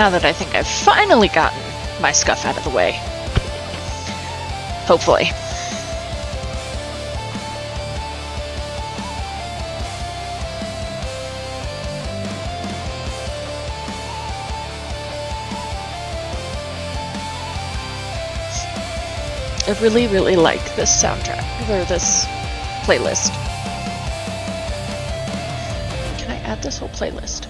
Now that I think I've finally gotten my scuff out of the way. Hopefully. I really, really like this soundtrack, or this playlist. Can I add this whole playlist?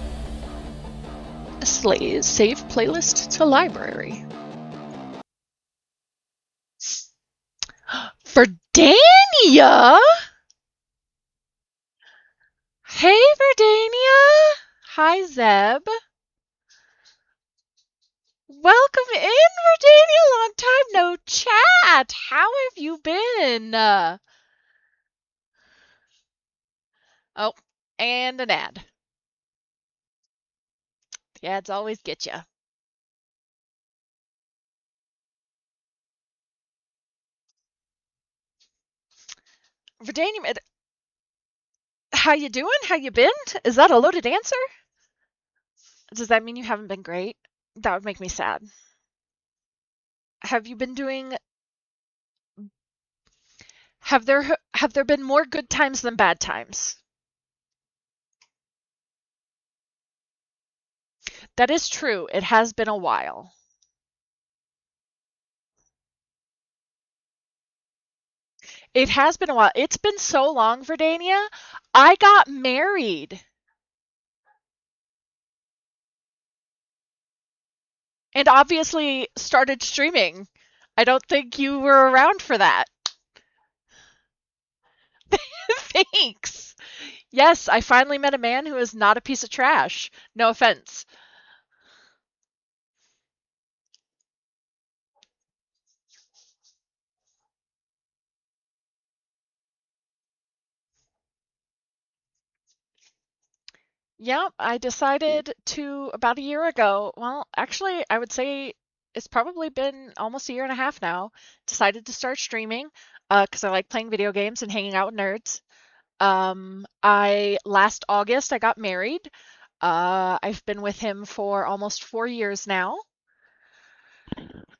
Save playlist to library. Verdania? Hey, Verdania! Hi, Zeb. Welcome in, Verdania! Long time no chat! How have you been? Oh, and an ad. The ads always get you. Verdania, how you doing? How you been? Is that a loaded answer? Does that mean you haven't been great? That would make me sad. Have you been doing... Have there been more good times than bad times? That is true. It has been a while. It has been a while. It's been so long, Verdania. I got married. And obviously started streaming. I don't think you were around for that. Thanks. Yes, I finally met a man who is not a piece of trash. No offense. Yeah, I decided to about a year ago. Well, actually, I would say it's probably been almost a year and a half now. Decided to start streaming because I like playing video games and hanging out with nerds. I last August I got married. I've been with him for almost 4 years now.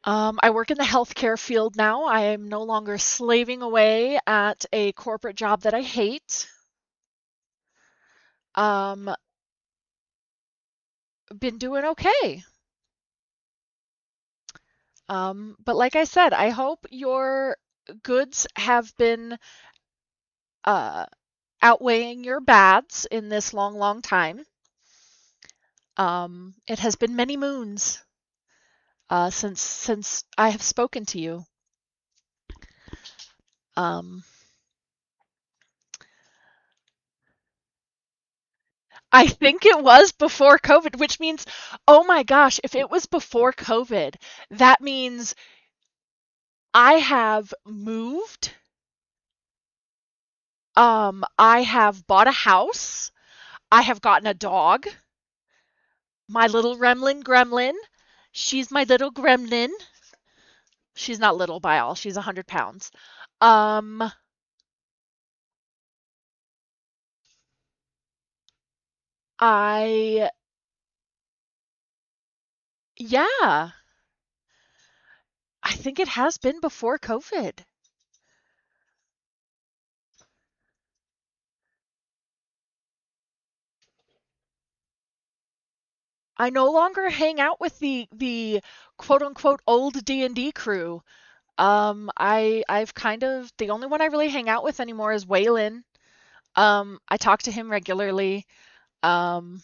I work in the healthcare field now. I am no longer slaving away at a corporate job that I hate. Um, been doing okay. But like I said, I hope your goods have been uh, outweighing your bads in this long, long time. It has been many moons since I have spoken to you. I think it was before COVID, which means, oh my gosh, if it was before COVID, that means I have moved. I have bought a house. I have gotten a dog. My little gremlin. She's my little gremlin. She's not little by all. She's 100 pounds. Um, I, yeah, I think it has been before COVID. I no longer hang out with the quote unquote old D&D crew. I've kind of the only one I really hang out with anymore is Waylon. I talk to him regularly. Um,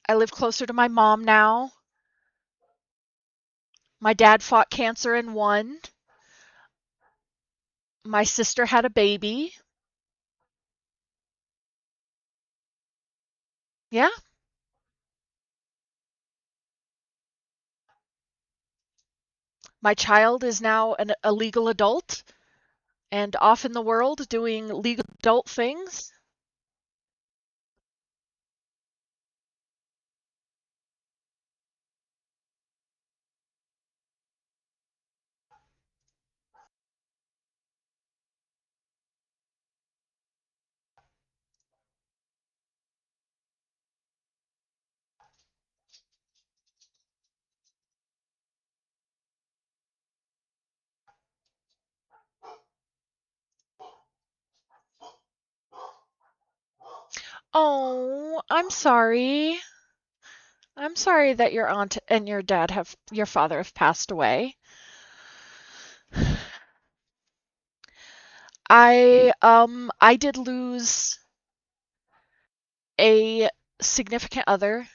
I live closer to my mom now. My dad fought cancer and won. My sister had a baby. Yeah, my child is now a legal adult and off in the world doing legal adult things. Oh, I'm sorry. I'm sorry that your aunt and your dad have your father have passed away. I did lose a significant other.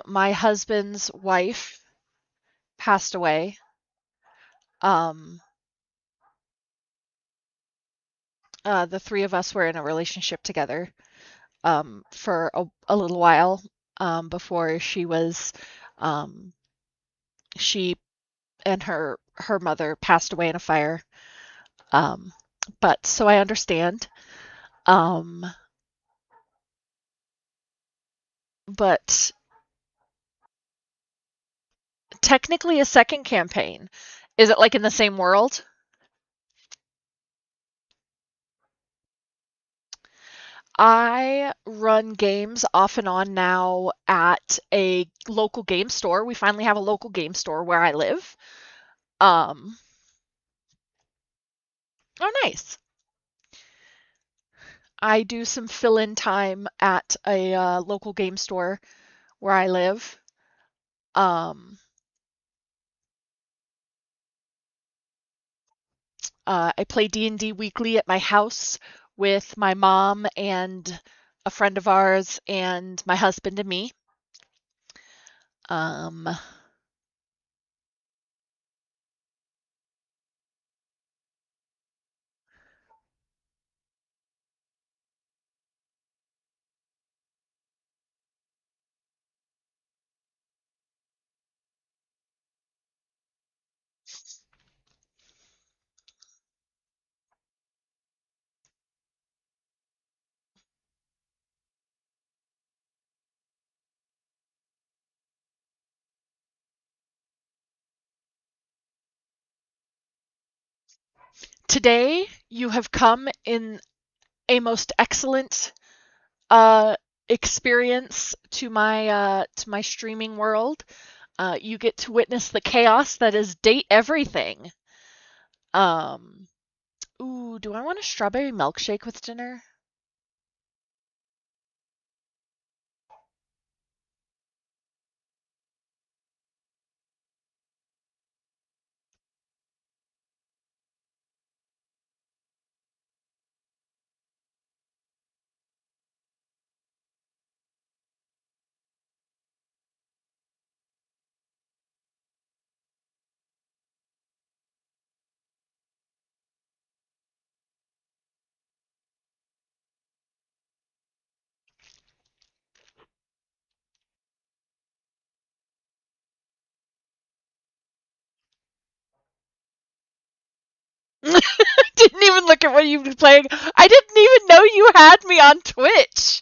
My husband's wife passed away. Um, the three of us were in a relationship together for a little while before um, she and her mother passed away in a fire. Um, but so I understand. Um, but technically a second campaign. Is it like in the same world? I run games off and on now at a local game store. We finally have a local game store where I live. Um, oh, nice. I do some fill-in time at a local game store where I live. Um, I play D&D weekly at my house with my mom and a friend of ours and my husband and me. Um, Today you have come in a most excellent uh, experience to my streaming world. You get to witness the chaos that is date everything. Um, ooh, do I want a strawberry milkshake with dinner? Didn't even look at what you've been playing. I didn't even know you had me on Twitch.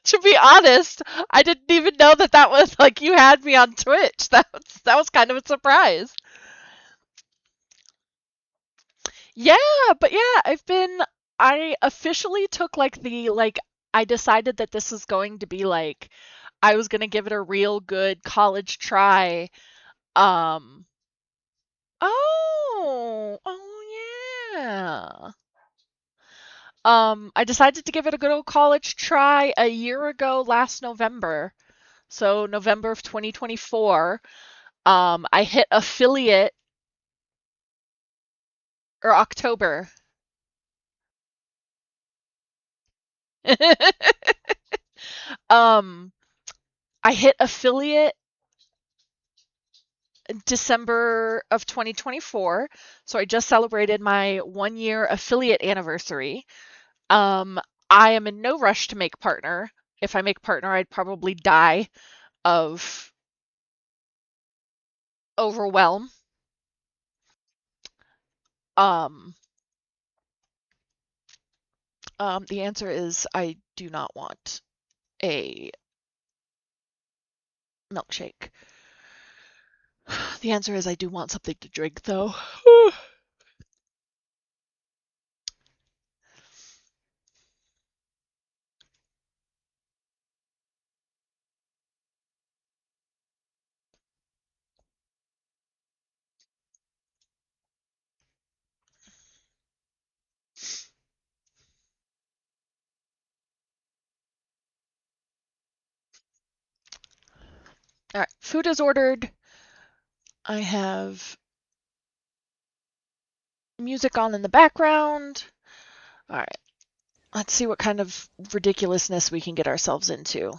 To be honest, I didn't even know that that was like you had me on Twitch. That was kind of a surprise. Yeah, but yeah, I officially took I decided that this was going to be like I was going to give it a real good college try. Um oh yeah. I decided to give it a good old college try a year ago last November. So November of 2024. I hit affiliate or October. um I hit affiliate December of 2024. So I just celebrated my 1 year affiliate anniversary. Um, I am in no rush to make partner. If I make partner, I'd probably die of overwhelm. Um, the answer is I do not want a milkshake. The answer is I do want something to drink though. All right, food is ordered. I have music on in the background. All right, let's see what kind of ridiculousness we can get ourselves into.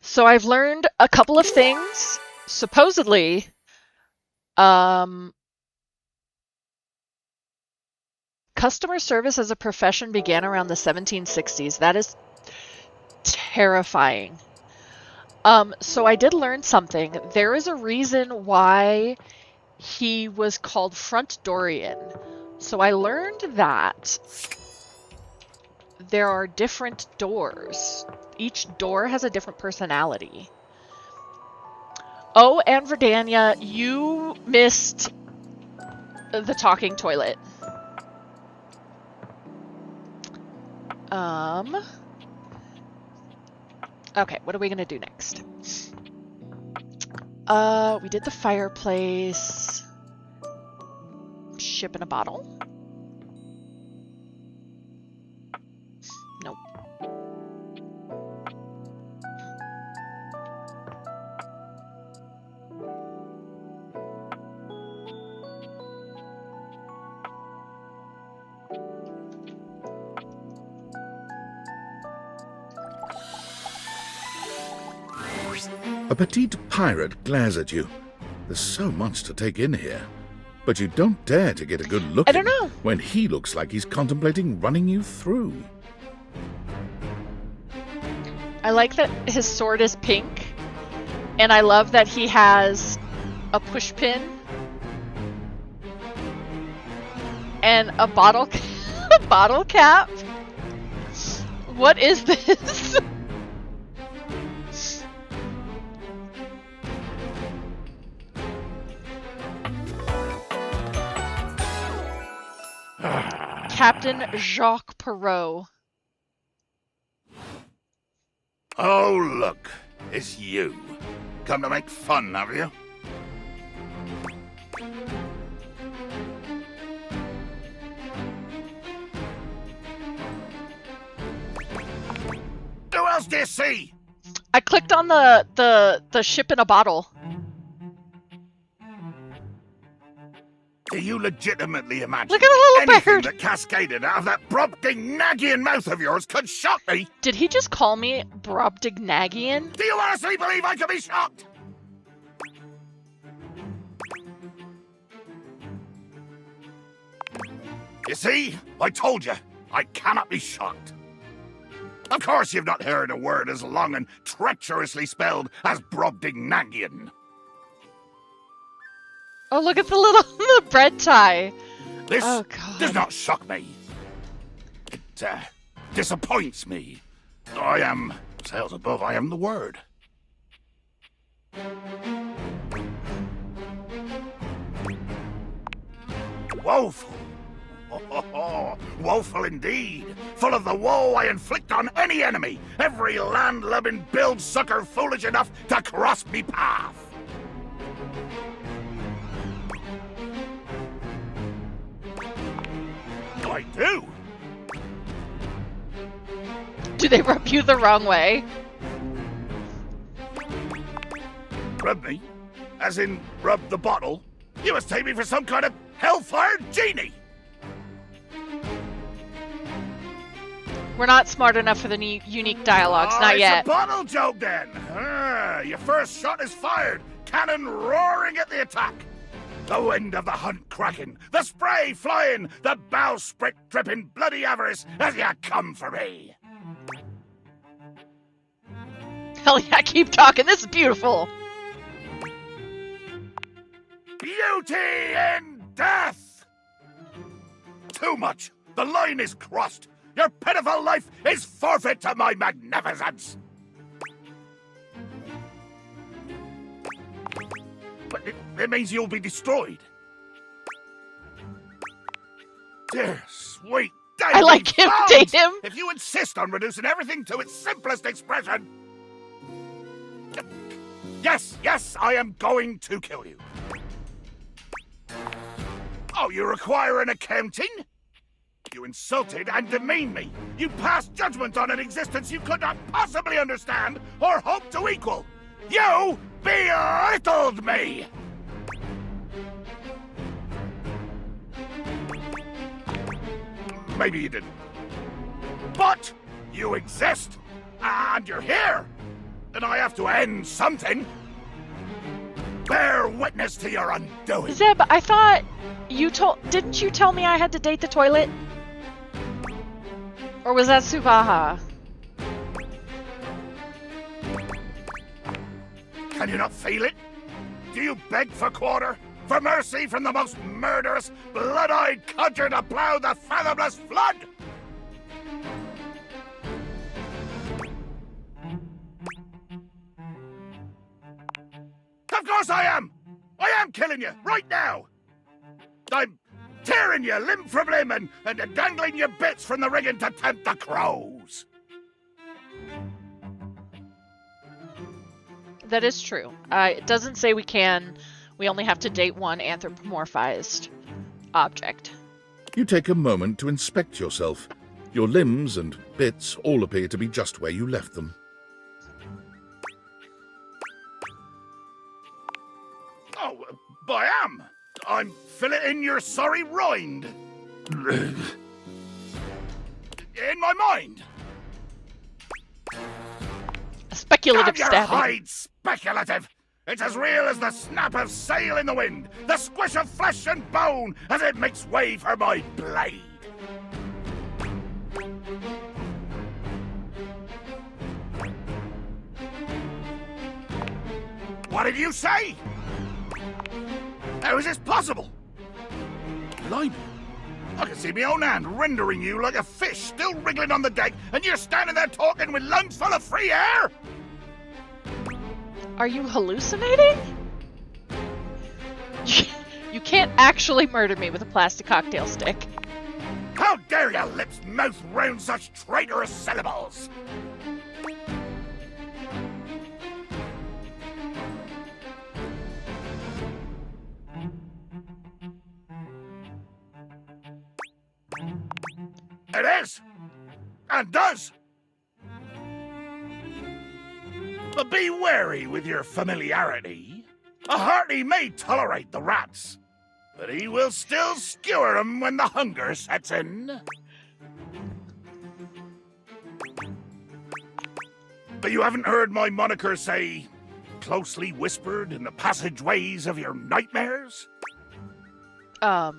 So I've learned a couple of things. Supposedly, customer service as a profession began around the 1760s. That is terrifying. So I did learn something. There is a reason why he was called Front Dorian. So I learned that there are different doors. Each door has a different personality. Oh, and Verdania, you missed the talking toilet. Okay, what are we gonna do next? We did the fireplace. Ship in a bottle. Nope. A petite pirate glares at you. There's so much to take in here. But you don't dare to get a good look I don't know. when he looks like he's contemplating running you through. I like that his sword is pink, and I love that he has a push pin and a bottle bottle cap. What is this? Captain Jacques Perrault. Oh, look. It's you. Come to make fun, have you? Who else do you see? I clicked on the ship in a bottle. Do you legitimately imagine Look at a little anything bird. that cascaded out of that Brobdingnagian mouth of yours could shock me? Did he just call me Brobdingnagian? Do you honestly believe I could be shocked? You see? I told you. I cannot be shocked. Of course you've not heard a word as long and treacherously spelled as Brobdingnagian. Oh, look at the little the bread tie. This Oh, God. does not shock me. It disappoints me. I am, sails above, I am the word. Woeful. Woeful indeed. Full of the woe I inflict on any enemy. Every land-lubbing build-sucker foolish enough to cross me path. I do. Do they rub you the wrong way? Rub me? As in, rub the bottle? You must take me for some kind of hellfire genie! We're not smart enough for the unique dialogues, not yet. It's a bottle joke then! Your first shot is fired, cannon roaring at the attack! The wind of the hunt cracking, the spray flying, the bowsprit dripping bloody avarice as you come for me! Hell yeah, keep talking, this is beautiful! Beauty in death! Too much! The line is crossed! Your pitiful life is forfeit to my magnificence! But it means you'll be destroyed. Dear, sweet David. I like him, date him. If you insist on reducing everything to its simplest expression. Yes, I am going to kill you. Oh, you require an accounting? You insulted and demeaned me. You passed judgment on an existence you could not possibly understand or hope to equal. You belittled me! Maybe you didn't. But you exist, and you're here, and I have to end something. Bear witness to your undoing. Zeb, I thought didn't you tell me I had to date the toilet? Or was that Subaha? Can you not feel it? Do you beg for quarter? For mercy from the most murderous, blood-eyed codger to plow the fathomless flood? Of course I am! I am killing you, right now! I'm tearing you limb from limb and dangling your bits from the rigging to tempt the crows! That is true. It doesn't say we can. We only have to date one anthropomorphized object. You take a moment to inspect yourself. Your limbs and bits all appear to be just where you left them. Oh, I am! I'm filleting your sorry rind! In my mind! A speculative Have your stabbing. hide speculative! It's as real as the snap of sail in the wind, the squish of flesh and bone as it makes way for my blade. What did you say? How is this possible? Blimey. I can see my own hand rendering you like a fish still wriggling on the deck, and you're standing there talking with lungs full of free air? Are you hallucinating? You can't actually murder me with a plastic cocktail stick. How dare your lips mouth round such traitorous syllables? It is, and does. But be wary with your familiarity. A hearty may tolerate the rats, but he will still skewer them when the hunger sets in. But you haven't heard my moniker say, closely whispered in the passageways of your nightmares? Ah,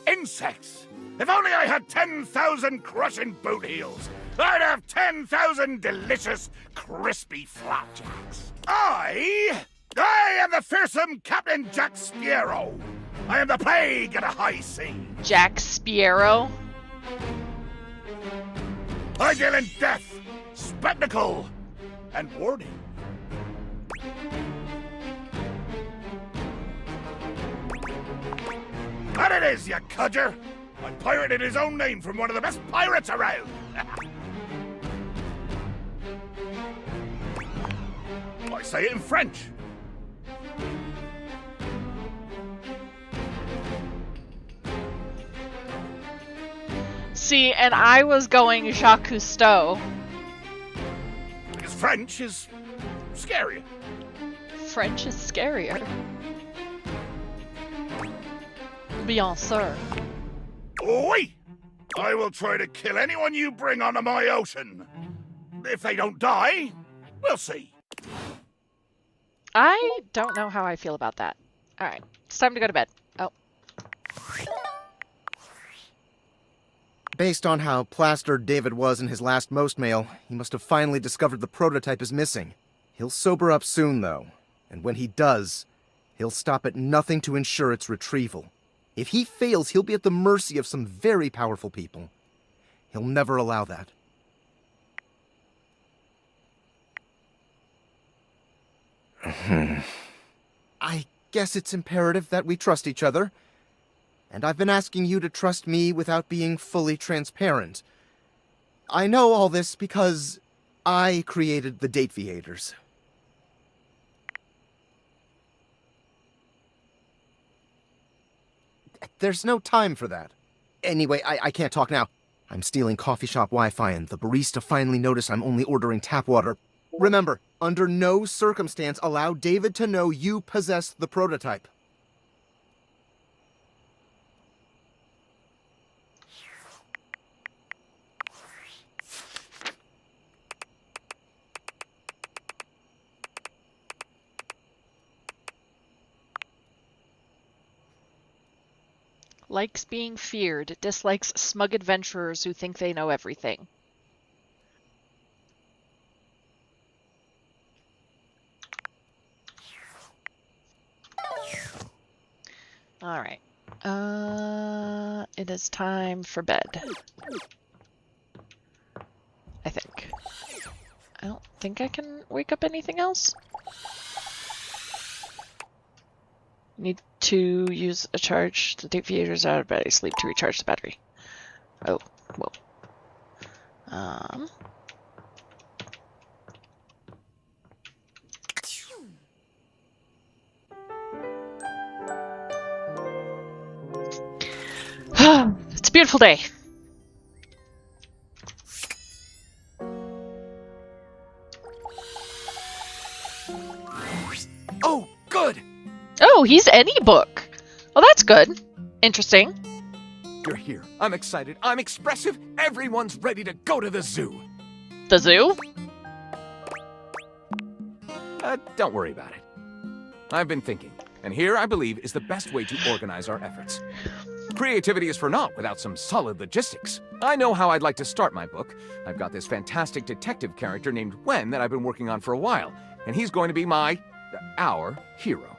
insects! If only I had 10,000 crushing boot heels, I'd have 10,000 delicious, crispy flapjacks. I am the fearsome Captain Jack Sparrow. I am the plague of the high sea. Jack Sparrow? I deal in death, spectacle, and warning. That it is, you codger! I pirated his own name from one of the best pirates around! I say it in French. See, and I was going Jacques Cousteau. Because French is scarier. French is scarier. Bien sûr. Oui! I will try to kill anyone you bring onto my ocean. If they don't die, we'll see. I don't know how I feel about that. Alright, it's time to go to bed. Oh. Based on how plastered David was in his last most mail, he must have finally discovered the prototype is missing. He'll sober up soon, though. And when he does, he'll stop at nothing to ensure its retrieval. If he fails, he'll be at the mercy of some very powerful people. He'll never allow that. I guess it's imperative that we trust each other. And I've been asking you to trust me without being fully transparent. I know all this because I created the Dateviators. There's no time for that. Anyway, I can't talk now. I'm stealing coffee shop Wi-Fi, and the barista finally noticed I'm only ordering tap water. Remember, under no circumstance allow David to know you possess the prototype. Likes being feared, dislikes smug adventurers who think they know everything. All right. It is time for bed. I think. I don't think I can wake up anything else. Need to use a charge to take viewers out of bed. Sleep to recharge the battery. Oh, whoa. It's a beautiful day. Oh, good! Oh, he's any book. Oh, that's good. Interesting. You're here. I'm excited. I'm expressive. Everyone's ready to go to the zoo. The zoo? Don't worry about it. I've been thinking, and here, I believe, is the best way to organize our efforts. Creativity is for naught without some solid logistics. I know how I'd like to start my book. I've got this fantastic detective character named Wen that I've been working on for a while, and he's going to be our hero.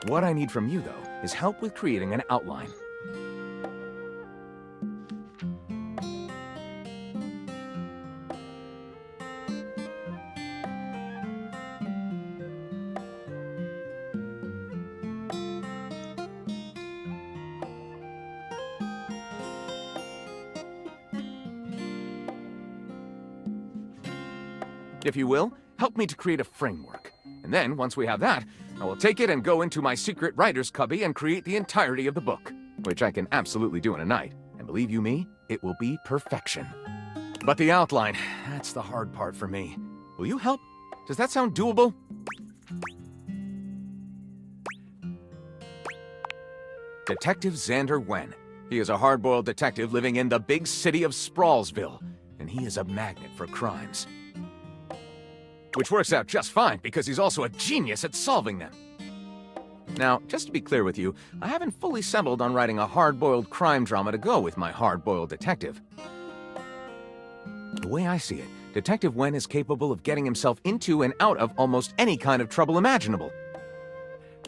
What I need from you, though, is help with creating an outline. If you will, help me to create a framework. And then, once we have that, I will take it and go into my secret writer's cubby and create the entirety of the book, which I can absolutely do in a night. And believe you me, it will be perfection. But the outline, that's the hard part for me. Will you help? Does that sound doable? Detective Xander Wen. He is a hard-boiled detective living in the big city of Sprawlsville, and he is a magnet for crimes. Which works out just fine, because he's also a genius at solving them. Now, just to be clear with you, I haven't fully settled on writing a hard-boiled crime drama to go with my hard-boiled detective. The way I see it, Detective Wen is capable of getting himself into and out of almost any kind of trouble imaginable.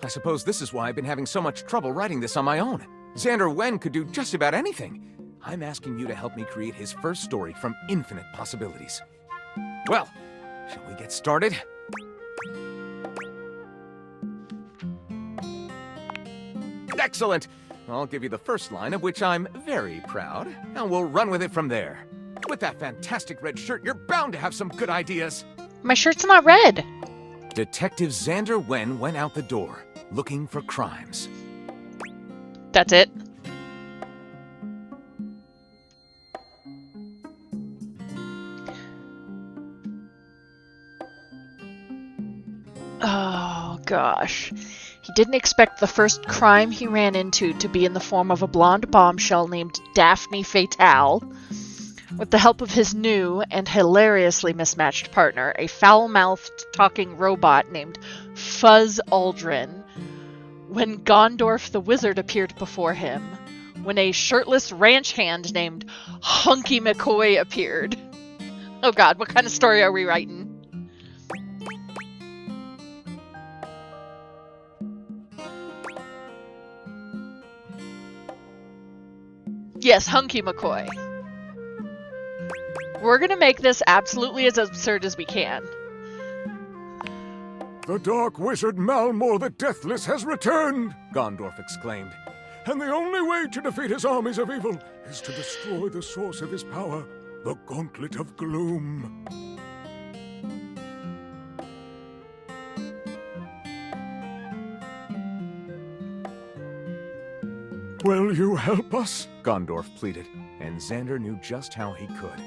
I suppose this is why I've been having so much trouble writing this on my own. Xander Wen could do just about anything. I'm asking you to help me create his first story from infinite possibilities. Well, shall we get started? Excellent! I'll give you the first line, of which I'm very proud, and we'll run with it from there. With that fantastic red shirt, you're bound to have some good ideas. My shirt's not red. Detective Xander Wen went out the door, looking for crimes. That's it. Oh, gosh. He didn't expect the first crime he ran into to be in the form of a blonde bombshell named Daphne Fatale. With the help of his new and hilariously mismatched partner, a foul-mouthed talking robot named Fuzz Aldrin, when Gondorf the Wizard appeared before him, when a shirtless ranch hand named Hunky McCoy appeared. Oh god, what kind of story are we writing? Yes, Hunky McCoy. We're gonna make this absolutely as absurd as we can. The Dark Wizard Malmor the Deathless has returned, Gondorf exclaimed. And the only way to defeat his armies of evil is to destroy the source of his power, the Gauntlet of Gloom. Will you help us? Gondorf pleaded, and Xander knew just how he could.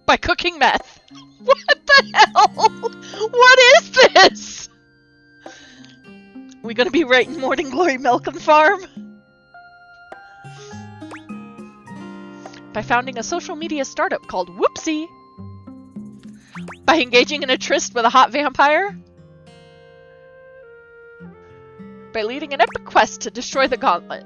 By cooking meth. What the hell? What is this? We gonna be writing Morning Glory Malcolm Farm? By founding a social media startup called Whoopsie. By engaging in a tryst with a hot vampire. By leading an epic quest to destroy the gauntlet.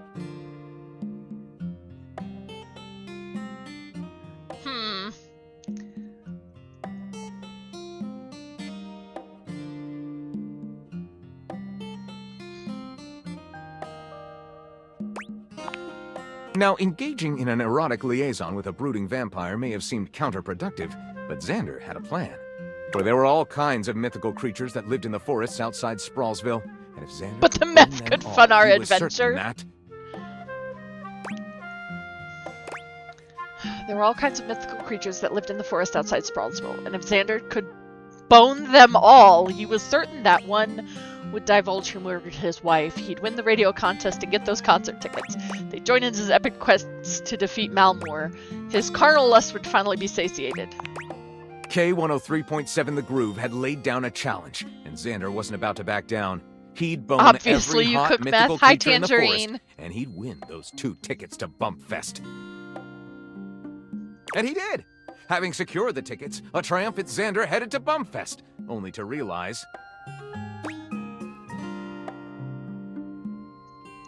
Now, engaging in an erotic liaison with a brooding vampire may have seemed counterproductive, but Xander had a plan. For there were all kinds of mythical creatures that lived in the forests outside Sprawlsville, and if Xander But the could meth win them could all, fund our he was certain adventure. that There were all kinds of mythical creatures that lived in the forest outside Sprawlsville, and if Xander could bone them all, he was certain that one would divulge who murdered his wife. He'd win the radio contest and get those concert tickets. They'd join in his epic quests to defeat Malmore. His carnal lust would finally be satiated. K103.7 The Groove had laid down a challenge, and Xander wasn't about to back down. He'd bone Obviously, every you hot cook mythical meth. Hi, creature in the forest, Tangerine. and he'd win those 2 tickets to Bumpfest. And he did! Having secured the tickets, a triumphant Xander headed to Bumpfest, only to realize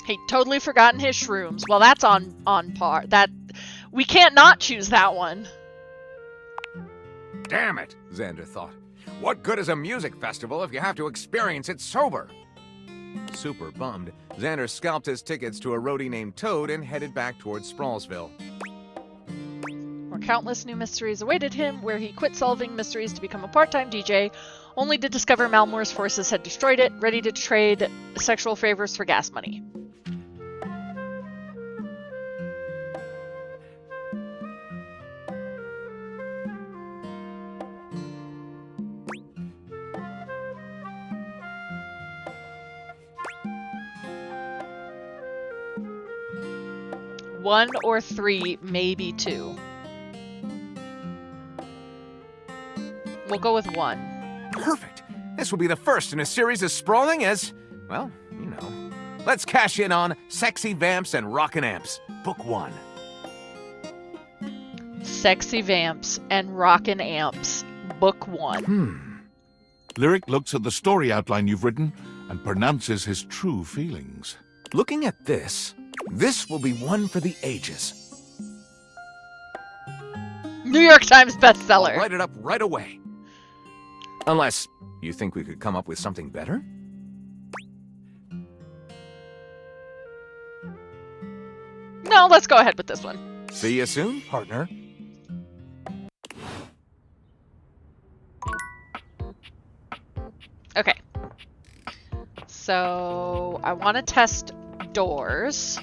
He'd totally forgotten his shrooms. Well, that's on par. We can't not choose that one. damn it, Xander thought. What good is a music festival if you have to experience it sober? Super bummed, Xander scalped his tickets to a roadie named Toad and headed back towards Sprawlsville. Where countless new mysteries awaited him, where he quit solving mysteries to become a part-time DJ, only to discover Malmore's forces had destroyed it, ready to trade sexual favors for gas money. One or 3, maybe 2. We'll go with 1. Perfect. This will be the first in a series as sprawling as, well, you know. Let's cash in on Sexy Vamps and Rockin' Amps, Book 1. Sexy Vamps and Rockin' Amps, Book 1. Lyric looks at the story outline you've written and pronounces his true feelings. Looking at this will be one for the ages. New York Times bestseller. I'll write it up right away. Unless you think we could come up with something better? No, let's go ahead with this one. See you soon, partner. Okay. So, I want to test doors.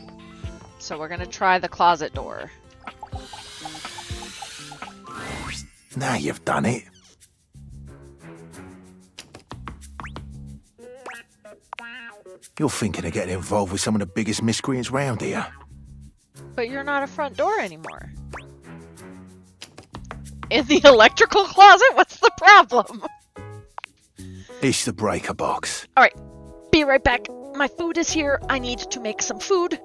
So we're going to try the closet door. Now you've done it. You're thinking of getting involved with some of the biggest miscreants round here. But you're not a front door anymore. In the electrical closet? What's the problem? It's the breaker box. Alright, be right back. My food is here. I need to make some food.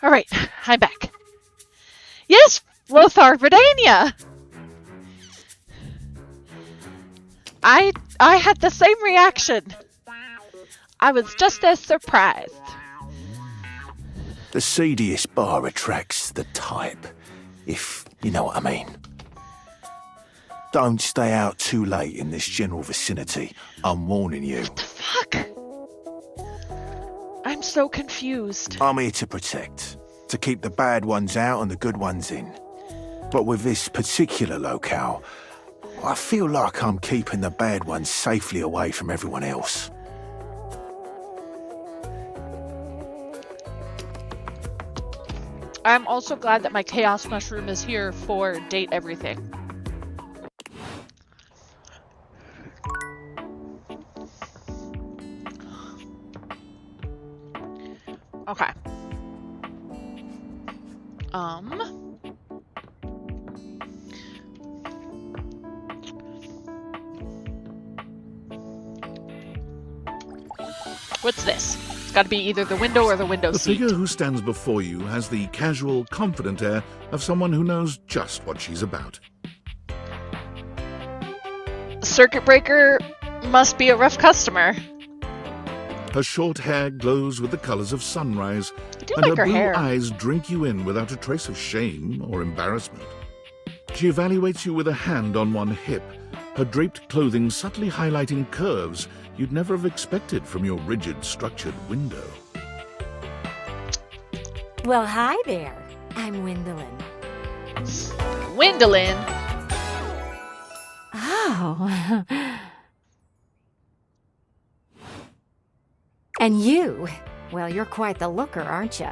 All right, I'm back. Yes, Lothar, Verdania! I had the same reaction. I was just as surprised. The seediest bar attracts the type, if you know what I mean. Don't stay out too late in this general vicinity. I'm warning you. What the fuck? I'm so confused. I'm here to protect, to keep the bad ones out and the good ones in. But with this particular locale, I feel like I'm keeping the bad ones safely away from everyone else. I'm also glad that my Chaos Mushroom is here for date everything. Okay. What's this? It's got to be either the window or the window The seat. figure who stands before you has the casual, confident air of someone who knows just what she's about. Circuit breaker must be a rough customer. Her short hair glows with the colors of sunrise, I do and like her blue hair. eyes drink you in without a trace of shame or embarrassment. She evaluates you with a hand on one hip, her draped clothing subtly highlighting curves you'd never have expected from your rigid, structured window. Well, hi there. I'm Wendolyn. Wendolyn. Oh. And you? Well, you're quite the looker, aren't you?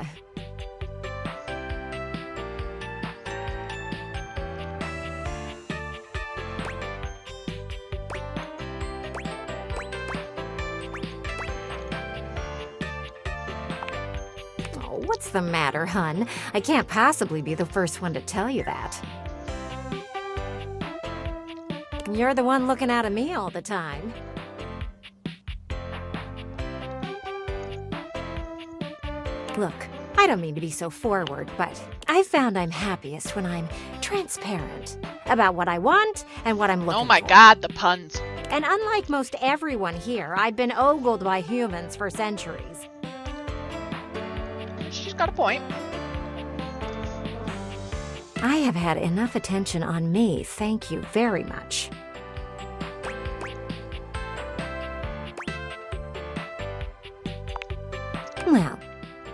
Oh, what's the matter, hun? I can't possibly be the first one to tell you that. You're the one looking out at me all the time. Look, I don't mean to be so forward, but I found I'm happiest when I'm transparent about what I want and what I'm looking for. Oh my god, the puns. And unlike most everyone here, I've been ogled by humans for centuries. She's got a point. I have had enough attention on me, thank you very much. Well,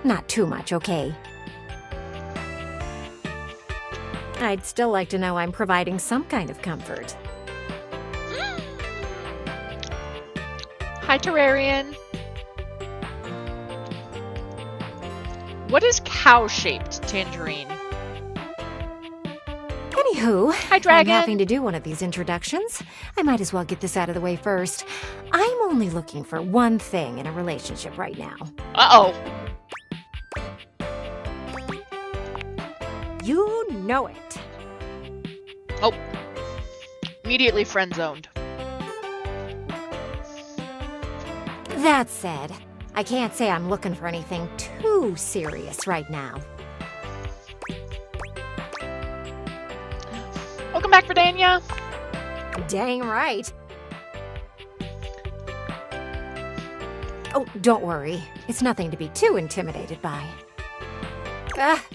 not too much, okay? I'd still like to know I'm providing some kind of comfort. Hi, Terrarian. What is cow-shaped tangerine? Anywho, Hi, Dragon. I'm having to do one of these introductions. I might as well get this out of the way first. I'm only looking for one thing in a relationship right now. Uh-oh. You know it. Oh. Immediately friend-zoned. That said, I can't say I'm looking for anything too serious right now. Welcome back, Verdania. Dang right. Oh, don't worry. It's nothing to be too intimidated by.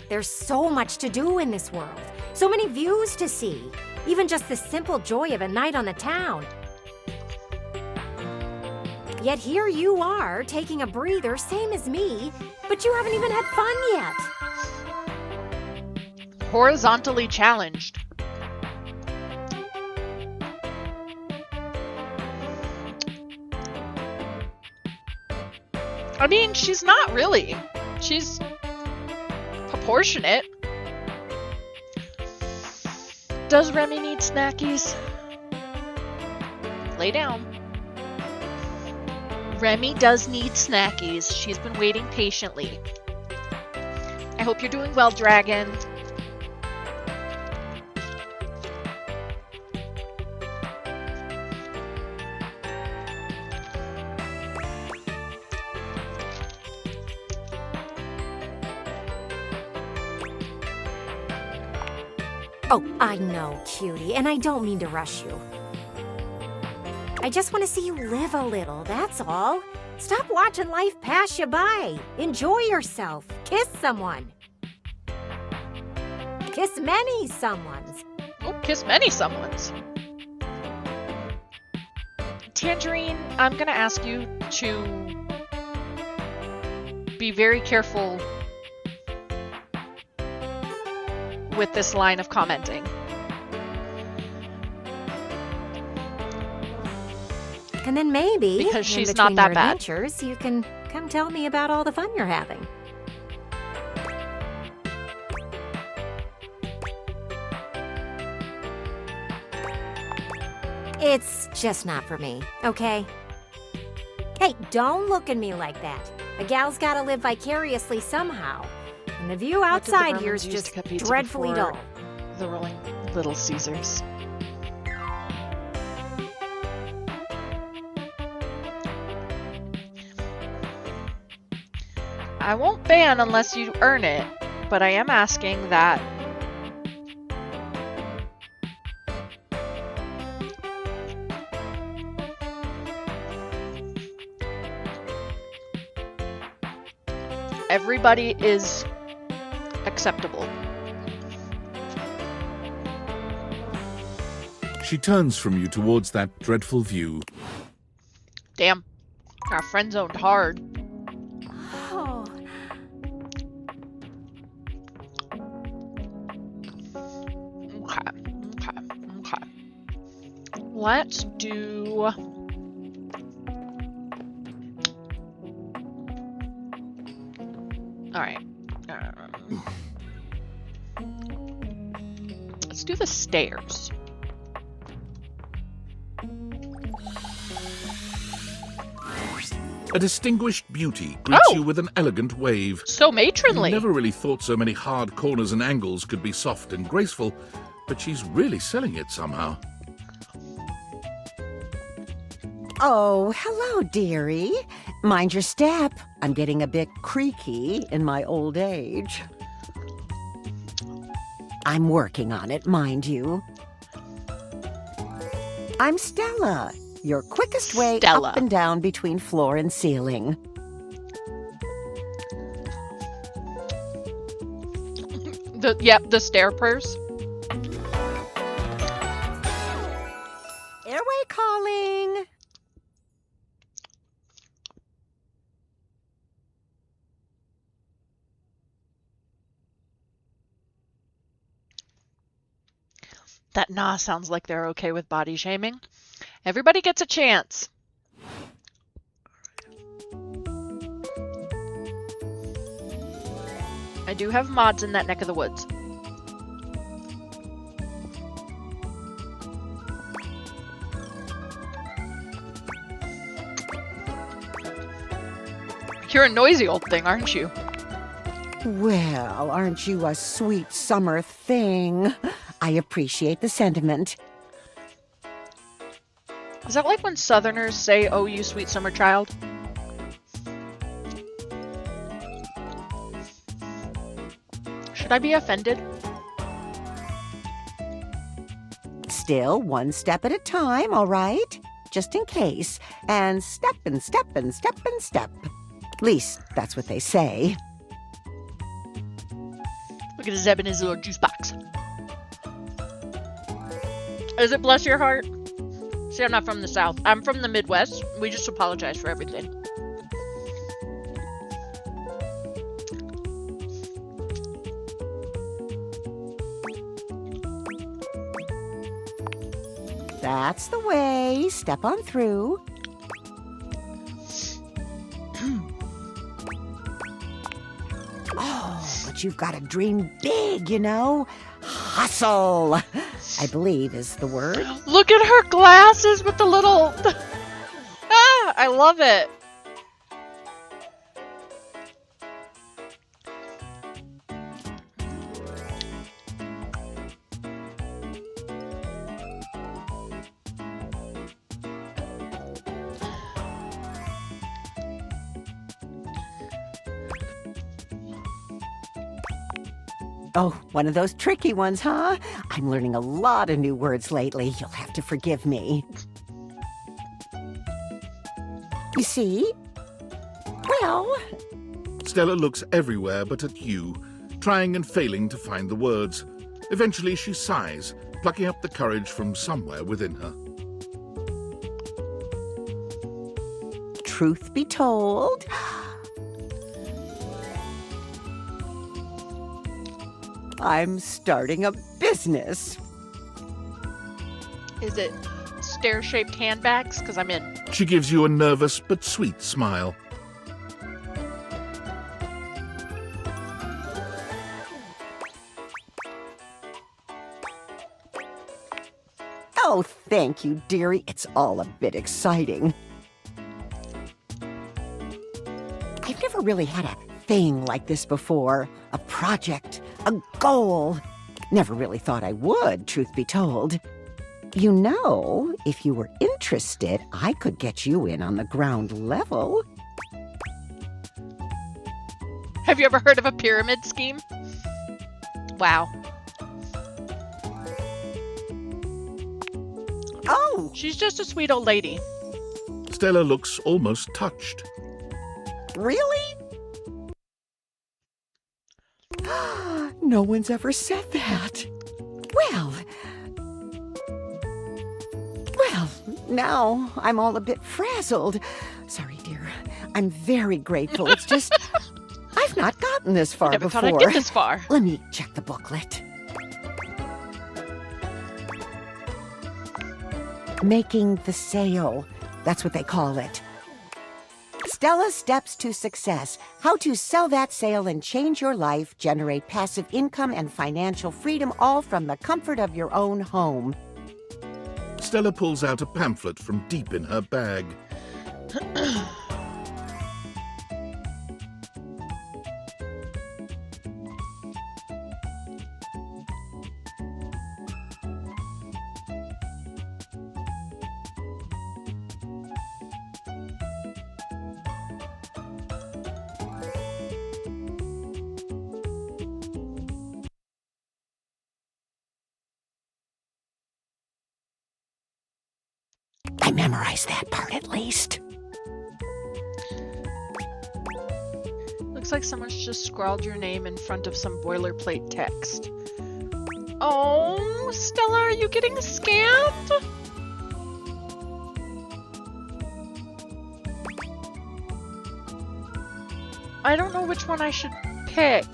There's so much to do in this world. So many views to see. Even just the simple joy of a night on the town. Yet here you are, taking a breather, same as me, but you haven't even had fun yet. Horizontally challenged. I mean, she's not really. She's proportionate. Does Remy need snackies? Lay down. Remy does need snackies. She's been waiting patiently. I hope you're doing well, Dragon. Oh, I know, cutie, and I don't mean to rush you. I just want to see you live a little, that's all. Stop watching life pass you by. Enjoy yourself. Kiss someone. Kiss many someones. Oh, kiss many someones. Tangerine, I'm gonna ask you to be very careful with this line of commenting. And then maybe, Because in she's between not that your bad. adventures, you can come tell me about all the fun you're having. It's just not for me, okay? Hey, don't look at me like that. A gal's gotta live vicariously somehow. And the view What did the outside here's Romans use to just cut pizza dreadfully before dull. The rolling Little Caesars. I won't ban unless you earn it, but I am asking that everybody is acceptable. She turns from you towards that dreadful view. Damn. Got friend zoned hard. Oh, Okay. Okay. Okay. Let's do. Alright. Let's do the stairs. A distinguished beauty greets Oh! you with an elegant wave. So You matronly. never really thought so many hard corners and angles could be soft and graceful, but she's really selling it somehow. Oh, hello, dearie. Mind your step. I'm getting a bit creaky in my old age. I'm working on it, mind you. I'm Stella, your quickest way Stella. up and down between floor and ceiling. The stair prayers. Airway calling. That nah sounds like they're okay with body shaming. Everybody gets a chance. I do have mods in that neck of the woods. You're a noisy old thing, aren't you? Well, aren't you a sweet summer thing? I appreciate the sentiment. Is that like when Southerners say, "Oh, you sweet summer child"? Should I be offended? Still, one step at a time, all right? Just in case. And step and step and step and step. At least, that's what they say. Look at Zeb in his little juice box. Is it bless your heart? See, I'm not from the South. I'm from the Midwest. We just apologize for everything. That's the way. Step on through. Oh, but you've got to dream big, you know? Hustle, I believe is the word. Look at her glasses with the little... Ah, I love it. Oh, one of those tricky ones, huh? I'm learning a lot of new words lately. You'll have to forgive me. You see? Well... Stella looks everywhere but at you, trying and failing to find the words. Eventually she sighs, plucking up the courage from somewhere within her. Truth be told... I'm starting a business. Is it stair-shaped handbags? Because I'm in. She gives you a nervous but sweet smile. Oh, thank you, dearie. It's all a bit exciting. I've never really had a thing like this before. A project, a goal. Never really thought I would, truth be told. You know, if you were interested, I could get you in on the ground level. Have you ever heard of a pyramid scheme? Wow. Oh! She's just a sweet old lady. Stella looks almost touched. Really? No one's ever said that. Well, now I'm all a bit frazzled. Sorry, dear. I'm very grateful. It's just, I've not gotten this far Never before. thought I'd get this far. Let me check the booklet. Making the sale. That's what they call it. Stella's Steps to Success. How to sell that sale and change your life, generate passive income and financial freedom, all from the comfort of your own home. Stella pulls out a pamphlet from deep in her bag. I memorized that part at least. Looks like someone's just scrawled your name in front of some boilerplate text. Oh, Stella, are you getting scammed? I don't know which one I should pick.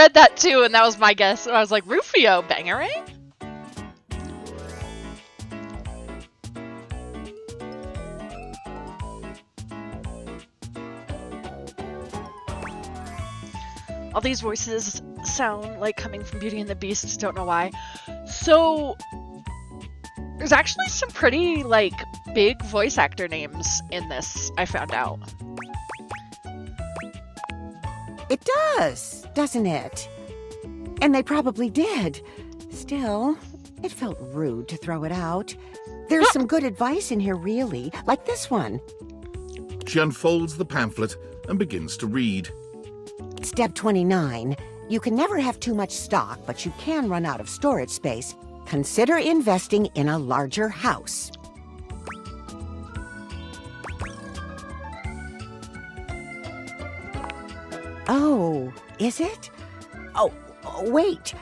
read that too, and that was my guess. I was like, Rufio, Bangarang? All these voices sound like coming from Beauty and the Beast, don't know why. So, there's actually some pretty, like, big voice actor names in this, I found out. It does, doesn't it? And they probably did. Still, it felt rude to throw it out. There's some good advice in here, really, like this one. She unfolds the pamphlet and begins to read. Step 29. You can never have too much stock, but you can run out of storage space. Consider investing in a larger house. Oh, is it? Oh, wait.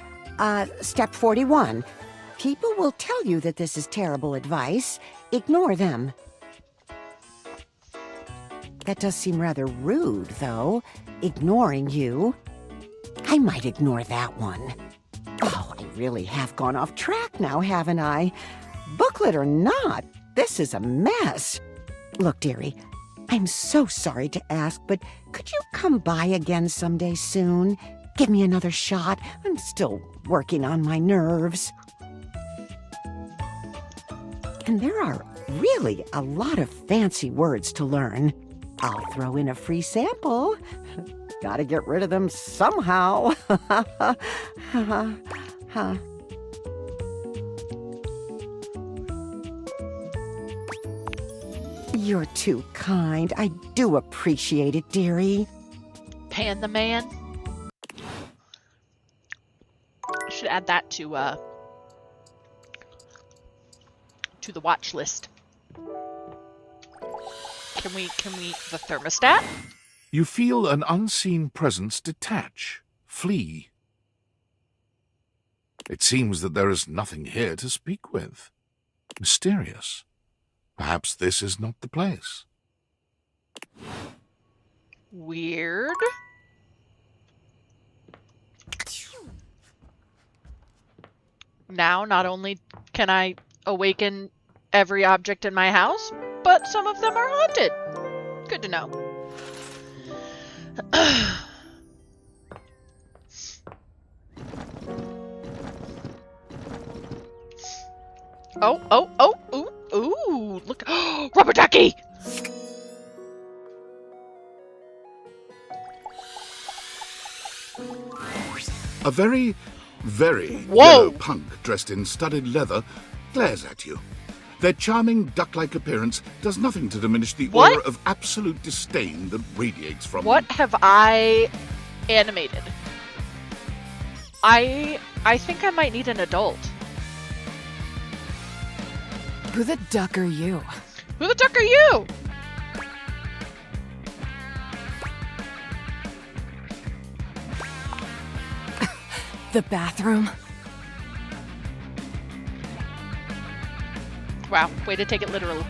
Step 41. People will tell you that this is terrible advice. Ignore them. That does seem rather rude, though. Ignoring you. I might ignore that one. Oh, I really have gone off track now, haven't I? Booklet or not, this is a mess. Look, dearie, I'm so sorry to ask, but could you come by again someday soon? Give me another shot. I'm still working on my nerves. And there are really a lot of fancy words to learn. I'll throw in a free sample. Gotta get rid of them somehow. You're too kind. I do appreciate it, dearie. Pan the Man. I should add that to the watch list. Can we the thermostat? You feel an unseen presence detach, flee. It seems that there is nothing here to speak with. Mysterious. Perhaps this is not the place. Weird. Now, not only can I awaken every object in my house, but some of them are haunted. Good to know. Ooh, look. Rubber ducky! A very, very Whoa. yellow punk dressed in studded leather glares at you. Their charming duck-like appearance does nothing to diminish the What? aura of absolute disdain that radiates from What them. have I animated? I think I might need an adult. Who the duck are you? Who the duck are you? The bathroom? Wow, way to take it literal.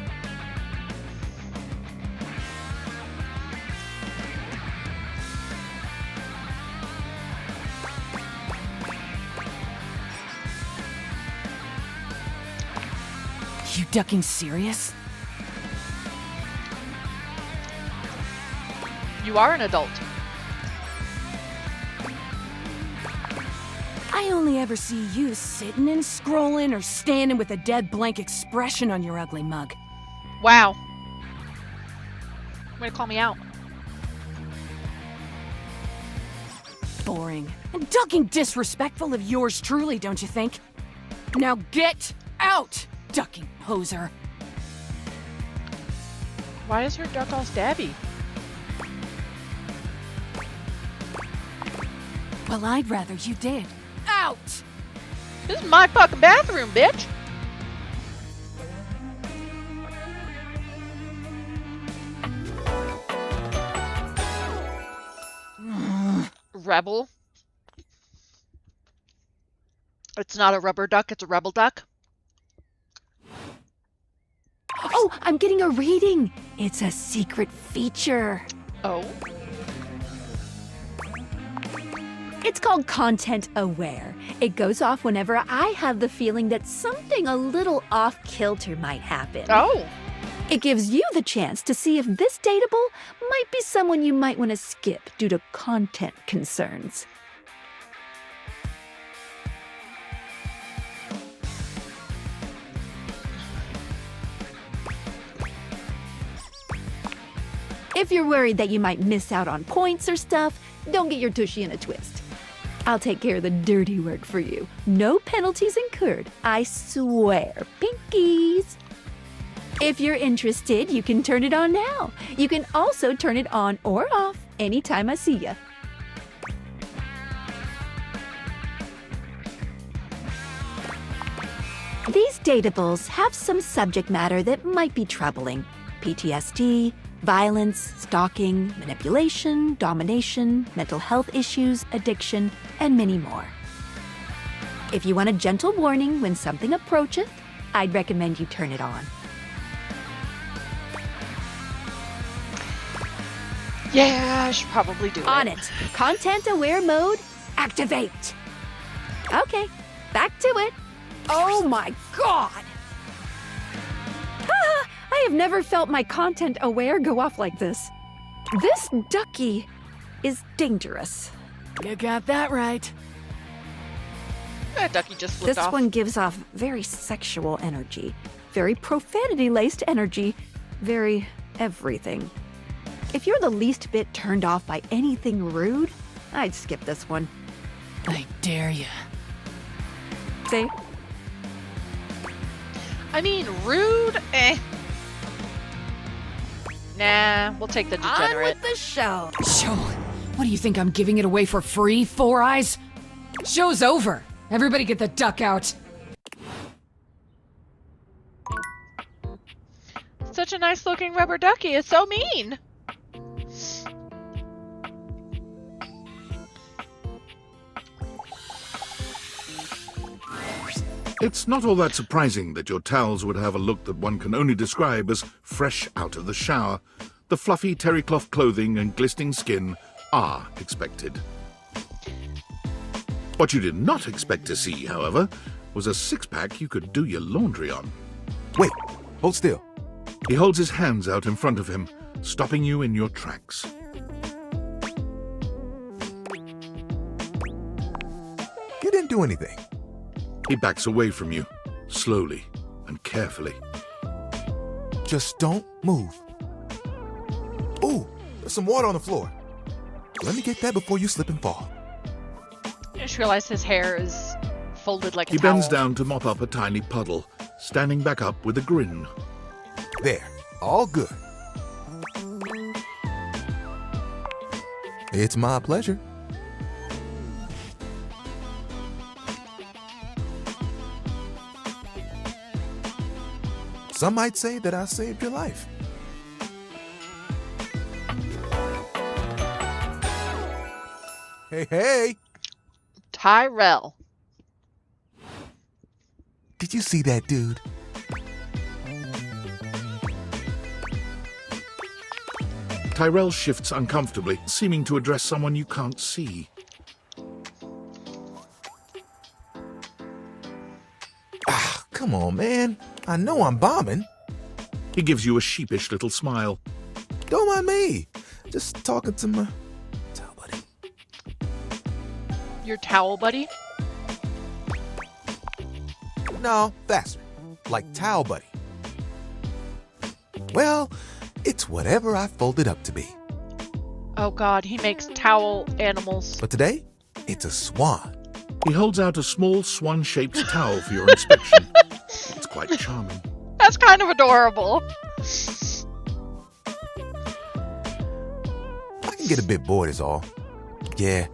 You ducking serious? You are an adult. I only ever see you sitting and scrolling or standing with a dead blank expression on your ugly mug. Wow. Way to call me out. Boring. And ducking disrespectful of yours truly, don't you think? Now get out, ducking poser. Why is her duck all stabby? Well, I'd rather you did. Out! This is my fucking bathroom, bitch! Rebel. It's not a rubber duck, it's a rebel duck. Oh, I'm getting a reading. It's a secret feature. Oh. It's called Content Aware. It goes off whenever I have the feeling that something a little off-kilter might happen. Oh. It gives you the chance to see if this dateable might be someone you might want to skip due to content concerns. If you're worried that you might miss out on points or stuff, don't get your tushy in a twist. I'll take care of the dirty work for you. No penalties incurred, I swear. Pinkies! If you're interested, you can turn it on now. You can also turn it on or off anytime I see ya. These dateables have some subject matter that might be troubling. PTSD, violence, stalking, manipulation, domination, mental health issues, addiction, and many more. If you want a gentle warning when something approacheth, I'd recommend you turn it on. Yeah, I should probably do it. On it. Content aware mode, activate. Okay, back to it. Oh my god! I have never felt my content aware go off like this. This ducky is dangerous. You got that right. Ducky just flipped This off. one gives off very sexual energy, very profanity-laced energy, very everything. If you're the least bit turned off by anything rude, I'd skip this one. I dare you. See? I mean, rude? Eh. Nah, we'll take the On degenerate. with the show. Show. What do you think I'm giving it away for free, Four Eyes? Show's over. Everybody get the duck out. Such a nice looking rubber ducky. It's so mean. It's not all that surprising that your towels would have a look that one can only describe as fresh out of the shower. The fluffy terry cloth clothing and glistening skin are expected. What you did not expect to see, however, was a six-pack you could do your laundry on. Wait, hold still. He holds his hands out in front of him, stopping you in your tracks. You didn't do anything. He backs away from you, slowly and carefully. Just don't move. Ooh, there's some water on the floor. Let me get that before you slip and fall. I just realized his hair is folded like a He towel. bends down to mop up a tiny puddle, standing back up with a grin. There, all good. It's my pleasure. Some might say that I saved your life. Hey, hey! Tyrell. Did you see that dude? Tyrell shifts uncomfortably, seeming to address someone you can't see. Ah, come on, man. I know I'm bombing. He gives you a sheepish little smile. Don't mind me. Just talking to my towel buddy. Your towel buddy? No, faster. Like towel buddy. Well, it's whatever I fold it up to be. Oh god, he makes towel animals. But today, it's a swan. He holds out a small swan-shaped towel for your inspection. It's quite charming. That's kind of adorable. I can get a bit bored is all. Yeah.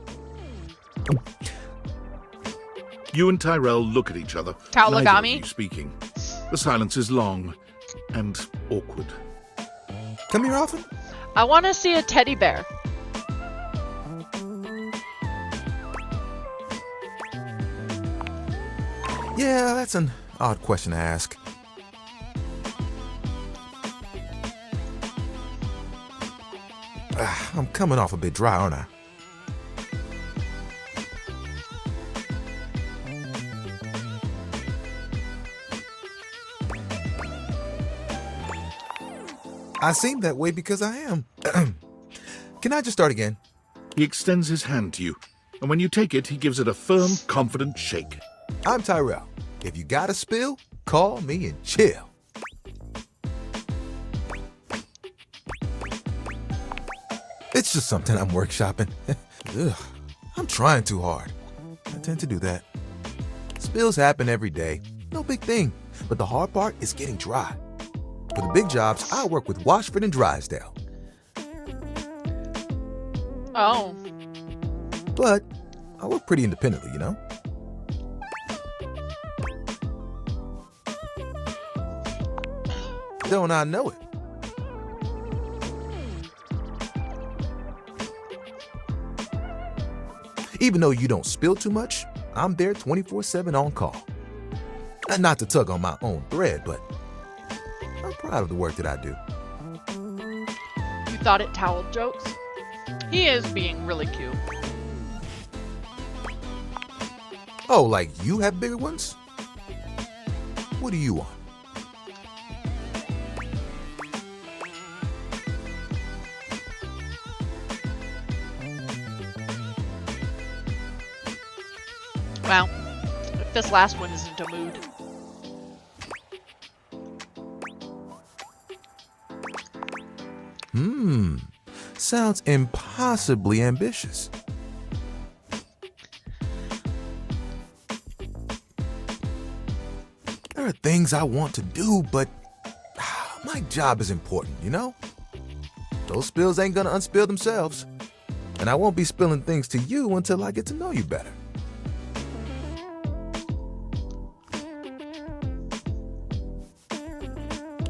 You and Tyrell look at each other. Towelagami? Neither of you speaking. The silence is long and awkward. Come here often? I want to see a teddy bear. Yeah, that's an odd question to ask. I'm coming off a bit dry, aren't I? I seem that way because I am. Can I just start again? He extends his hand to you, and when you take it, he gives it a firm, confident shake. I'm Tyrell. If you got a spill, call me and chill. It's just something I'm workshopping. Ugh, I'm trying too hard. I tend to do that. Spills happen every day. No big thing. But the hard part is getting dry. For the big jobs, I work with Washford and Drysdale. Oh. But I work pretty independently, you know? Don't I know it? Even though you don't spill too much, I'm there 24/7 on call. And not to tug on my own thread, but I'm proud of the work that I do. You thought it towel jokes? He is being really cute. Oh, like you have bigger ones? What do you want? Well, if this last one isn't a mood. Sounds impossibly ambitious. There are things I want to do, but my job is important, you know? Those spills ain't gonna unspill themselves. And I won't be spilling things to you until I get to know you better.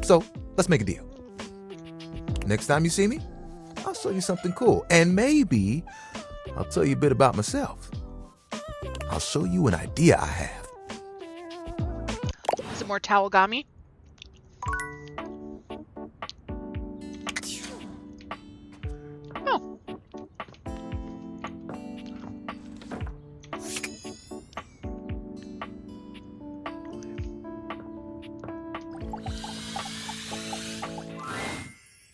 So, let's make a deal. Next time you see me, I'll show you something cool. And maybe I'll tell you a bit about myself. I'll show you an idea I have. Is it more towelgami? Oh.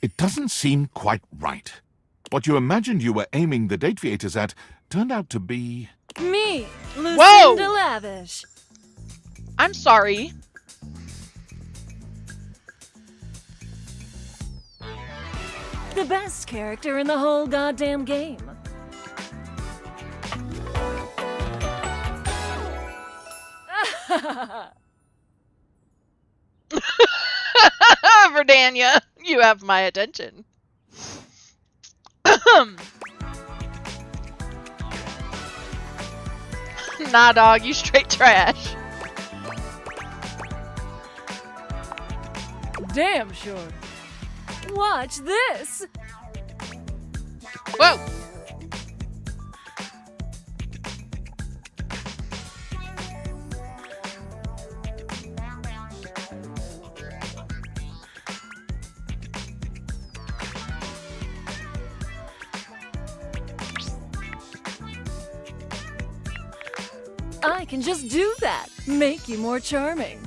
It doesn't seem quite right. What you imagined you were aiming the Dateviators at turned out to be... Me, Lucinda Whoa! Lavish. I'm sorry. The best character in the whole goddamn game. Verdania, you have my attention. Nah, dog, you straight trash. Damn sure. Watch this. Whoa. I can just do that. Make you more charming.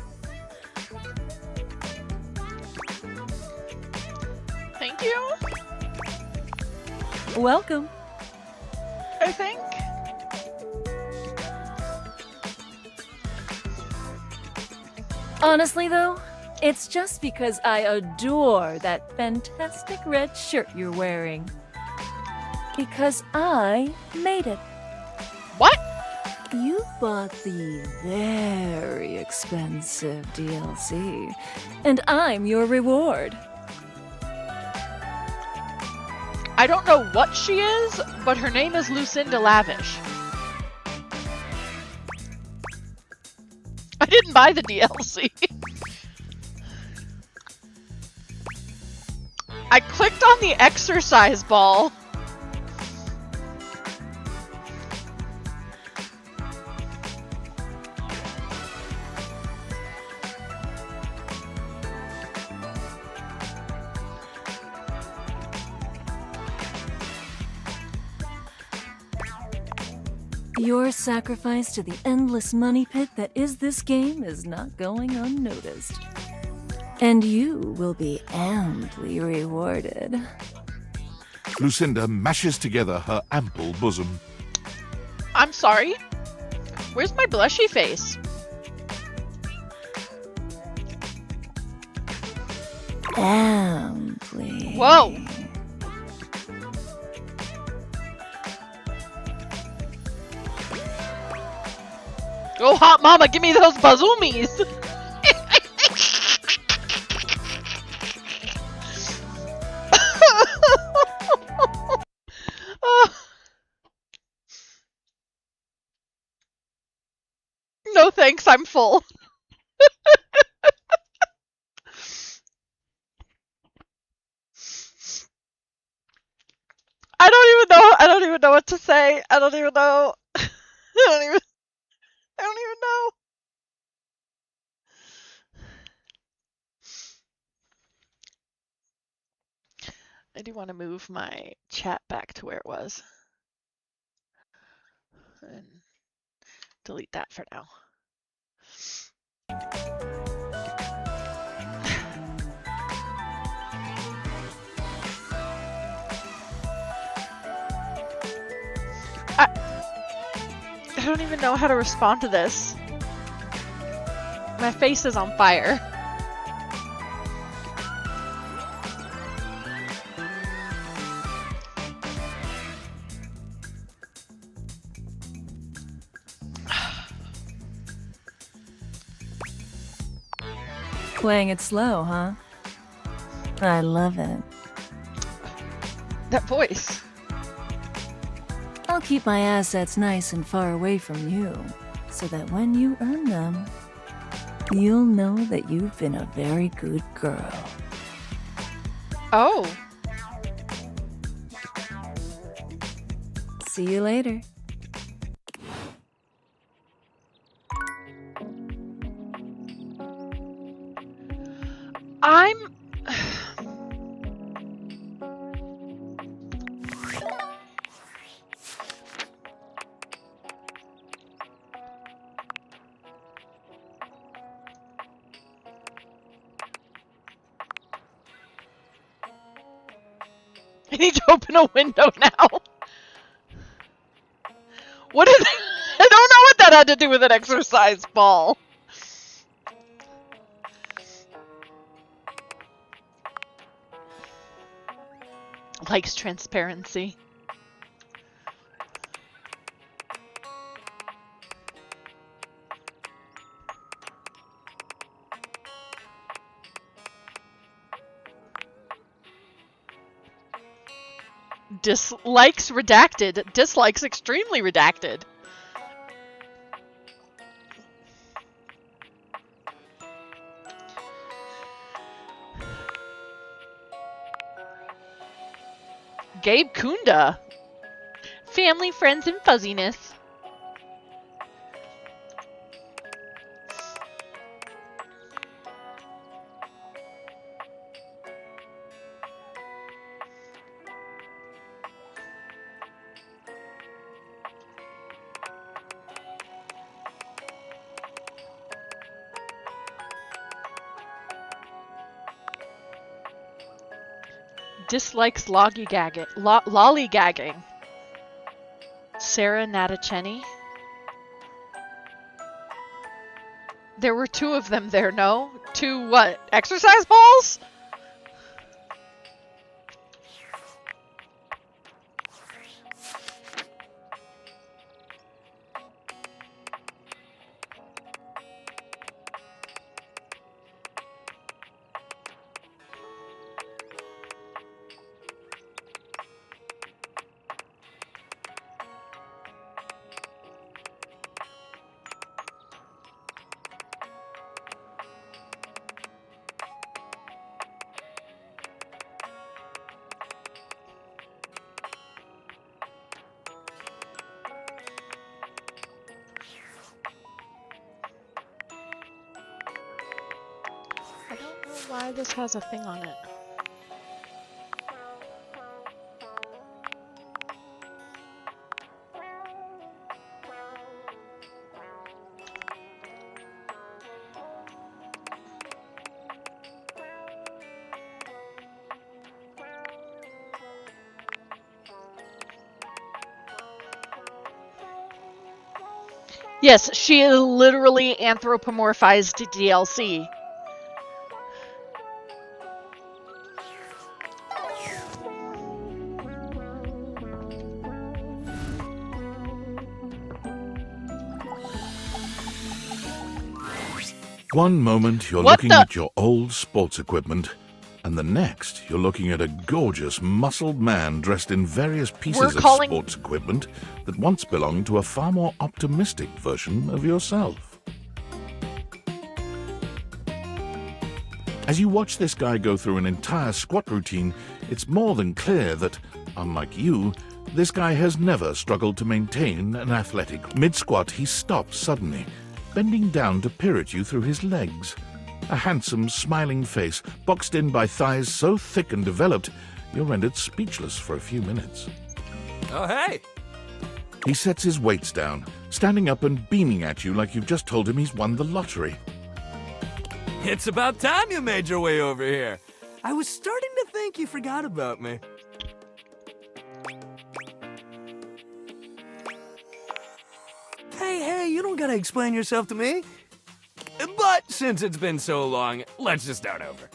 Thank you. Welcome. I think. Honestly, though, it's just because I adore that fantastic red shirt you're wearing. Because I made it. What? You bought the very expensive DLC, and I'm your reward. I don't know what she is, but her name is Lucinda Lavish. I didn't buy the DLC. I clicked on the exercise ball. Your sacrifice to the endless money pit that is this game is not going unnoticed. And you will be amply rewarded. Lucinda mashes together her ample bosom. I'm sorry? Where's my blushy face? Amply. Whoa! Oh, hot mama, give me those bazoomies! Oh. No thanks, I'm full. I don't even know what to say. I don't even know. I don't even know. I do want to move my chat back to where it was. And delete that for now. I don't even know how to respond to this. My face is on fire. Playing it slow, huh? I love it. That voice. I'll keep my assets nice and far away from you, so that when you earn them, you'll know that you've been a very good girl. Oh. See you later. I'm... I need to open a window now. What is... I don't know what that had to do with an exercise ball. Likes transparency. Dislikes redacted. Dislikes extremely redacted. Gabe Kunda. Family, friends, and fuzziness. Dislikes lollygagging. Sarah Natacheni. There were two of them there, no? Two what? Exercise balls? I don't know why this has a thing on it. Yes, she is literally anthropomorphized DLC. One moment you're looking at your old sports equipment, and the next you're looking at a gorgeous, muscled man dressed in various pieces of sports equipment that once belonged to a far more optimistic version of yourself. As you watch this guy go through an entire squat routine, it's more than clear that, unlike you, this guy has never struggled to maintain an athletic. Mid-squat, he stops suddenly, bending down to peer at you through his legs. A handsome, smiling face, boxed in by thighs so thick and developed, you're rendered speechless for a few minutes. Oh, hey! He sets his weights down, standing up and beaming at you like you've just told him he's won the lottery. It's about time you made your way over here. I was starting to think you forgot about me. Hey, you don't gotta explain yourself to me. But since it's been so long, let's just start over.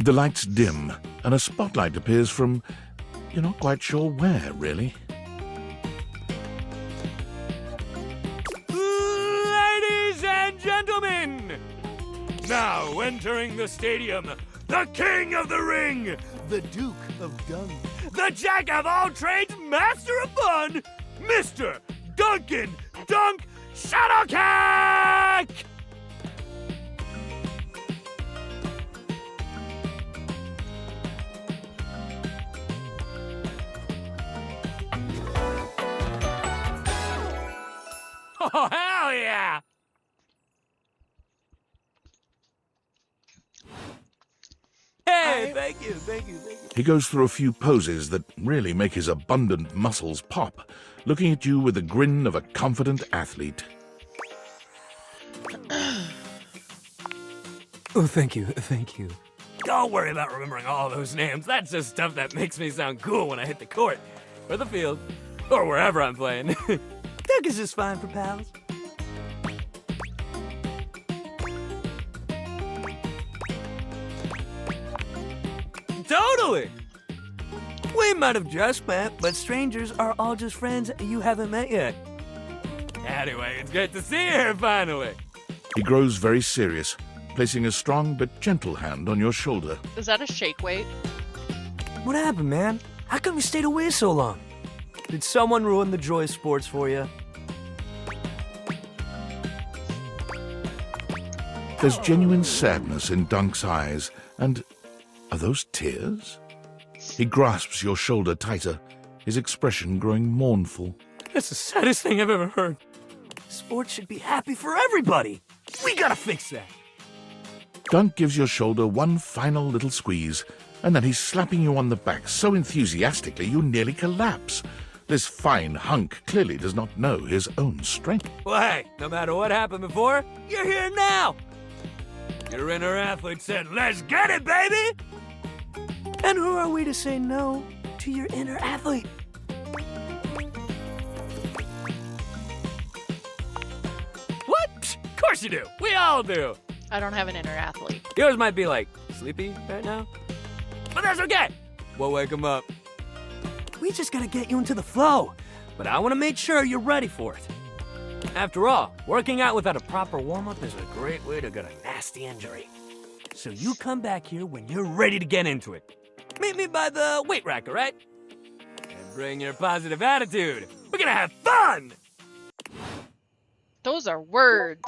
The lights dim, and a spotlight appears from... you're not quite sure where, really. Ladies and gentlemen! Now entering the stadium, the King of the Ring, the Duke of Dung, the Jack of all trades, Master of Fun, Mr. Duncan Dunk Shadowcat! Oh, hell yeah! Hey, thank you. He goes through a few poses that really make his abundant muscles pop, looking at you with the grin of a confident athlete. Oh, thank you. Don't worry about remembering all those names. That's just stuff that makes me sound cool when I hit the court, or the field, or wherever I'm playing. Duck is just fine for pals. Totally! We might have just met, but strangers are all just friends you haven't met yet. Anyway, it's good to see you here finally. He grows very serious, placing a strong but gentle hand on your shoulder. Is that a shake weight? What happened, man? How come you stayed away so long? Did someone ruin the joy of sports for you? There's genuine sadness in Dunk's eyes, and are those tears? He grasps your shoulder tighter, his expression growing mournful. That's the saddest thing I've ever heard. Sports should be happy for everybody. We gotta fix that. Dunk gives your shoulder one final little squeeze, and then he's slapping you on the back so enthusiastically you nearly collapse. This fine hunk clearly does not know his own strength. Well, hey, no matter what happened before, you're here now. Your inner athlete said, "Let's get it, baby!" And who are we to say no to your inner athlete? What? Of course you do. We all do. I don't have an inner athlete. Yours might be like sleepy right now, but that's okay. We'll wake him up. We just gotta get you into the flow, but I want to make sure you're ready for it. After all, working out without a proper warm-up is a great way to get a nasty injury. So you come back here when you're ready to get into it. Meet me by the weight rack, all right? And bring your positive attitude. We're gonna have fun! Those are words.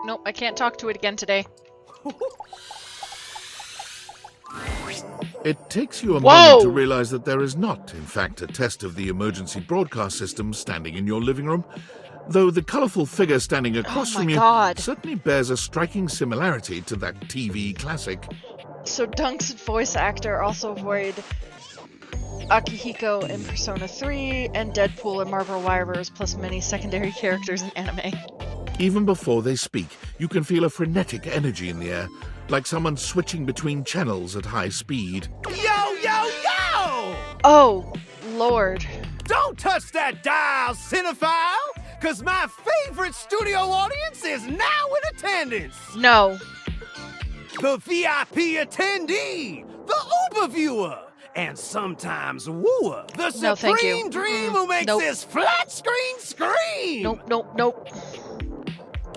Nope, I can't talk to it again today. It takes you a moment to realize that there is not, in fact, a test of the emergency broadcast system standing in your living room, though the colorful figure standing across from you certainly bears a striking similarity to that TV classic. So Dunk's voice actor also Akihiko in Persona 3, and Deadpool in Marvel Rivals, plus many secondary characters in anime. Even before they speak, you can feel a frenetic energy in the air, like someone switching between channels at high speed. Yo, yo, yo! Oh, Lord. Don't touch that dial, cinephile! Cause my favorite studio audience is now in attendance! No. The VIP attendee! The Uber viewer! And sometimes wooer! The No, thank you. supreme dream who makes Nope. this flat screen scream! Nope, nope, nope.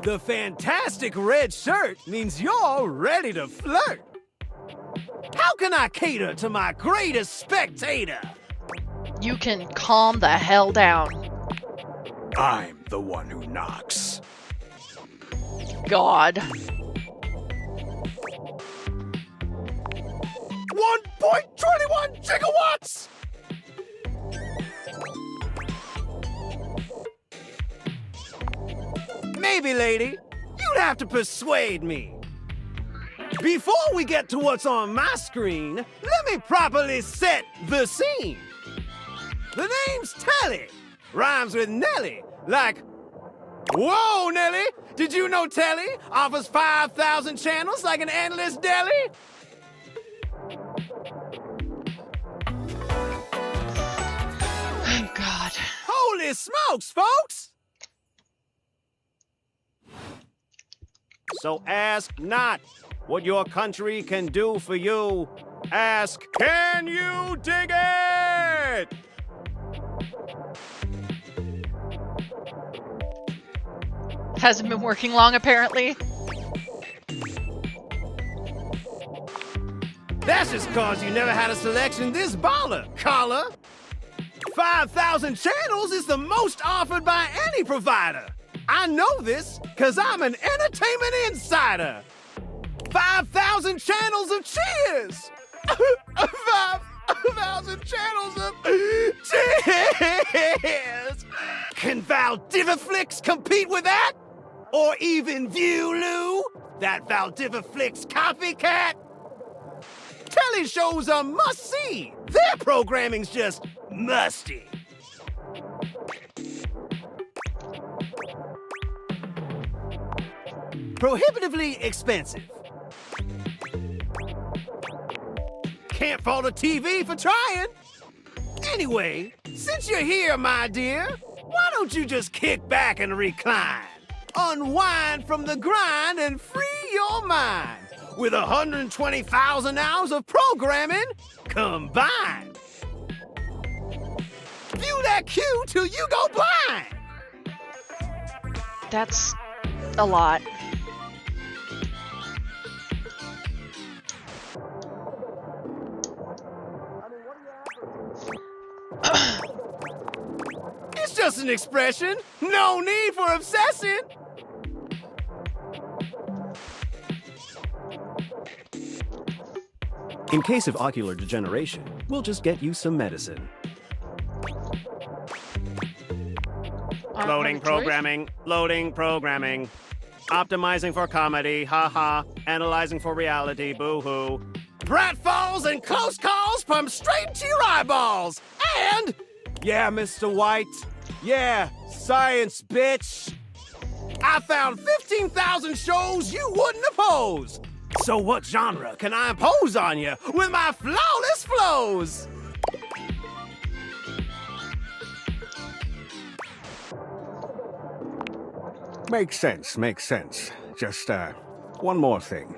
The fantastic red shirt means you're ready to flirt! How can I cater to my greatest spectator? You can calm the hell down. I'm the one who knocks. God. 1.21 gigawatts! Maybe, lady, you'd have to persuade me. Before we get to what's on my screen, let me properly set the scene. The name's Telly. Rhymes with Nelly, like, whoa, Nelly! Did you know Telly offers 5,000 channels like an endless deli? Oh, God. Holy smokes, folks! So ask not what your country can do for you. Ask, can you dig it? Hasn't been working long, apparently. That's just cause you never had a selection this baller, caller. 5,000 channels is the most offered by any provider. I know this cause I'm an entertainment insider. 5,000 channels of cheers. 5,000 channels of cheers. Can Valdiviflix compete with that? Or even Viewloo, that Valdiviflix copycat? Telly shows are must-see. Their programming's just musty. Prohibitively expensive. Can't fault a TV for trying. Anyway, since you're here, my dear, why don't you just kick back and recline? Unwind from the grind and free your mind with 120,000 hours of programming combined. View that queue till you go blind. That's a lot. It's just an expression. No need for obsessing. In case of ocular degeneration, we'll just get you some medicine. Loading programming, loading programming. Optimizing for comedy, haha. Analyzing for reality, boo-hoo. Pratfalls and close calls from straight to your eyeballs. And, yeah, Mr. White. Yeah, science, bitch. I found 15,000 shows you wouldn't oppose. So what genre can I impose on you with my flawless flows? Makes sense, makes sense. Just, one more thing.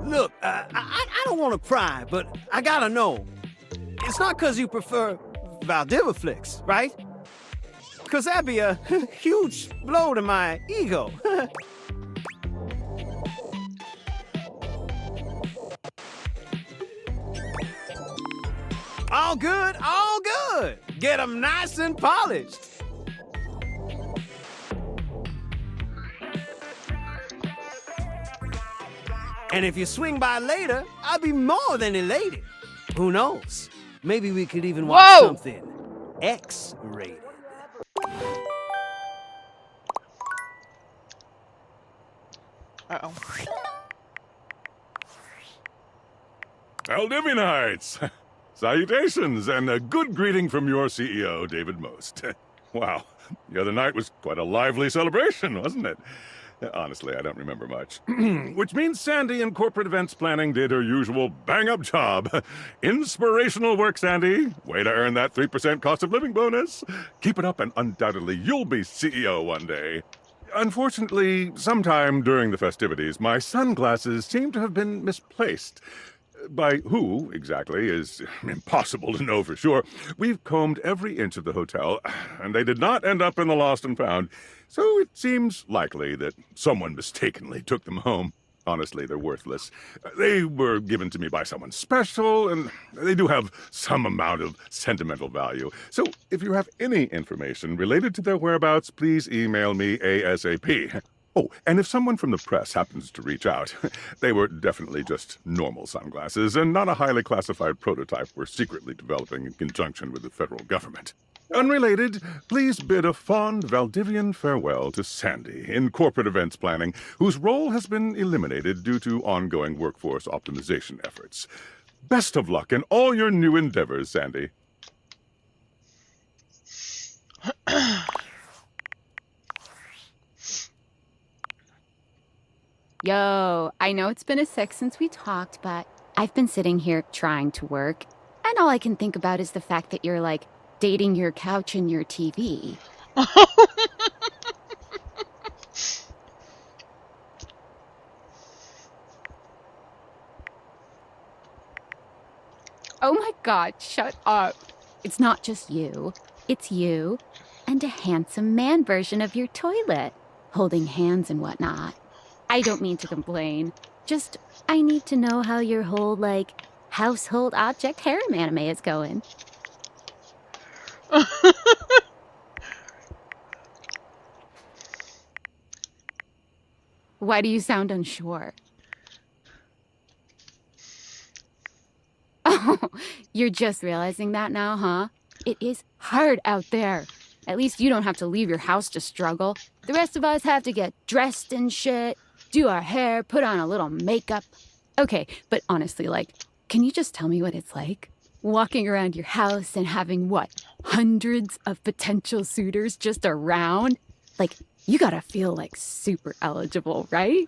Look, I don't want to pry, but I gotta know. It's not because you prefer Valdiviflix, right? Because that'd be a huge blow to my ego. All good, all good. Get them nice and polished. And if you swing by later, I'll be more than elated. Who knows? Maybe we could even watch Whoa! something X-rated. Uh-oh. Valdivianites! Salutations, and a good greeting from your CEO, David Most. Wow, the other night was quite a lively celebration, wasn't it? Honestly, I don't remember much. Which means Sandy in corporate events planning did her usual bang-up job. Inspirational work, Sandy. Way to earn that 3% cost of living bonus. Keep it up and undoubtedly you'll be CEO one day. Unfortunately, sometime during the festivities, my sunglasses seem to have been misplaced. By who, exactly, is impossible to know for sure. We've combed every inch of the hotel, and they did not end up in the lost and found. So it seems likely that someone mistakenly took them home. Honestly, they're worthless. They were given to me by someone special, and they do have some amount of sentimental value. So if you have any information related to their whereabouts, please email me ASAP. Oh, and if someone from the press happens to reach out, they were definitely just normal sunglasses and not a highly classified prototype we're secretly developing in conjunction with the federal government. Unrelated, please bid a fond Valdivian farewell to Sandy in corporate events planning, whose role has been eliminated due to ongoing workforce optimization efforts. Best of luck in all your new endeavors, Sandy. Yo, I know it's been a sec since we talked, but I've been sitting here trying to work, and all I can think about is the fact that you're, like, dating your couch and your TV. Oh my god, shut up. It's not just you. It's you and a handsome man version of your toilet, holding hands and whatnot. I don't mean to complain. Just, I need to know how your whole, like, household object harem anime is going. Why do you sound unsure? Oh, you're just realizing that now, huh? It is hard out there. At least you don't have to leave your house to struggle. The rest of us have to get dressed and shit, do our hair, put on a little makeup. Okay, but honestly, like, can you just tell me what it's like? Walking around your house and having, what, hundreds of potential suitors just around? Like, you gotta feel, like, super eligible, right?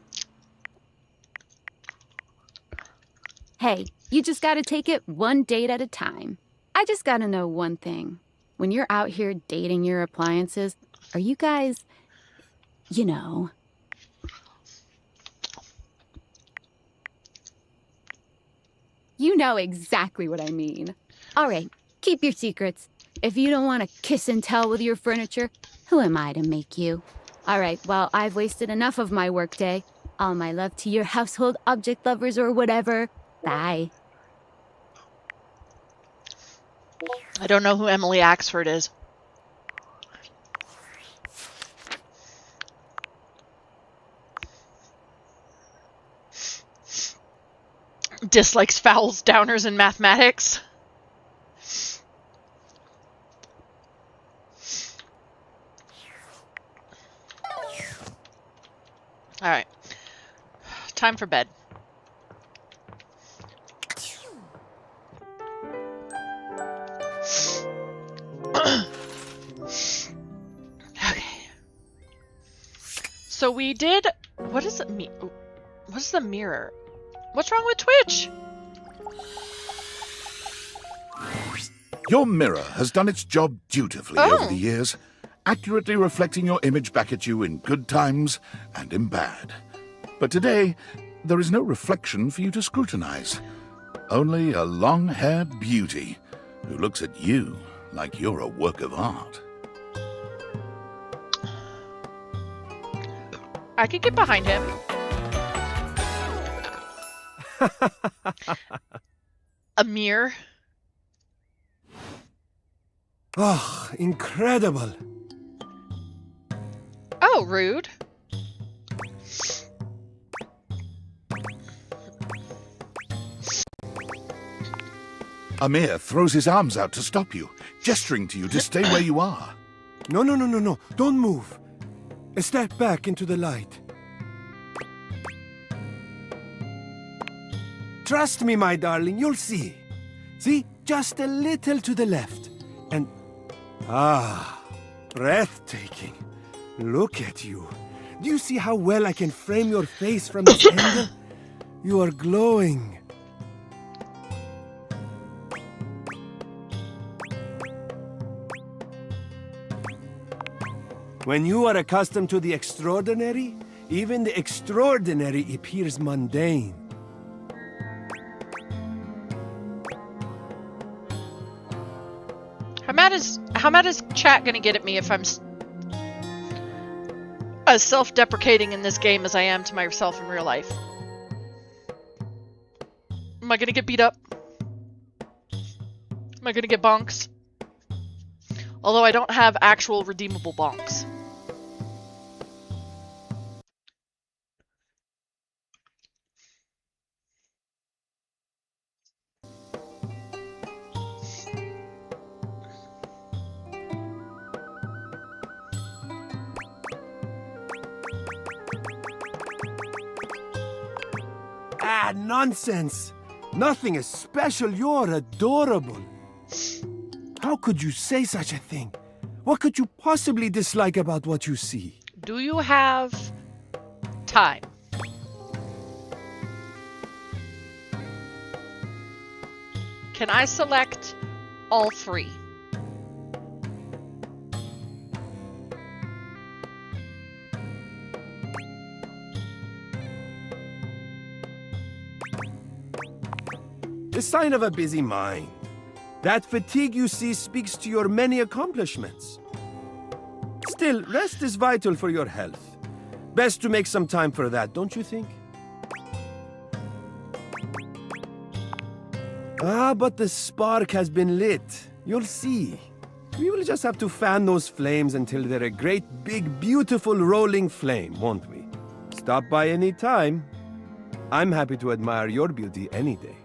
Hey, you just gotta take it one date at a time. I just gotta know one thing. When you're out here dating your appliances, are you guys, you know... You know exactly what I mean. All right, keep your secrets. If you don't want to kiss and tell with your furniture, who am I to make you? All right, well, I've wasted enough of my workday. All my love to your household object lovers or whatever. Bye. I don't know who Emily Axford is. Dislikes fouls, downers, and mathematics. All right. Time for bed. Okay. So we did... What is it mean? What is the mirror? What's wrong with Twitch? Your mirror has done its job dutifully over the years, accurately reflecting your image back at you in good times and in bad. But today, there is no reflection for you to scrutinize. Only a long-haired beauty who looks at you like you're a work of art. I could get behind him. A mirror. Oh, incredible. Oh, rude. Amir throws his arms out to stop you, gesturing to you to stay where you are. No. Don't move. Step back into the light. Trust me, my darling, you'll see. See, just a little to the left. And... breathtaking. Look at you. Do you see how well I can frame your face from this angle? You are glowing. When you are accustomed to the extraordinary, even the extraordinary appears mundane. How mad is chat gonna get at me if I'm as self-deprecating in this game as I am to myself in real life? Am I gonna get beat up? Am I gonna get bonks? Although I don't have actual redeemable bonks. Nonsense! Nothing is special, you're adorable. How could you say such a thing? What could you possibly dislike about what you see? Do you have time? Can I select all three? The sign of a busy mind. That fatigue you see speaks to your many accomplishments. Still, rest is vital for your health. Best to make some time for that, don't you think? But the spark has been lit. You'll see. We will just have to fan those flames until they're a great, big, beautiful rolling flame, won't we? Stop by any time. I'm happy to admire your beauty any day.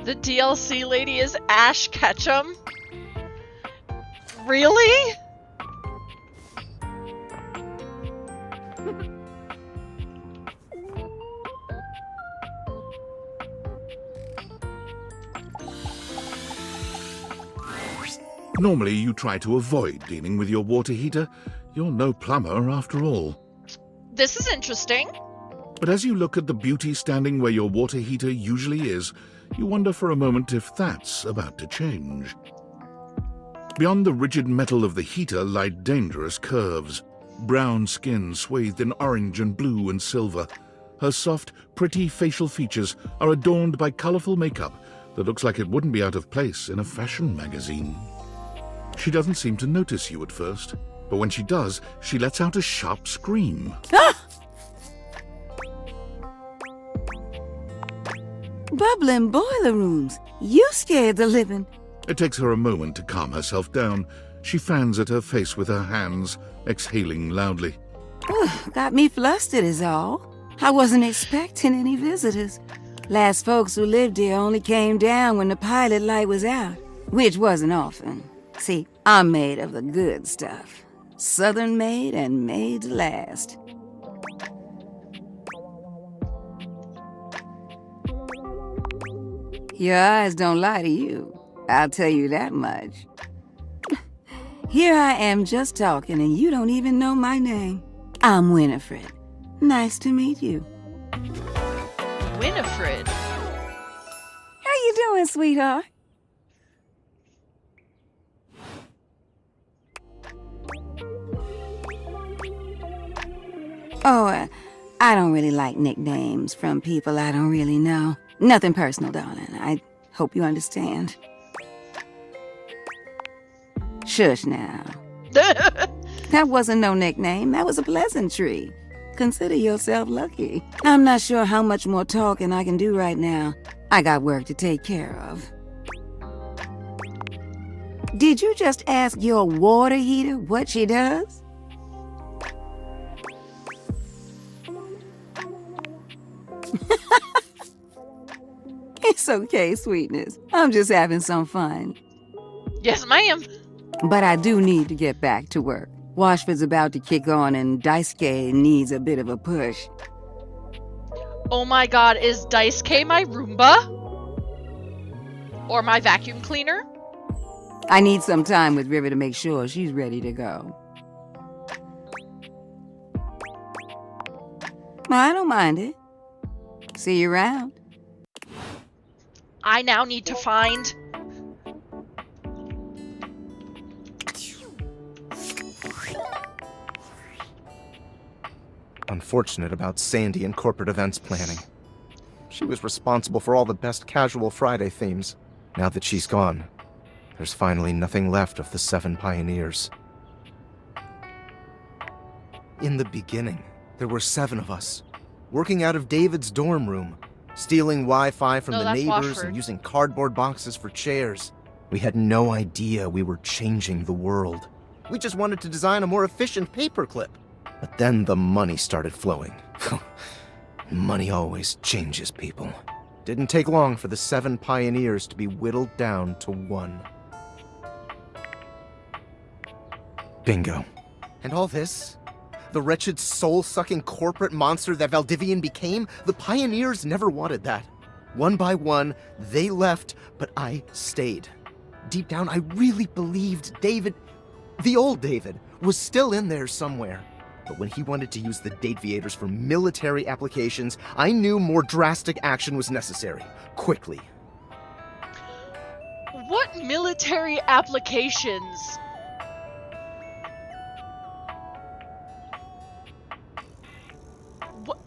The DLC lady is Ash Ketchum? Really? Normally you try to avoid dealing with your water heater. You're no plumber after all. This is interesting. But as you look at the beauty standing where your water heater usually is, you wonder for a moment if that's about to change. Beyond the rigid metal of the heater lie dangerous curves. Brown skin swathed in orange and blue and silver. Her soft, pretty facial features are adorned by colorful makeup that looks like it wouldn't be out of place in a fashion magazine. She doesn't seem to notice you at first, but when she does, she lets out a sharp scream. Ah! Bubbling boiler rooms. You scared the living. It takes her a moment to calm herself down. She fans at her face with her hands, exhaling loudly. Got me flustered is all. I wasn't expecting any visitors. Last folks who lived here only came down when the pilot light was out, which wasn't often. See, I'm made of the good stuff. Southern made and made to last. Your eyes don't lie to you. I'll tell you that much. Here I am just talking and you don't even know my name. I'm Winifred. Nice to meet you. Winifred? How you doing, sweetheart? Oh, I don't really like nicknames from people I don't really know. Nothing personal, darling. I hope you understand. Shush now. That wasn't no nickname. That was a pleasantry. Consider yourself lucky. I'm not sure how much more talking I can do right now. I got work to take care of. Did you just ask your water heater what she does? It's okay, sweetness. I'm just having some fun. Yes, ma'am. But I do need to get back to work. Washford's about to kick on and Daisuke needs a bit of a push. Oh my god, is Daisuke my Roomba? Or my vacuum cleaner? I need some time with River to make sure she's ready to go. I don't mind it. See you around. I now need to find... Unfortunate about Sandy and corporate events planning. She was responsible for all the best casual Friday themes. Now that she's gone, there's finally nothing left of the 7 pioneers. In the beginning, there were 7 of us, working out of David's dorm room, stealing Wi-Fi from the neighbors and using cardboard boxes for chairs. We had no idea we were changing the world. We just wanted to design a more efficient paperclip. But then the money started flowing. Money always changes people. Didn't take long for the 7 pioneers to be whittled down to 1. Bingo. And all this? The wretched soul-sucking corporate monster that Valdivian became? The pioneers never wanted that. One by one, they left, but I stayed. Deep down, I really believed David, the old David, was still in there somewhere. But when he wanted to use the Dateviators for military applications, I knew more drastic action was necessary. Quickly. What military applications? What?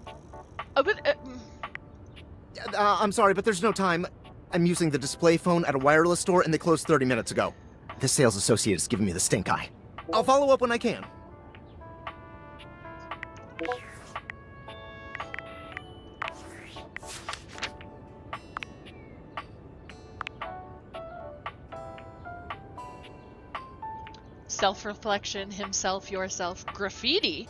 I'm sorry, but there's no time. I'm using the display phone at a wireless store and they closed 30 minutes ago. This sales associate is giving me the stink eye. I'll follow up when I can. Self-reflection, himself, yourself, graffiti?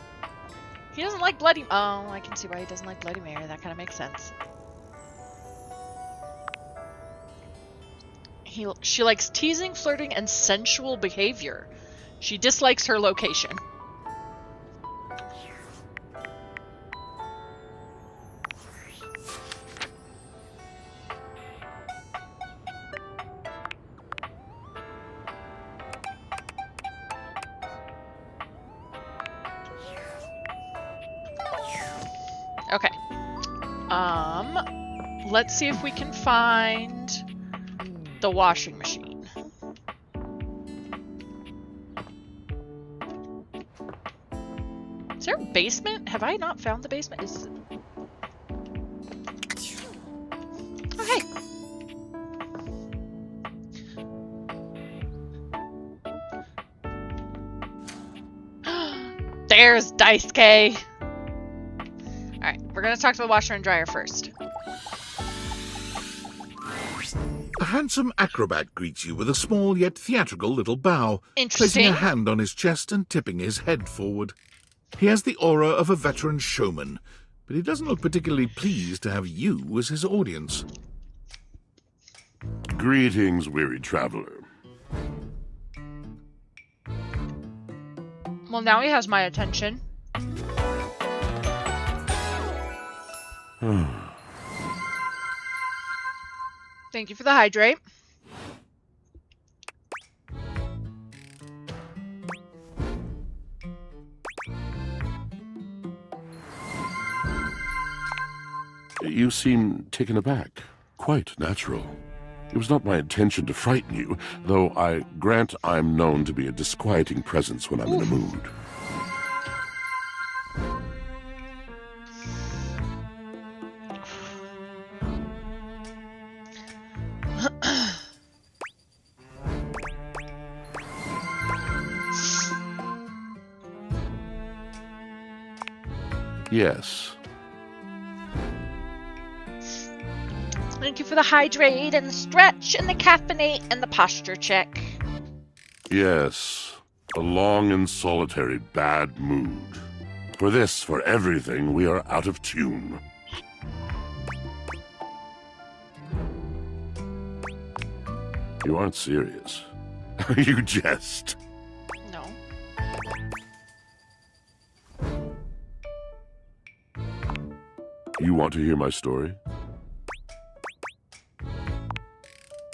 He doesn't like Bloody... Oh, I can see why he doesn't like Bloody Mary. That kind of makes sense. She likes teasing, flirting, and sensual behavior. She dislikes her location. Okay. Let's see if we can find the washing machine. Is there a basement? Have I not found the basement? Is... Okay. There's Daisuke. Alright, we're gonna talk to the washer and dryer first. A handsome acrobat greets you with a small yet theatrical little bow, Interesting. placing a hand on his chest and tipping his head forward. He has the aura of a veteran showman, but he doesn't look particularly pleased to have you as his audience. Greetings, weary traveler. Well, now he has my attention. Thank you for the hydrate. You seem taken aback. Quite natural. It was not my intention to frighten you, though I grant I'm known to be a disquieting presence when I'm in a mood. Yes. Thank you for the hydrate and the stretch and the caffeinate and the posture check. Yes, a long and solitary bad mood. For this, for everything, we are out of tune. You aren't serious. You jest. No. You want to hear my story?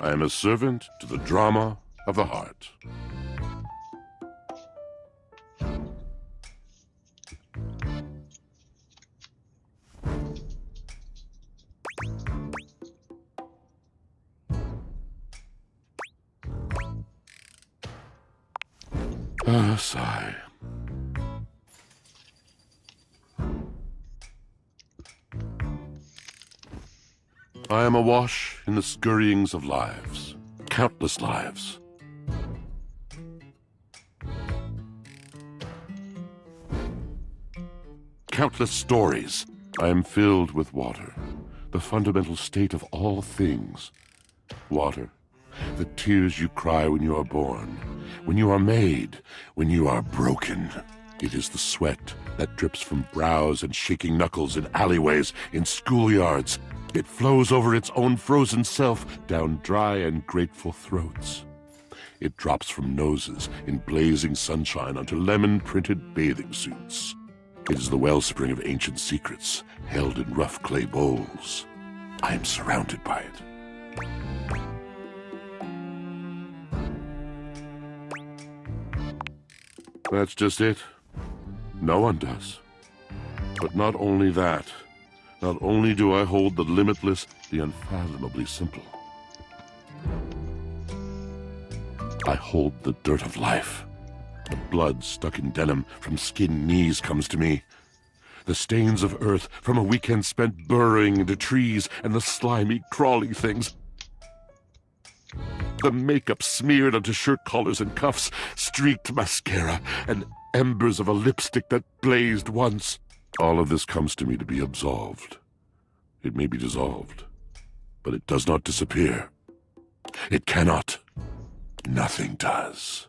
I am a servant to the drama of the heart. Sigh. I am awash in the scurryings of lives, countless lives. Countless stories. I am filled with water, the fundamental state of all things. Water, the tears you cry when you are born, when you are made, when you are broken. It is the sweat that drips from brows and shaking knuckles in alleyways, in schoolyards. It flows over its own frozen self down dry and grateful throats. It drops from noses in blazing sunshine onto lemon-printed bathing suits. It is the wellspring of ancient secrets held in rough clay bowls. I am surrounded by it. That's just it. No one does. But not only that. Not only do I hold the limitless, the unfathomably simple. I hold the dirt of life. The blood stuck in denim from skinned knees comes to me. The stains of earth from a weekend spent burrowing into trees and the slimy, crawly things. The makeup smeared onto shirt collars and cuffs, streaked mascara, and embers of a lipstick that blazed once. All of this comes to me to be absolved. It may be dissolved, but it does not disappear. It cannot. Nothing does.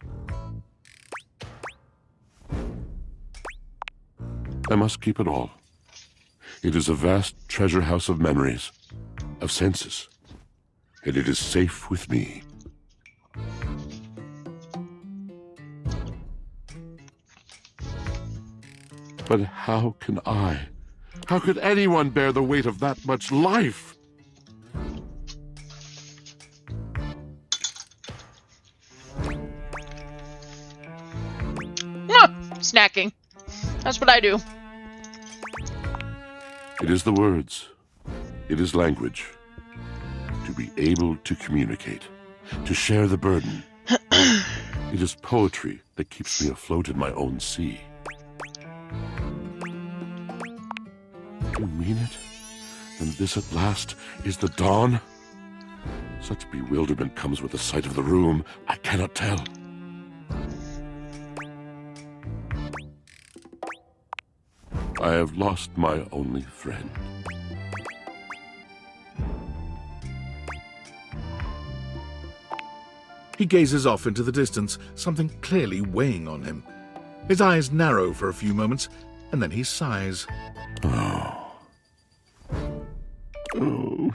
I must keep it all. It is a vast treasure house of memories, of senses, and it is safe with me. But how can I? How could anyone bear the weight of that much life? Snacking. That's what I do. It is the words. It is language. To be able to communicate. To share the burden. It is poetry that keeps me afloat in my own sea. You mean it? And this at last is the dawn? Such bewilderment comes with the sight of the room. I cannot tell. I have lost my only friend. He gazes off into the distance, something clearly weighing on him. His eyes narrow for a few moments, and then he sighs. Oh. Oh.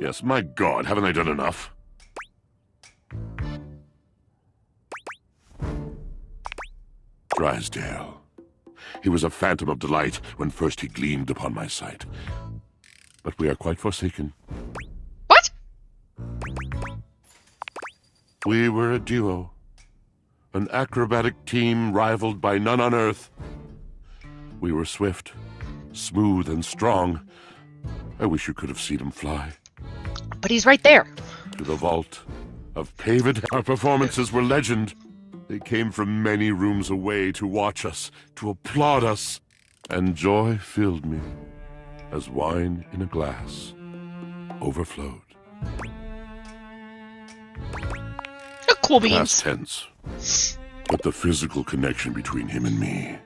Yes, my God, haven't I done enough? Drysdale. He was a phantom of delight when first he gleamed upon my sight. But we are quite forsaken. What? We were a duo. An acrobatic team rivaled by none on Earth. We were swift, smooth, and strong. I wish you could have seen him fly. But he's right there. To the vault of Pavid. Our performances were legend. They came from many rooms away to watch us, to applaud us. And joy filled me as wine in a glass overflowed. Cool beans. Past tense. But the physical connection between him and me,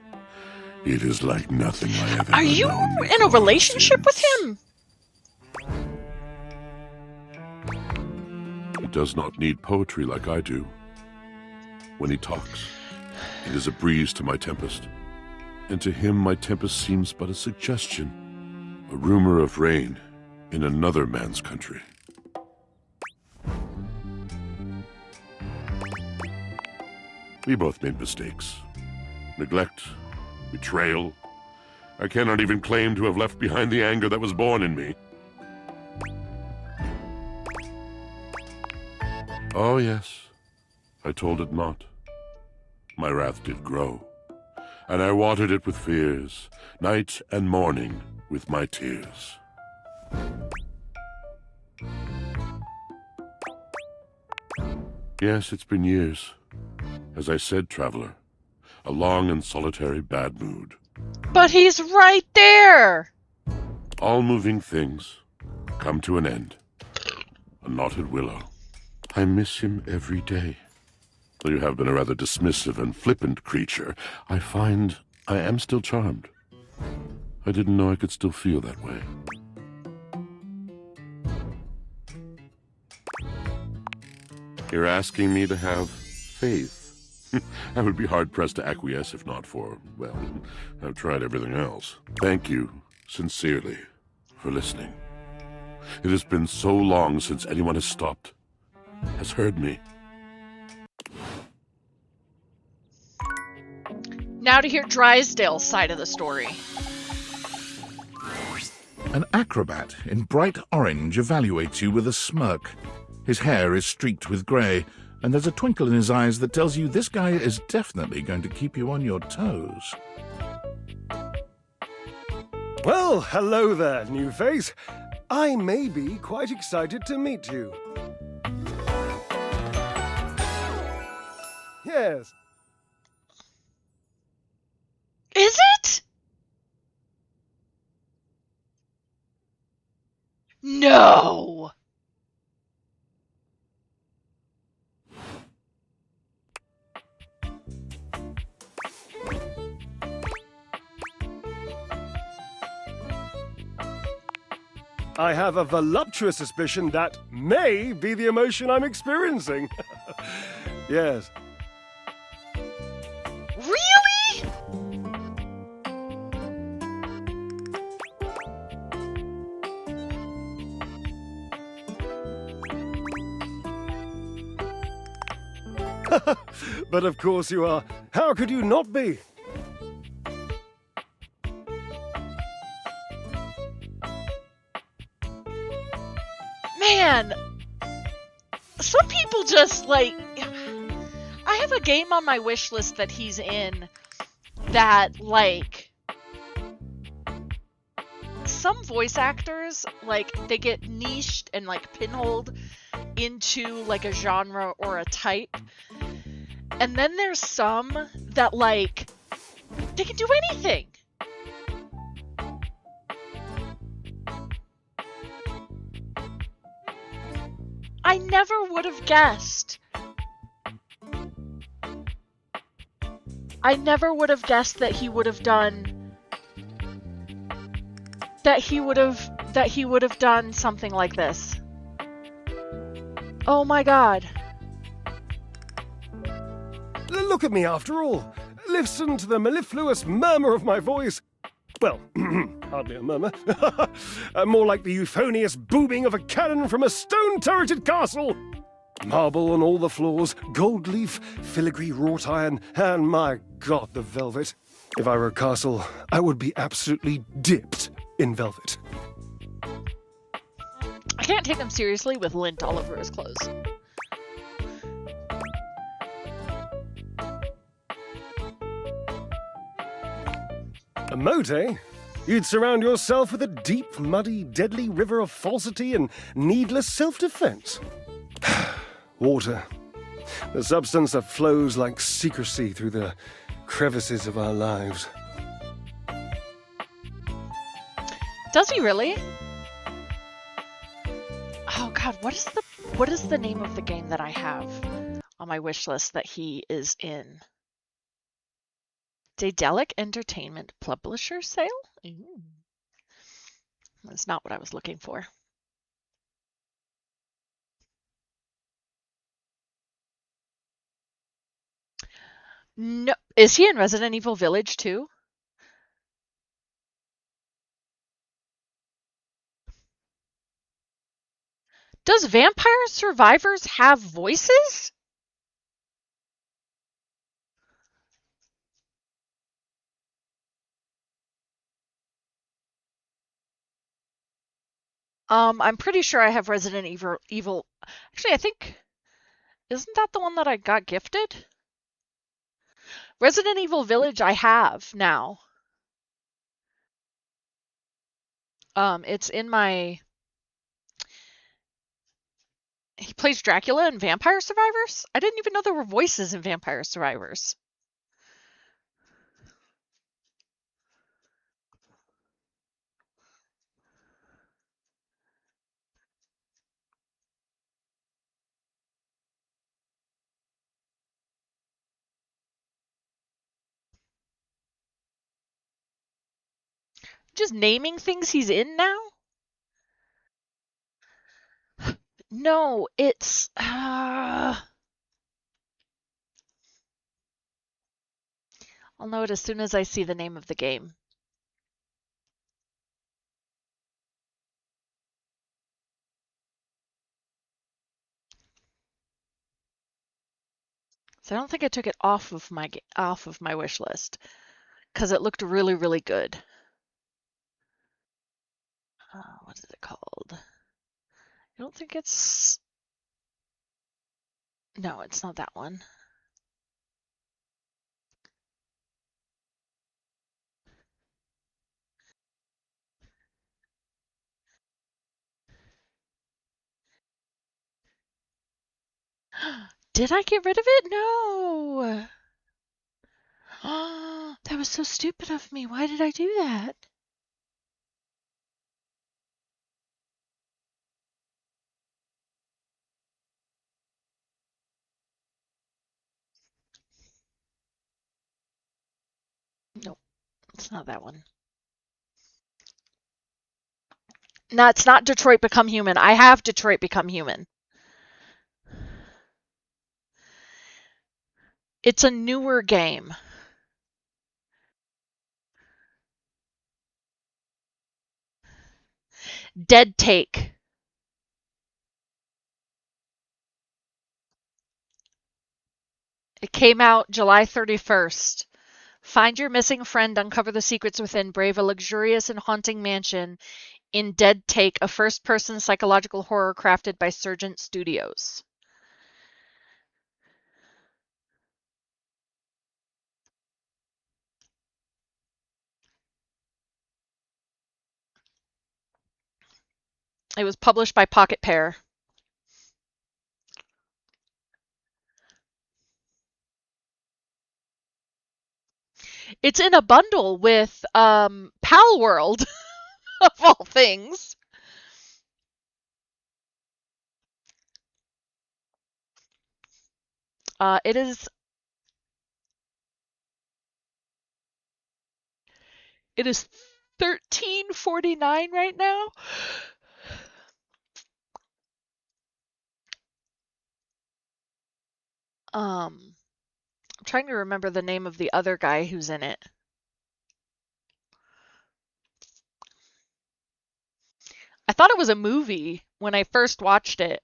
It is like nothing I have ever Are you known in a relationship with him? He does not need poetry like I do. When he talks, it is a breeze to my tempest. And to him my tempest seems but a suggestion, a rumor of rain in another man's country. We both made mistakes. Neglect, betrayal. I cannot even claim to have left behind the anger that was born in me. Oh yes, I told it not. My wrath did grow, and I watered it with fears, night and morning with my tears. Yes, it's been years. As I said, traveler, a long and solitary bad mood. But he's right there! All moving things come to an end. A knotted willow. I miss him every day. Though you have been a rather dismissive and flippant creature, I find I am still charmed. I didn't know I could still feel that way. You're asking me to have faith. I would be hard-pressed to acquiesce if not for, well, I've tried everything else. Thank you, sincerely, for listening. It has been so long since anyone has stopped, has heard me. Now to hear Drysdale's side of the story. An acrobat in bright orange evaluates you with a smirk. His hair is streaked with grey, and there's a twinkle in his eyes that tells you this guy is definitely going to keep you on your toes. Well, hello there, new face. I may be quite excited to meet you. Yes. Is it? No! I have a voluptuous suspicion that may be the emotion I'm experiencing. Yes. Really? But of course you are. How could you not be? Man, some people just like... I have a game on my wish list that he's in that, like... Some voice actors, like, they get niched and, like, pinholed into, like, a genre or a type. And then there's some that, like, they can do anything. I never would have guessed. I never would have guessed that he would have done... That he would have done something like this. Oh my god. Look at me after all. Listen to the mellifluous murmur of my voice. Well, hardly a murmur. More like the euphonious booming of a cannon from a stone-turreted castle. Marble on all the floors, gold leaf, filigree wrought iron, and my god, the velvet. If I were a castle, I would be absolutely dipped in velvet. I can't take him seriously with lint all over his clothes. A moat, eh? You'd surround yourself with a deep, muddy, deadly river of falsity and needless self-defense. Water. The substance that flows like secrecy through the crevices of our lives. Does he really? Oh god, what is the name of the game that I have on my wish list that he is in? Daedalic Entertainment Publisher Sale? Ooh. That's not what I was looking for. No, is he in Resident Evil Village too? Does Vampire Survivors have voices? I'm pretty sure I have Resident Evil. Actually, I think, isn't that the one that I got gifted? Resident Evil Village I have now. It's in my... He plays Dracula in Vampire Survivors? I didn't even know there were voices in Vampire Survivors. Just naming things he's in now? No, it's... I'll know it as soon as I see the name of the game. So I don't think I took it off of my wish list because it looked really, really good. What is it called? I don't think it's... No, it's not that one. Did I get rid of it? No! That was so stupid of me. Why did I do that? Nope, it's not that one. No, it's not Detroit Become Human. I have Detroit Become Human. It's a newer game. Dead Take. It came out July 31st. Find your missing friend, uncover the secrets within, brave a luxurious and haunting mansion in Dead Take, a first-person psychological horror crafted by Surgent Studios. It was published by Pocket Pair. It's in a bundle with Pal World, of all things. It is $13.49 right now. I'm trying to remember the name of the other guy who's in it. I thought it was a movie when I first watched it.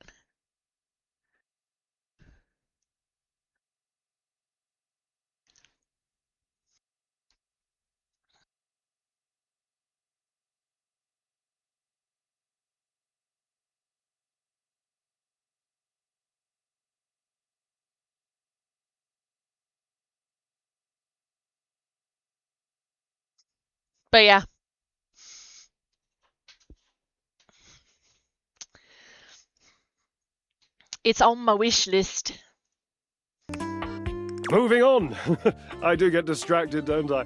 But yeah. It's on my wish list. Moving on. I do get distracted, don't I?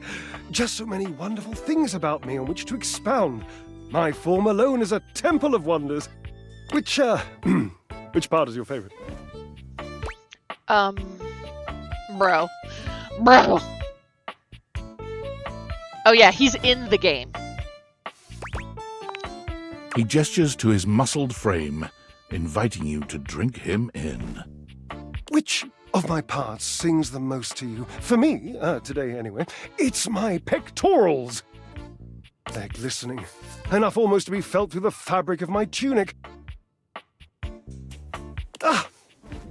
Just so many wonderful things about me on which to expound. My form alone is a temple of wonders. Which part is your favorite? Bro. Oh yeah, he's in the game. He gestures to his muscled frame, inviting you to drink him in. Which of my parts sings the most to you? For me, today anyway, it's my pectorals. They're glistening, enough almost to be felt through the fabric of my tunic.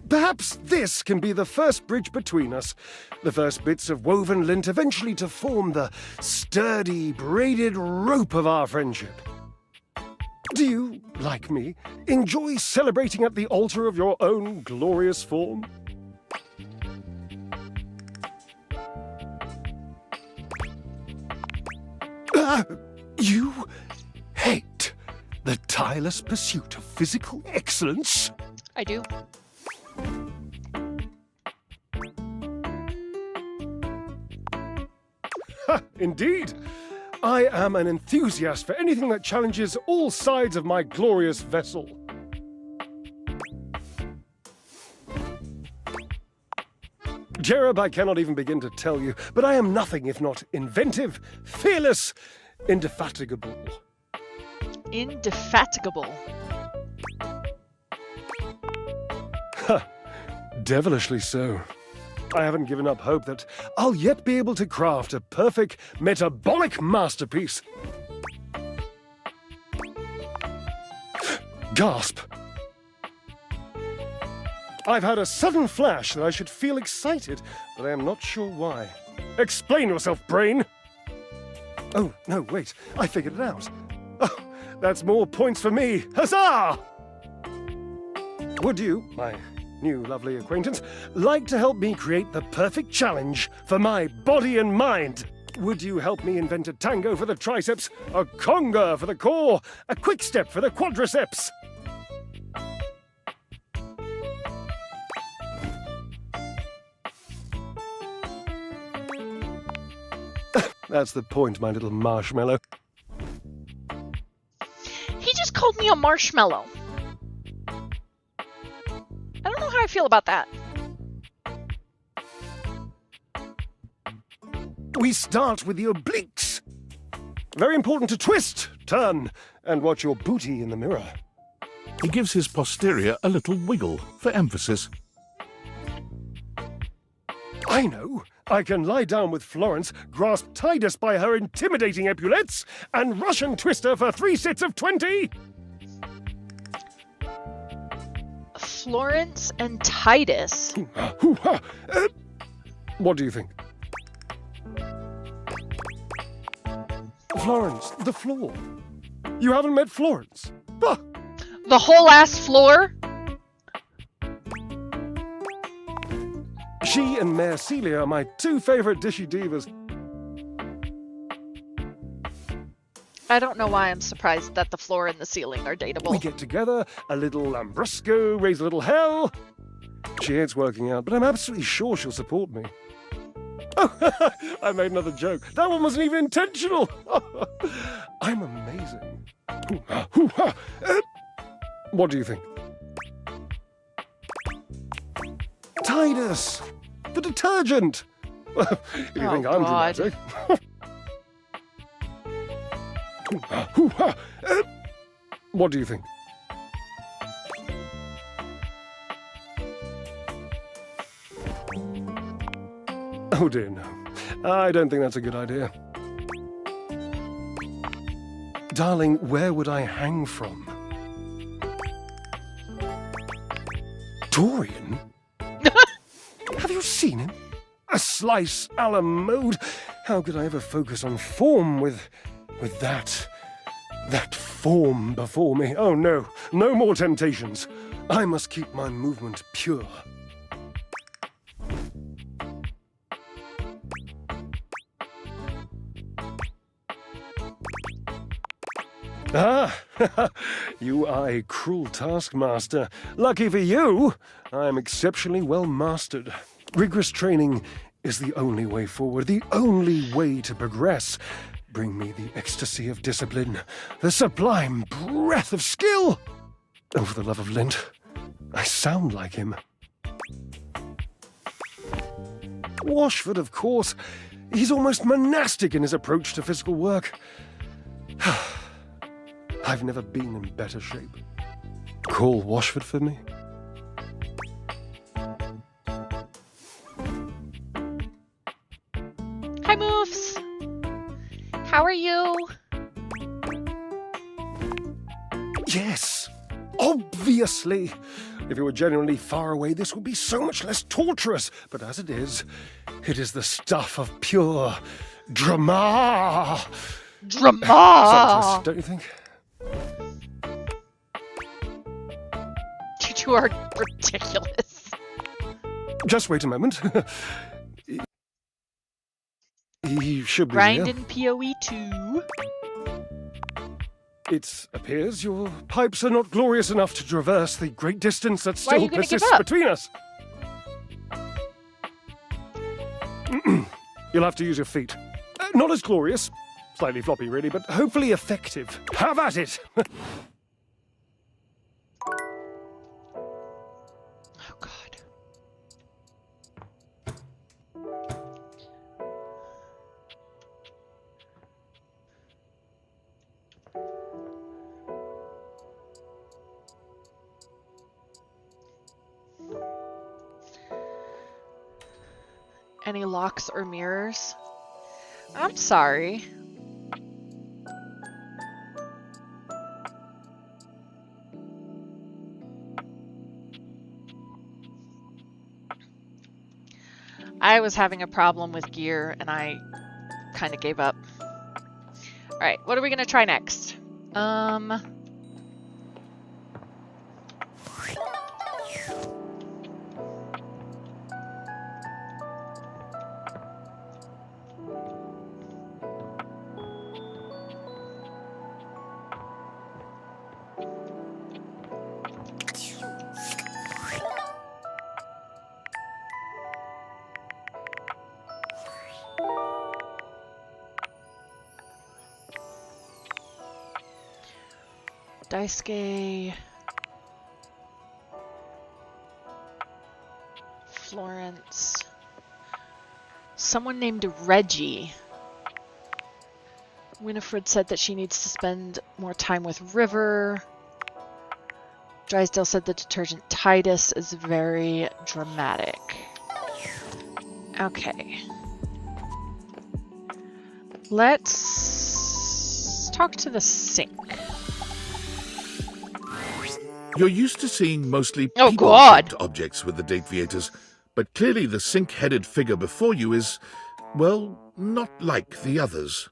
Perhaps this can be the first bridge between us. The first bits of woven lint eventually to form the sturdy, braided rope of our friendship. Do you, like me, enjoy celebrating at the altar of your own glorious form? You hate the tireless pursuit of physical excellence? I do. Indeed. I am an enthusiast for anything that challenges all sides of my glorious vessel. Jerub, I cannot even begin to tell you, but I am nothing if not inventive, fearless, indefatigable. Indefatigable. Devilishly so. I haven't given up hope that I'll yet be able to craft a perfect metabolic masterpiece. Gasp! I've had a sudden flash that I should feel excited, but I am not sure why. Explain yourself, brain! Oh, no, wait. I figured it out. Oh, that's more points for me. Huzzah! Would you, my new lovely acquaintance, like to help me create the perfect challenge for my body and mind? Would you help me invent a tango for the triceps, a conga for the core, a quick step for the quadriceps? That's the point, my little marshmallow. He just called me a marshmallow. I don't know how I feel about that. We start with the obliques. Very important to twist, turn, and watch your booty in the mirror. He gives his posterior a little wiggle for emphasis. I know. I can lie down with Florence, grasp Titus by her intimidating epaulettes, and Russian twist her for 3 sets of 20. Florence and Titus. What do you think? Florence, the floor. You haven't met Florence? Ah. The whole ass floor? She and Mare Celia are my 2 favorite dishy divas. I don't know why I'm surprised that the floor and the ceiling are dateable. We get together, a little lambrusco, raise a little hell. She hates working out, but I'm absolutely sure she'll support me. Oh, I made another joke. That one wasn't even intentional. I'm amazing. What do you think? Titus! The detergent! If you think I'm dramatic. What do you think? Oh dear, no. I don't think that's a good idea. Darling, where would I hang from? Dorian? Have you seen him? A slice a la mode? How could I ever focus on form with that form before me? Oh no, no more temptations. I must keep my movement pure. Ah, you are a cruel taskmaster. Lucky for you, I am exceptionally well mastered. Rigorous training is the only way forward, the only way to progress. Bring me the ecstasy of discipline, the sublime breath of skill. Oh, for the love of Lint, I sound like him. Washford, of course. He's almost monastic in his approach to physical work. I've never been in better shape. Call Washford for me. Hi, Moofs. How are you? Yes, obviously. If you were genuinely far away, this would be so much less torturous. But as it is the stuff of pure drama. Drama! Don't you think? You are ridiculous. Just wait a moment. He should be Grind here. in PoE 2. It appears your pipes are not glorious enough to traverse the great distance that Why are still you gonna give persists up? between us. You'll have to use your feet. Not as glorious, slightly floppy really, but hopefully effective. Have at it! Oh, God. Any locks or mirrors? I'm sorry. I was having a problem with gear and I kind of gave up. Alright, what are we gonna try next? Daisuke, Florence, someone named Reggie. Winifred said that she needs to spend more time with River. Drysdale said the detergent Titus is very dramatic. Okay. Let's talk to the sink. You're used to seeing mostly Oh, people-shaped objects with the Dateviators, but clearly the sink-headed figure before you is, well, not like the others.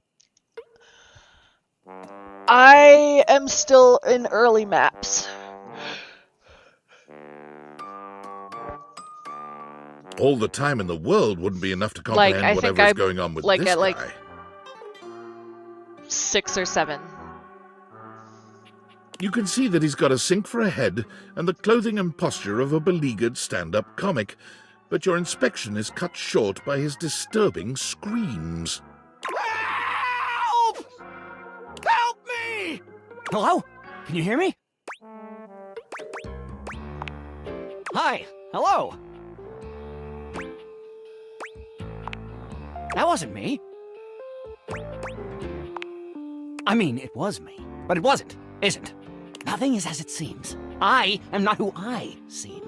I am still in early maps. All the time in the world wouldn't be enough to Like, comprehend I think whatever is I'm going on with like this at like guy. 6 or 7. You can see that he's got a sink for a head and the clothing and posture of a beleaguered stand-up comic, but your inspection is cut short by his disturbing screams. Help! Help me! Hello? Can you hear me? Hi. Hello. That wasn't me. I mean, it was me, but it wasn't, isn't. Nothing is as it seems. I am not who I seem.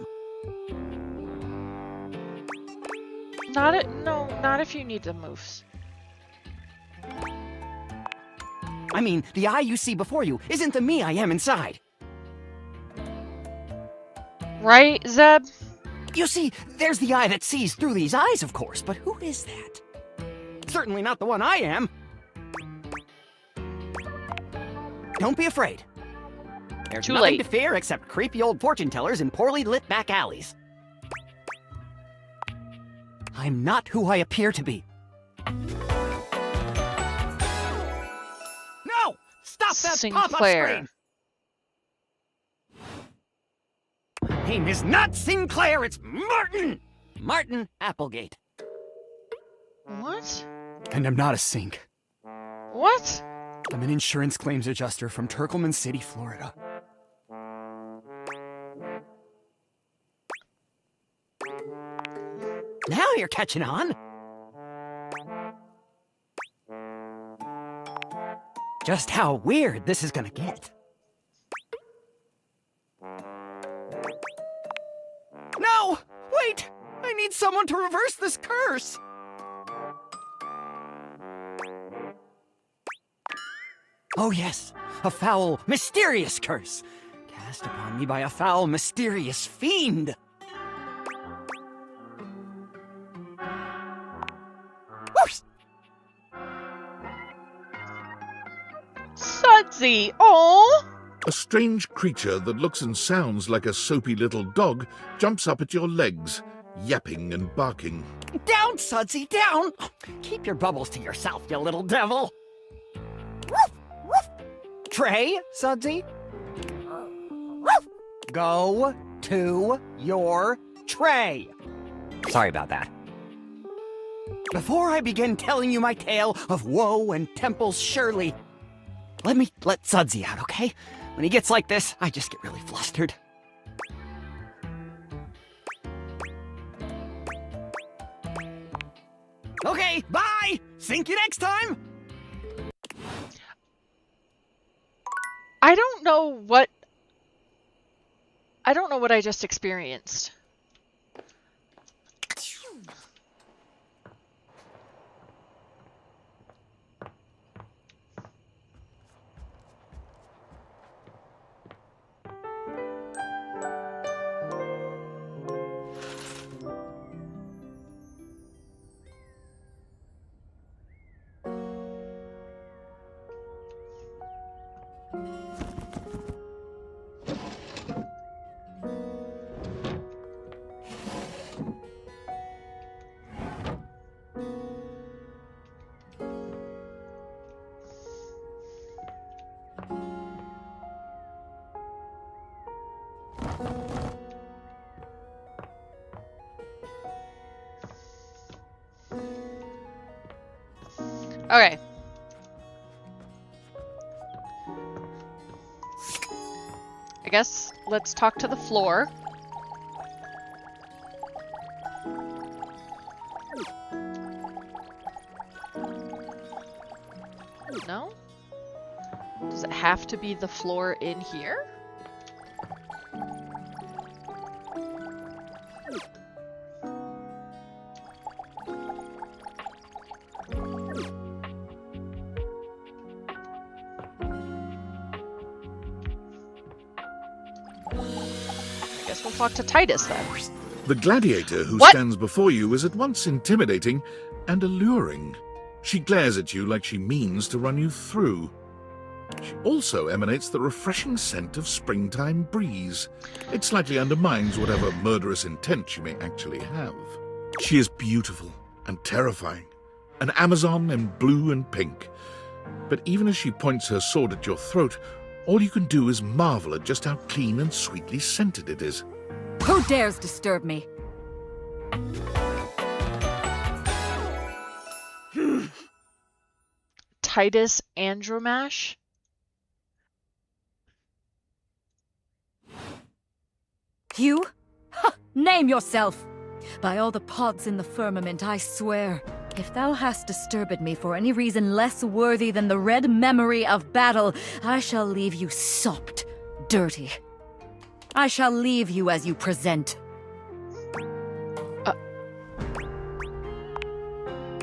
Not if you need the moves. I mean, the I you see before you isn't the me I am inside. Right, Zeb? You see, there's the eye that sees through these eyes, of course, but who is that? Certainly not the one I am. Don't be afraid. There's Too nothing late. to fear except creepy old fortune tellers in poorly lit back alleys. I'm not who I appear to be. No! Stop that pop-up Sinclair. screen! My name is not Sinclair, it's Martin! Martin Applegate. What? And I'm not a sink. What? I'm an insurance claims adjuster from Turkleman City, Florida. Now you're catching on. just how weird this is gonna get. No! Wait! I need someone to reverse this curse! Oh yes, a foul, mysterious curse, cast upon me by a foul, mysterious fiend! Sudsy! Oh! A strange creature that looks and sounds like a soapy little dog jumps up at your legs, yapping and barking. Down, Sudsy, down! Keep your bubbles to yourself, you little devil! Tray, Sudsy? Go to your tray! Sorry about that. Before I begin telling you my tale of woe and Temple's Shirley, let me let Sudsy out, okay? When he gets like this, I just get really flustered. Okay, bye! Think you next time! I don't know what I just experienced. Okay. I guess let's talk to the floor. No? Does it have to be the floor in here? We'll talk to Titus then. The gladiator who What? stands before you is at once intimidating and alluring. She glares at you like she means to run you through. She also emanates the refreshing scent of springtime breeze. It slightly undermines whatever murderous intent she may actually have. She is beautiful and terrifying, an Amazon in blue and pink. But even as she points her sword at your throat, all you can do is marvel at just how clean and sweetly scented it is. Who dares disturb me? Titus Andromache? You? Ha! Name yourself! By all the pods in the firmament, I swear, if thou hast disturbed me for any reason less worthy than the red memory of battle, I shall leave you sopped, dirty. I shall leave you as you present.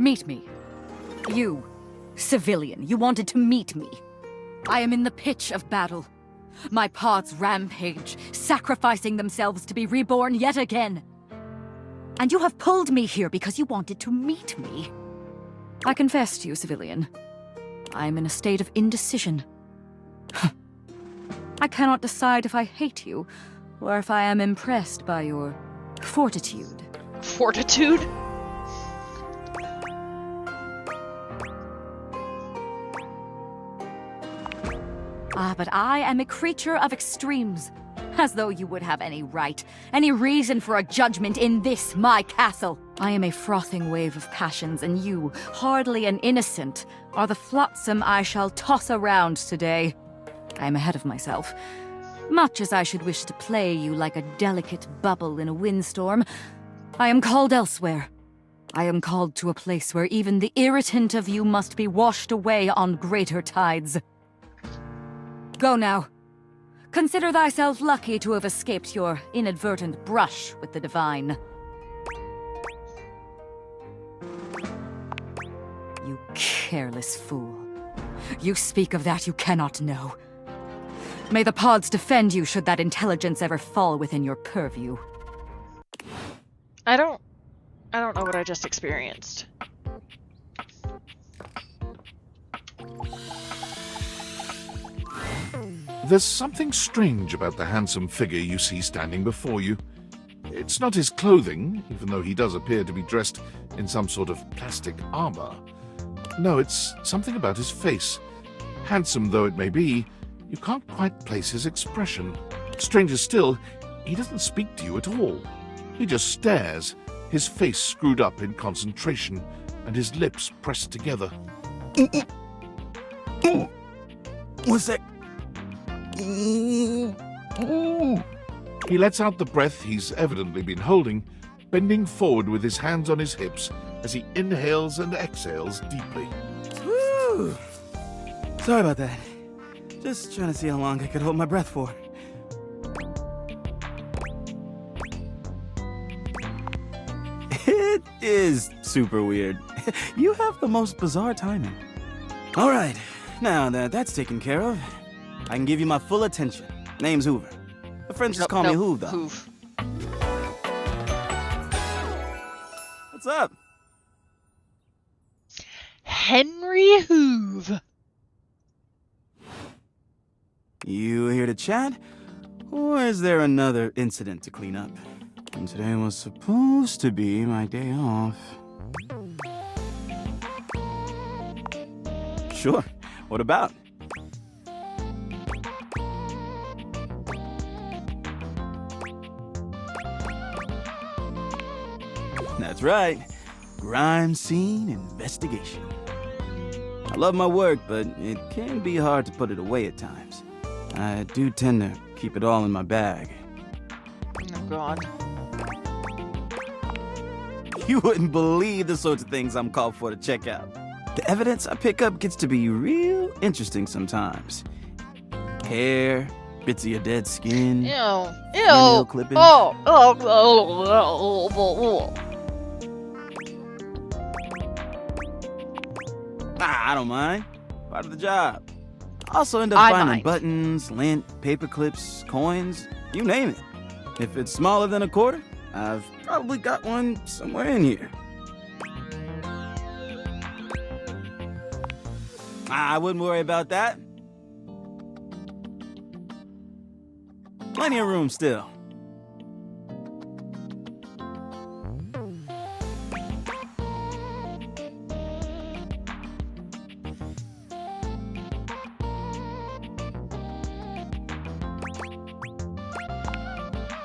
Meet me. You, civilian, you wanted to meet me. I am in the pitch of battle. My pods rampage, sacrificing themselves to be reborn yet again. And you have pulled me here because you wanted to meet me. I confess to you, civilian, I am in a state of indecision. I cannot decide if I hate you, or if I am impressed by your fortitude. Fortitude? But I am a creature of extremes. As though you would have any right, any reason for a judgment in this, my castle. I am a frothing wave of passions, and you, hardly an innocent, are the flotsam I shall toss around today. I am ahead of myself. Much as I should wish to play you like a delicate bubble in a windstorm, I am called elsewhere. I am called to a place where even the irritant of you must be washed away on greater tides. Go now. Consider thyself lucky to have escaped your inadvertent brush with the divine. You careless fool. You speak of that you cannot know. May the pods defend you should that intelligence ever fall within your purview. I don't know what I just experienced. There's something strange about the handsome figure you see standing before you. It's not his clothing, even though he does appear to be dressed in some sort of plastic armor. No, it's something about his face. Handsome though it may be, you can't quite place his expression. Stranger still, he doesn't speak to you at all. He just stares, his face screwed up in concentration, and his lips pressed together. What's that? He lets out the breath he's evidently been holding, bending forward with his hands on his hips as he inhales and exhales deeply. Woo! Sorry about that. Just trying to see how long I could hold my breath for. It is super weird. You have the most bizarre timing. All right, now that that's taken care of, I can give you my full attention. Name's Hoover. The friends just call me Hoove, though. Hoove. What's up? Henry Hoove. You here to chat? Or is there another incident to clean up? And today was supposed to be my day off. Sure. What about? That's right. Crime scene investigation. I love my work, but it can be hard to put it away at times. I do tend to keep it all in my bag. Oh, God. You wouldn't believe the sorts of things I'm called for to check out. The evidence I pick up gets to be real interesting sometimes. Hair, bits of your dead skin. Ew. Fingernail clippings. I don't mind. Part of the job. Also end up finding buttons, lint, paper clips, coins, you name it. If it's smaller than a quarter, I've probably got one somewhere in here. I wouldn't worry about that. Plenty of room still.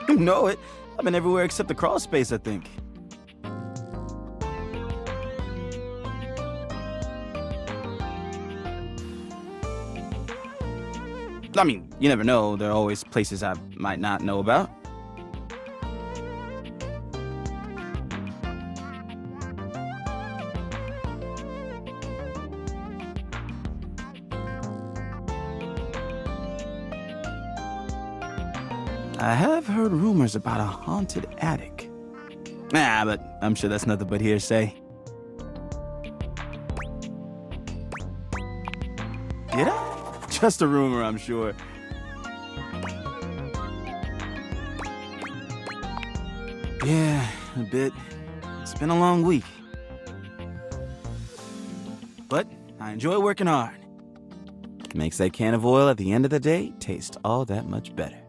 You know it. I've been everywhere except the crawl space, I think. I mean, you never know. There are always places I might not know about. I have heard rumors about a haunted attic. Nah, but I'm sure that's nothing but hearsay. Did I? Just a rumor, I'm sure. Yeah, a bit. It's been a long week. But I enjoy working hard. Makes that can of oil at the end of the day taste all that much better.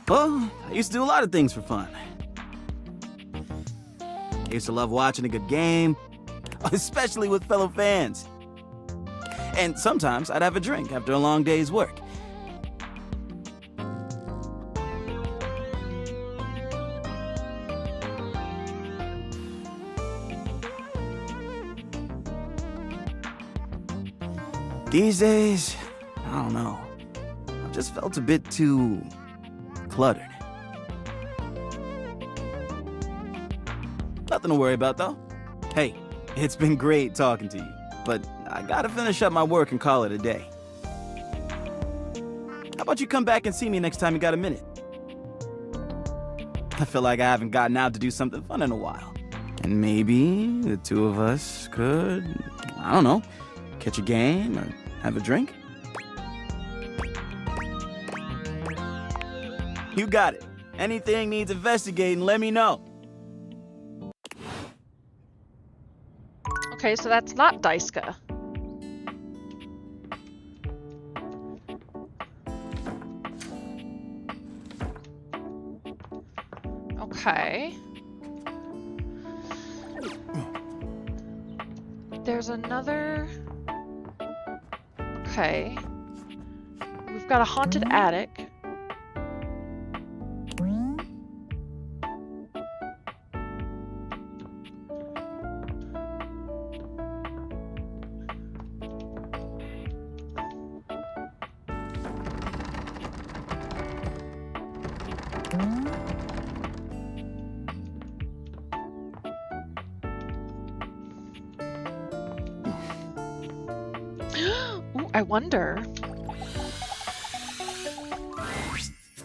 Well, I used to do a lot of things for fun. I used to love watching a good game, especially with fellow fans. And sometimes I'd have a drink after a long day's work. These days, I don't know. I've just felt a bit too cluttered. Nothing to worry about, though. Hey, it's been great talking to you. but I gotta finish up my work and call it a day. How about you come back and see me next time you got a minute? I feel like I haven't gotten out to do something fun in a while. And maybe the two of us could, I don't know, catch a game or have a drink? You got it. Anything needs investigating, let me know. Okay, so that's not Daiska. Okay. There's another... Okay. We've got a haunted attic. Ooh, I wonder.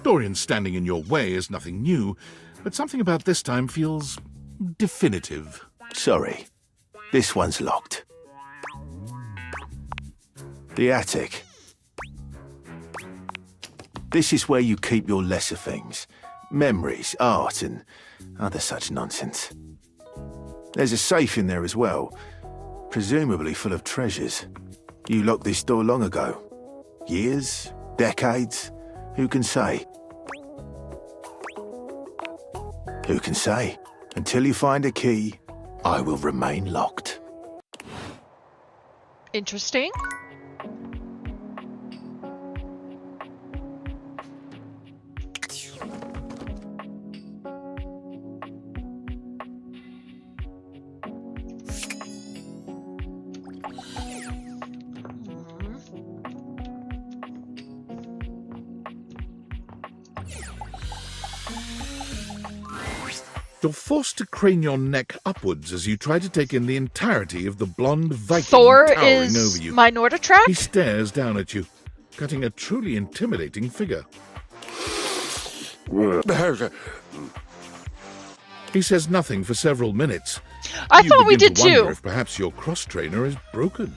Dorian standing in your way is nothing new, but something about this time feels definitive. Sorry, this one's locked. The attic. This is where you keep your lesser things. Memories, art, and other such nonsense. There's a safe in there as well, presumably full of treasures. You locked this door long ago. Years? Decades? Who can say? Who can say? Until you find a key, I will remain locked. Interesting. You're forced to crane your neck upwards as you try to take in the entirety of the blonde Viking Thor towering is over you. my Norditrack? He stares down at you, cutting a truly intimidating figure. He says nothing for several minutes. I You thought we begin did to wonder too. if perhaps your cross-trainer is broken.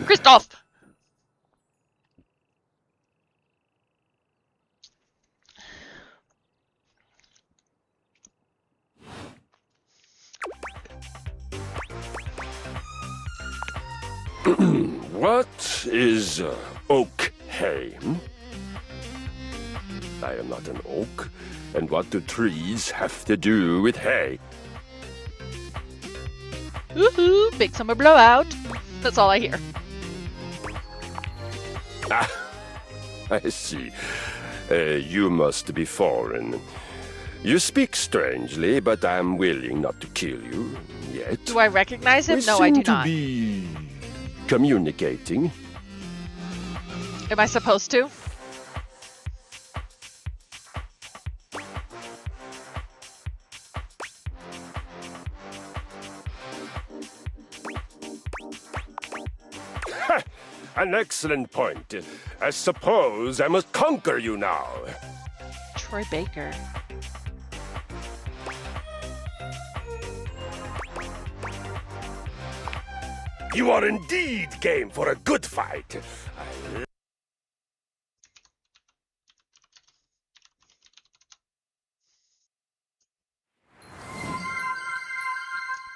Kristoff! What is Oakheim? I am not an oak, and what do trees have to do with hay? Woohoo! Big summer blowout. That's all I hear. Ah, I see. You must be foreign. You speak strangely, but I'm willing not to kill you yet. Do I recognize him? We No, I seem do to not. be communicating. Am I supposed to? An excellent point. I suppose I must conquer you now. Troy Baker. You are indeed game for a good fight.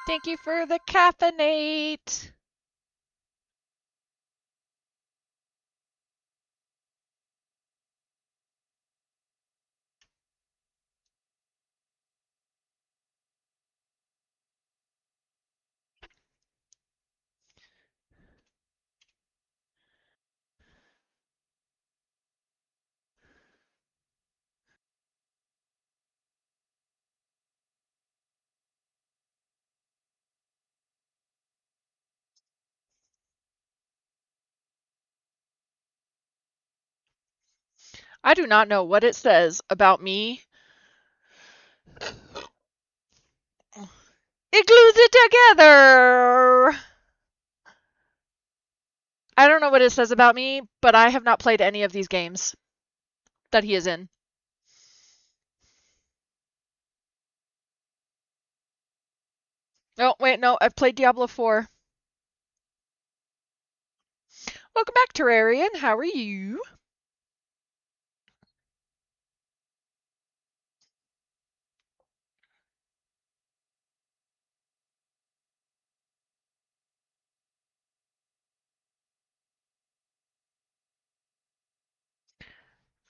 Thank you for the caffeinate. I do not know what it says about me. It glues it together! I don't know what it says about me, but I have not played any of these games that he is in. Oh, wait, no, I've played Diablo 4. Welcome back, Terrarian. How are you?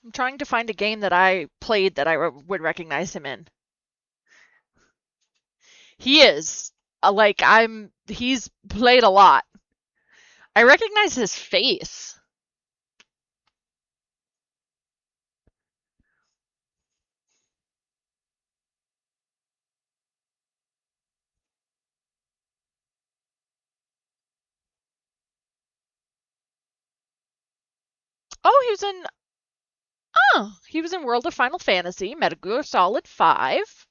I'm trying to find a game that I played that I would recognize him in. He is. He's played a lot. I recognize his face. Oh, he was in World of Final Fantasy, Metal Gear Solid 5.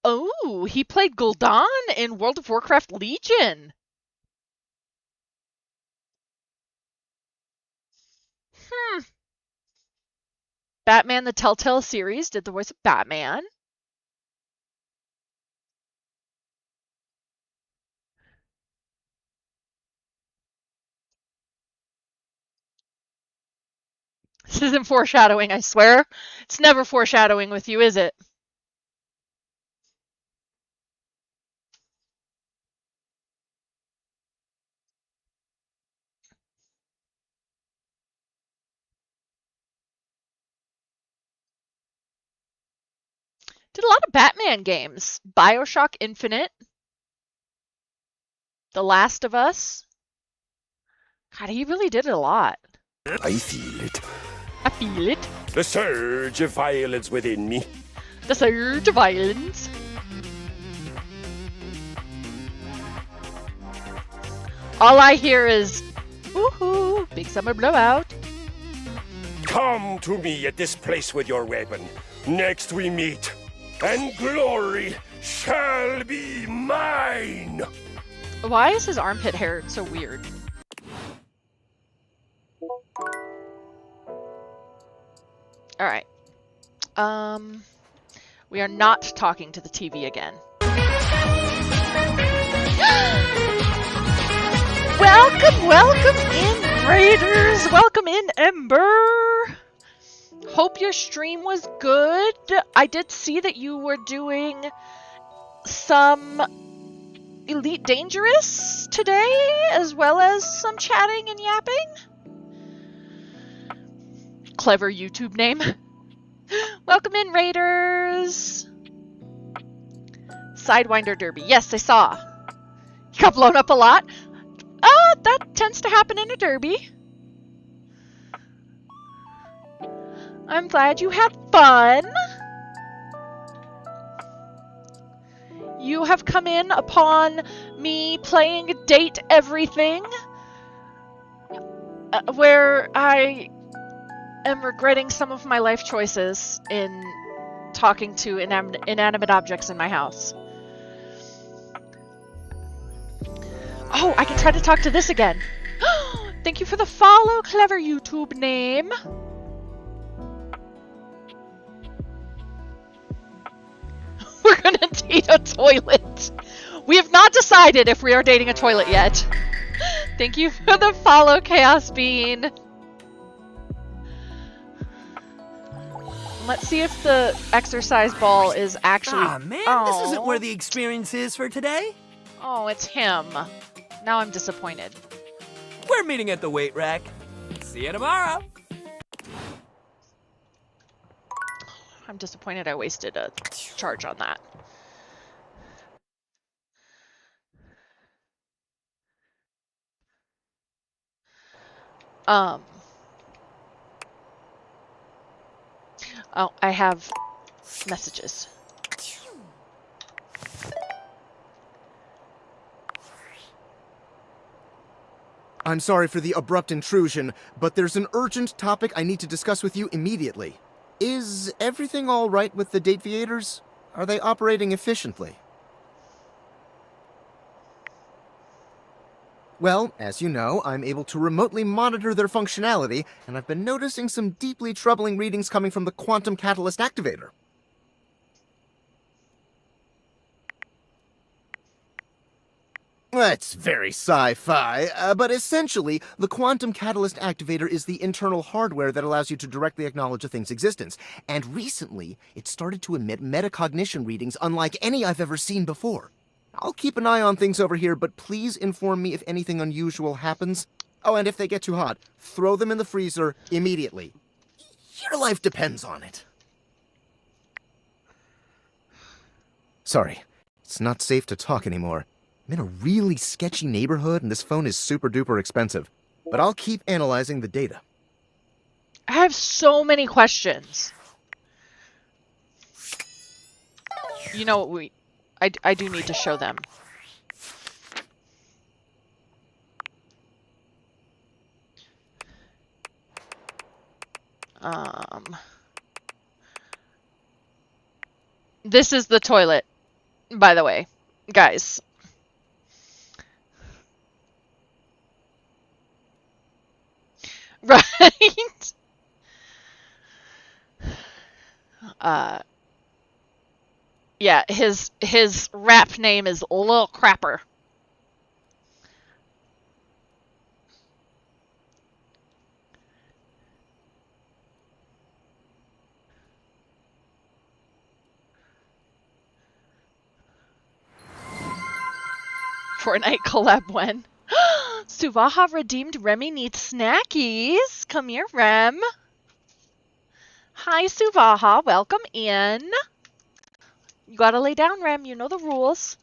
Oh, he played Gul'dan in World of Warcraft Legion. Batman the Telltale series did the voice of Batman. This isn't foreshadowing, I swear. It's never foreshadowing with you, is it? Did a lot of Batman games. BioShock Infinite. The Last of Us. God, he really did it a lot. I feel it. I feel it. The surge of violence within me. The surge of violence. All I hear is, woohoo, big summer blowout. Come to me at this place with your weapon. Next we meet, and glory shall be mine. Why is his armpit hair so weird? All right. We are not talking to the TV again. Welcome in, Raiders! Welcome in, Ember! Hope your stream was good. I did see that you were doing some Elite Dangerous today, as well as some chatting and yapping. Clever YouTube name. Welcome in, Raiders! Sidewinder Derby. Yes, I saw. You got blown up a lot? That tends to happen in a derby. I'm glad you had fun. You have come in upon me playing Date Everything, where I am regretting some of my life choices in talking to inanimate objects in my house. Oh, I can try to talk to this again. Thank you for the follow, clever YouTube name. We're gonna date a toilet. We have not decided if we are dating a toilet yet. Thank you for the follow, Chaos Bean. Let's see if the exercise ball is actually... Ah, man, this isn't where the experience is for today. Oh, it's him. Now I'm disappointed. We're meeting at the weight rack. See you tomorrow. I'm disappointed I wasted a charge on that. Oh, I have messages. I'm sorry for the abrupt intrusion, but there's an urgent topic I need to discuss with you immediately. Is everything all right with the Dateviators? Are they operating efficiently? Well, as you know, I'm able to remotely monitor their functionality, and I've been noticing some deeply troubling readings coming from the Quantum Catalyst Activator. That's very sci-fi, but essentially, the Quantum Catalyst Activator is the internal hardware that allows you to directly acknowledge a thing's existence. And recently, it started to emit metacognition readings unlike any I've ever seen before. I'll keep an eye on things over here, but please inform me if anything unusual happens. Oh, and if they get too hot, throw them in the freezer immediately. Your life depends on it. Sorry, it's not safe to talk anymore. I'm in a really sketchy neighborhood, and this phone is super duper expensive. But I'll keep analyzing the data. I have so many questions. You know what, I do need to show them. This is the toilet, by the way, guys. Right? Yeah, his rap name is Lil Crapper. Fortnite collab when? Suvaha redeemed Remy needs snackies. Come here, Rem. Hi, Suvaha. Welcome in. You gotta lay down, Rem. You know the rules.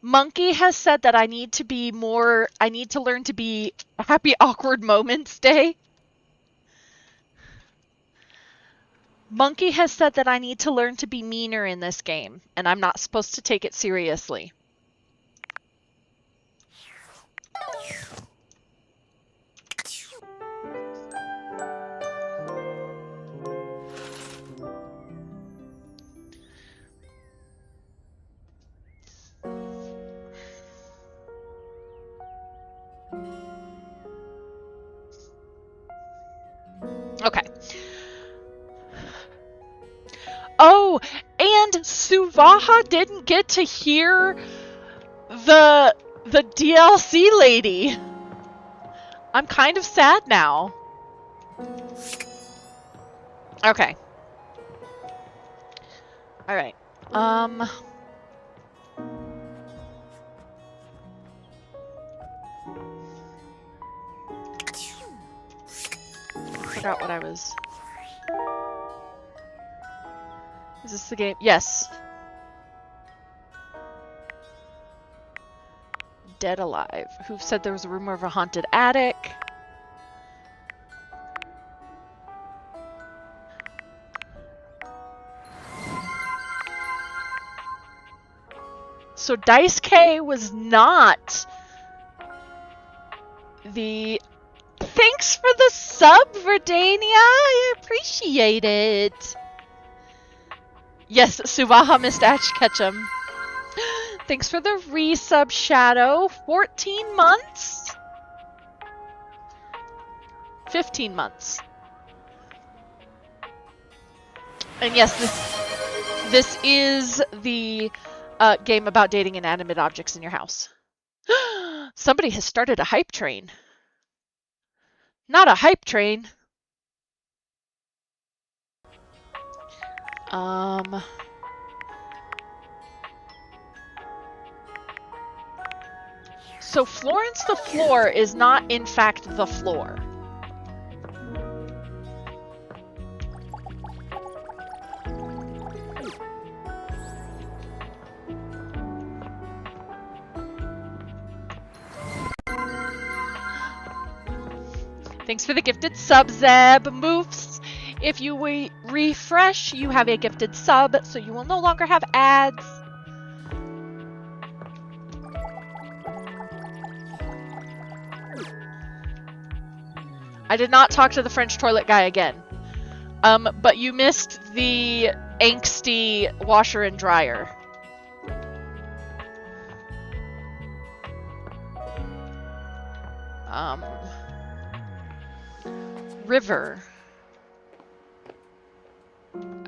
Monkey has said that I need to learn to be happy awkward moments day. Monkey has said that I need to learn to be meaner in this game, and I'm not supposed to take it seriously. Okay. Oh, and Suvaha didn't get to hear the DLC lady. I'm kind of sad now. Okay. All right. Forgot what I was. Is this the game? Yes. Dead Alive. Who said there was a rumor of a haunted attic? So Dice K was not the... Thanks for the sub, Verdania! I appreciate it! Yes, Suvaha missed Ash Ketchum. Thanks for the resub, Shadow. 14 months? 15 months. And yes, this is the game about dating inanimate objects in your house. Somebody has started a hype train. Not a hype train. So Florence the Floor is not in fact the floor. Thanks for the gifted sub, Zeb. Moofs If you refresh, you have a gifted sub, so you will no longer have ads. I did not talk to the French toilet guy again. But you missed the angsty washer and dryer. River.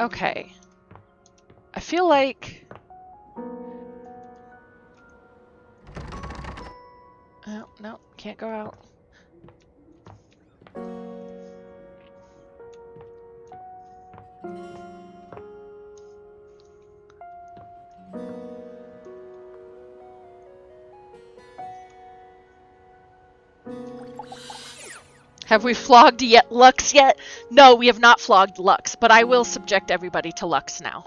Okay. I feel like... Oh, no, can't go out. Have we flogged Lux yet? No, we have not flogged Lux, but I will subject everybody to Lux now.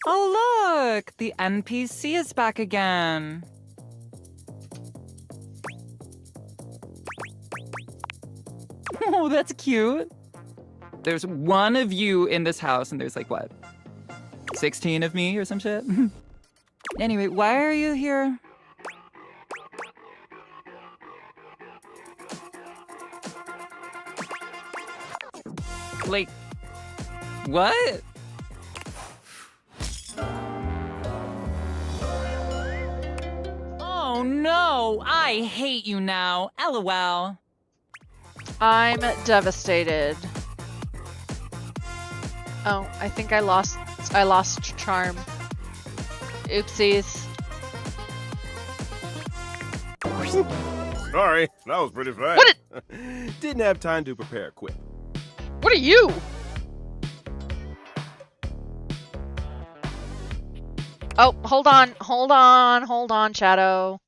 Oh look! The NPC is back again. Oh, that's cute. There's one of you in this house, and there's like, what? 16 of me or some shit? Anyway, why are you here? Like, what? Oh no, I hate you now. LOL. I'm devastated. Oh, I think I lost charm. Oopsies. Sorry, that was pretty fast. What Didn't have time to prepare quick. What are you? Oh, hold on, Shadow.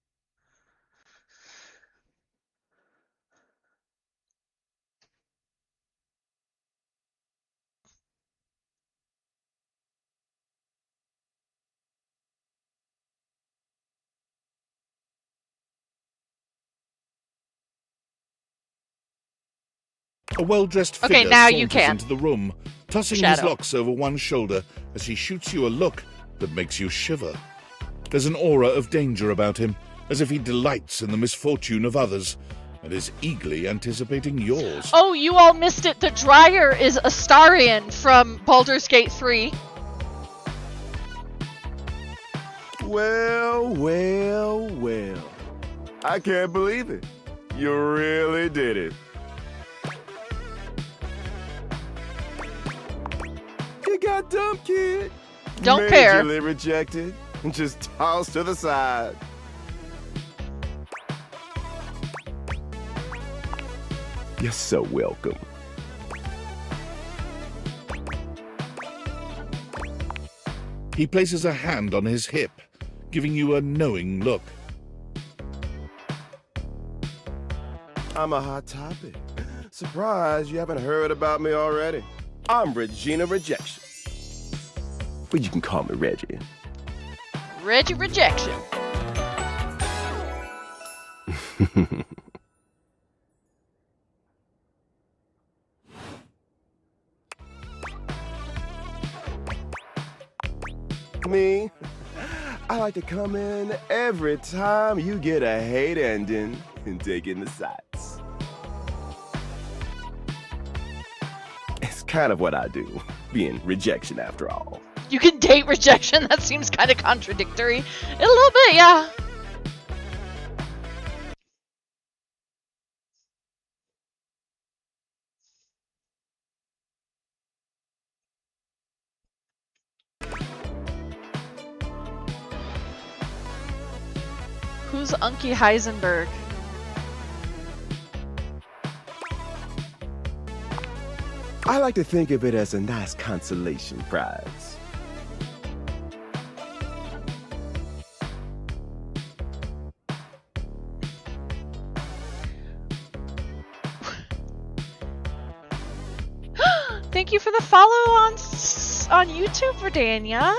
A well-dressed Okay, figure now you saunters can. into the room, tossing his Shadow. locks over one shoulder as he shoots you a look that makes you shiver. There's an aura of danger about him, as if he delights in the misfortune of others, and is eagerly anticipating yours. Oh, you all missed it. The dryer is Astarion from Baldur's Gate 3. Well, well, well. I can't believe it. You really did it. You got dumped, kid. Don't care. Majorly rejected and just tossed to the side. You're so welcome. He places a hand on his hip, giving you a knowing look. I'm a hot topic. Surprised you haven't heard about me already. I'm Regina Rejection. But you can call me Reggie. Reggie Rejection. Me? I like to come in every time you get a hate ending and take in the sights. It's kind of what I do, being rejection after all. You can date rejection? That seems kind of contradictory. A little bit, yeah. Who's Unky Heisenberg? I like to think of it as a nice consolation prize. Thank you for the follow on YouTube, Verdania.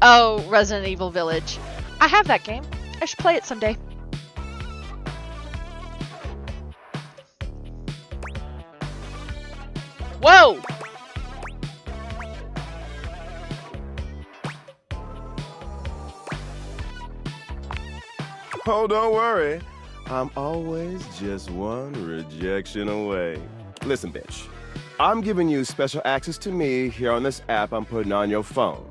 Oh, Resident Evil Village. I have that game. I should play it someday. Whoa! Oh, don't worry. I'm always just one rejection away. Listen, bitch. I'm giving you special access to me here on this app I'm putting on your phone.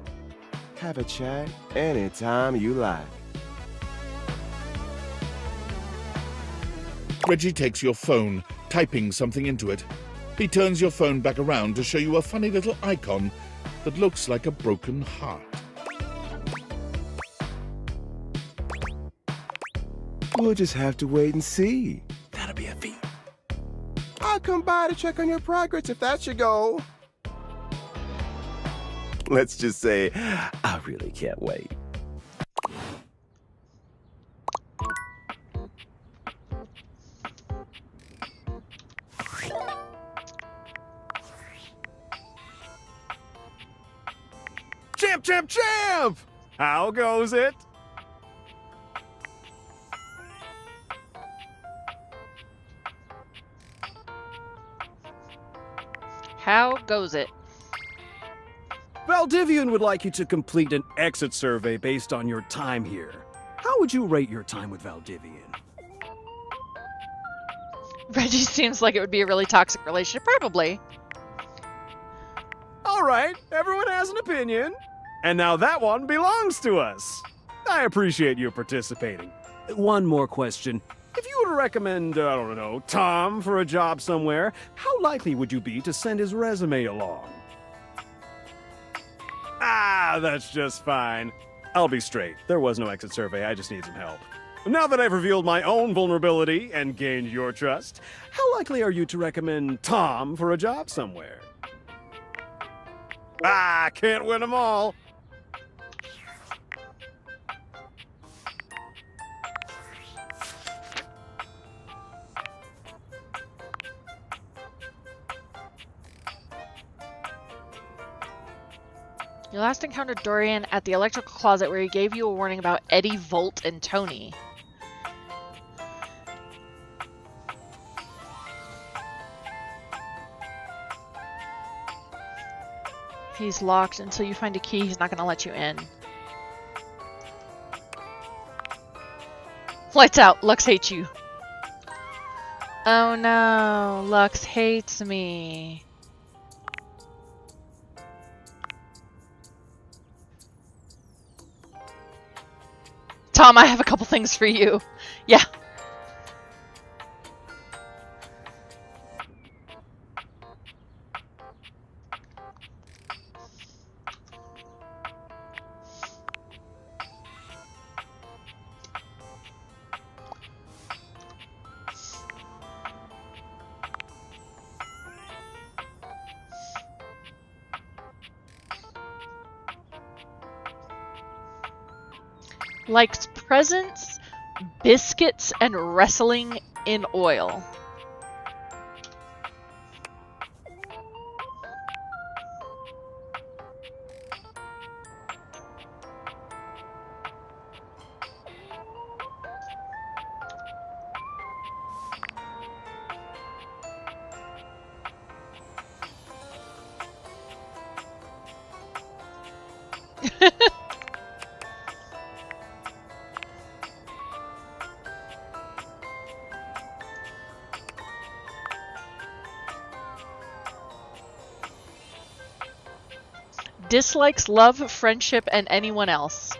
Have a chat anytime you like. Reggie takes your phone, typing something into it. He turns your phone back around to show you a funny little icon that looks like a broken heart. We'll just have to wait and see. That'll be a feat. I'll come by to check on your progress if that's your goal. Let's just say, I really can't wait. Champ, champ, champ! How goes it? How goes it? Valdivian would like you to complete an exit survey based on your time here. How would you rate your time with Valdivian? Reggie seems like it would be a really toxic relationship. Probably. All right, everyone has an opinion. And now that one belongs to us. I appreciate you participating. One more question. If you were to recommend, I don't know, Tom for a job somewhere, how likely would you be to send his resume along? Ah, that's just fine. I'll be straight. There was no exit survey. I just need some help. Now that I've revealed my own vulnerability and gained your trust, how likely are you to recommend Tom for a job somewhere? Ah, can't win them all. You last encountered Dorian at the electrical closet where he gave you a warning about Eddie, Volt, and Tony. He's locked. Until you find a key, he's not going to let you in. Lights out. Lux hates you. Oh no. Lux hates me. Tom, I have a couple things for you. Yeah. Likes presents, biscuits, and wrestling in oil. Dislikes love, friendship, and anyone else.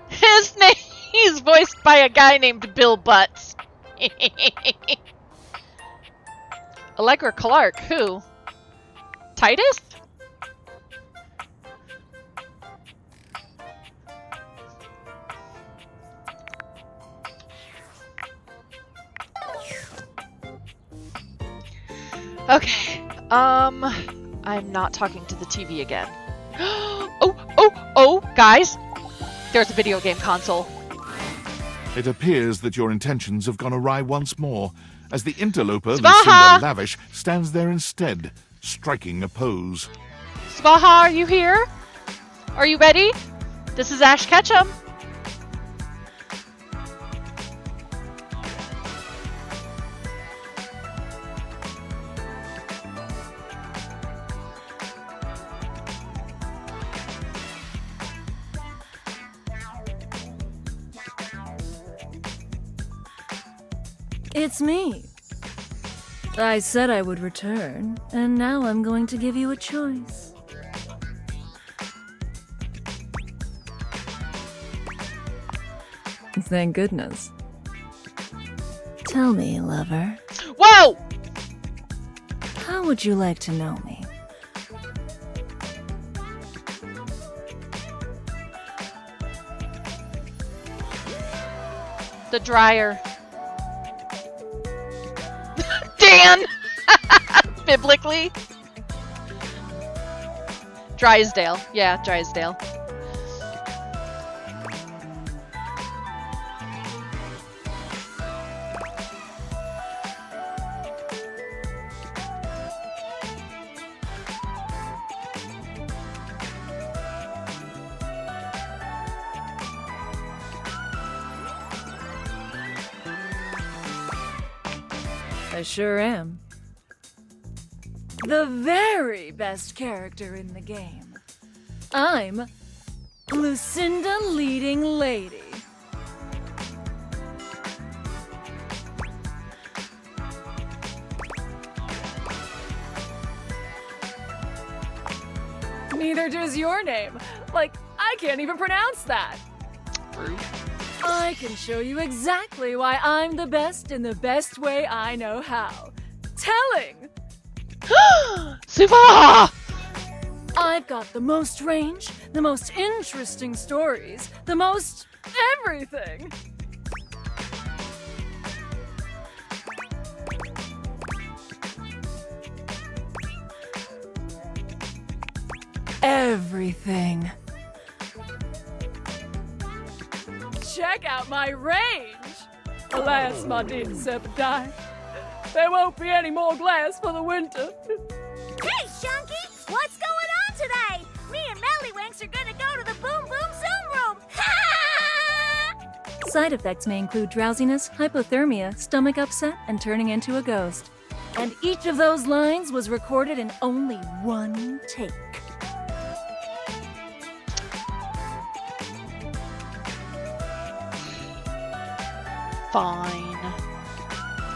His name is voiced by a guy named Bill Butts. Allegra Clark, who? Titus? Okay, I'm not talking to the TV again. Oh, guys! There's a video game console. It appears that your intentions have gone awry once more, as the interloper, Svaha! Lucinda Lavish, stands there instead, striking a pose. Svaha, are you here? Are you ready? This is Ash Ketchum. It's me. I said I would return, and now I'm going to give you a choice. Thank goodness. Tell me, lover. Whoa! How would you like to know me? The dryer. Dan! Biblically. Drysdale. Yeah, Drysdale. I sure am. The very best character in the game. I'm Lucinda Leading Lady. Neither does your name. Like, I can't even pronounce that. I can show you exactly why I'm the best in the best way I know how. Telling! Siva! I've got the most range, the most interesting stories, the most everything. Everything. Check out my range! Alas, my dear Sepidine, there won't be any more glass for the winter. Hey, Shunky! What's going on today? Me and Mellywinks are gonna go to the Boom Boom Zoom Room! Side effects may include drowsiness, hypothermia, stomach upset, and turning into a ghost. And each of those lines was recorded in only one take. Fine.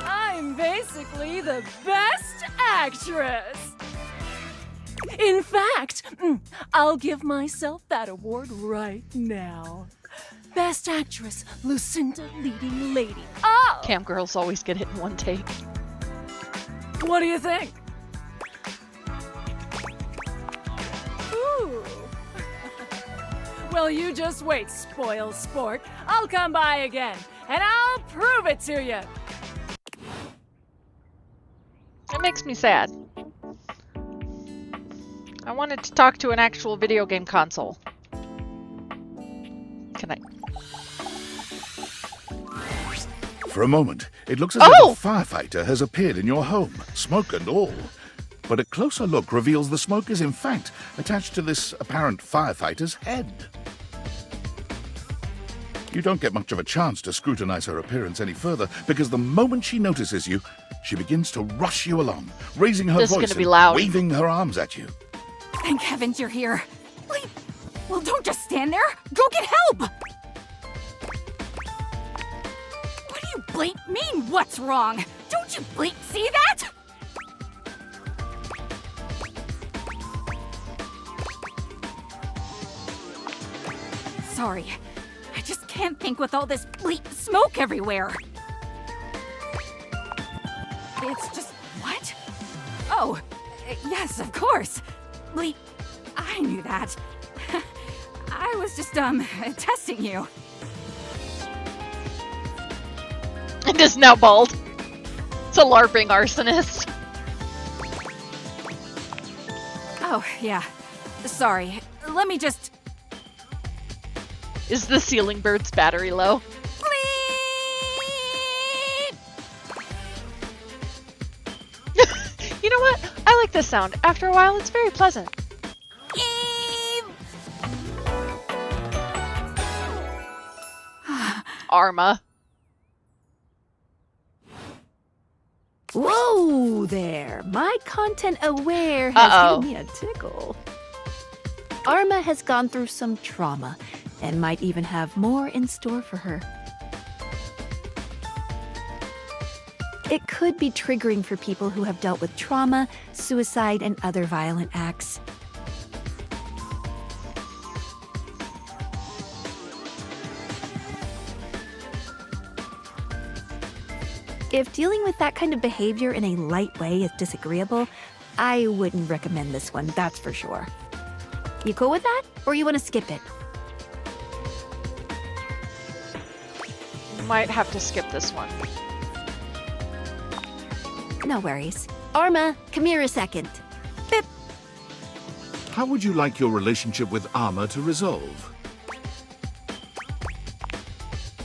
I'm basically the best actress. In fact, I'll give myself that award right now. Best Actress, Lucinda Leading Lady. Oh! Cam girls always get it in one take. What do you think? Ooh. Well, you just wait, spoil sport. I'll come by again, and I'll prove it to you. It makes me sad. I wanted to talk to an actual video game console. Can I? For a moment, it looks as if a firefighter has appeared in your home, smoke and all. But a closer look reveals the smoke is in fact attached to this apparent firefighter's head. You don't get much of a chance to scrutinize her appearance any further, because the moment she notices you, she begins to rush you along, raising her This is voice gonna be and loud. waving her arms at you. Thank heavens you're here. Wait, well, don't just stand there. Go get help! What do you blink mean, what's wrong? Don't you blink see that? Sorry, I just can't think with all this bleep smoke everywhere. It's just, what? Oh, yes, of course. Bleep, I knew that. I was just, testing you. It is now bald. It's a LARPing arsonist. Oh, yeah. Sorry. Let me just... Is the ceiling bird's battery low? You know what? I like this sound. After a while, it's very pleasant. Arma. Whoa there! My content aware has given me a tickle. Arma has gone through some trauma and might even have more in store for her. It could be triggering for people who have dealt with trauma, suicide, and other violent acts. If dealing with that kind of behavior in a light way is disagreeable, I wouldn't recommend this one, that's for sure. You cool with that? Or you want to skip it? Might have to skip this one. No worries. Arma, come here a second. Bip. How would you like your relationship with Arma to resolve?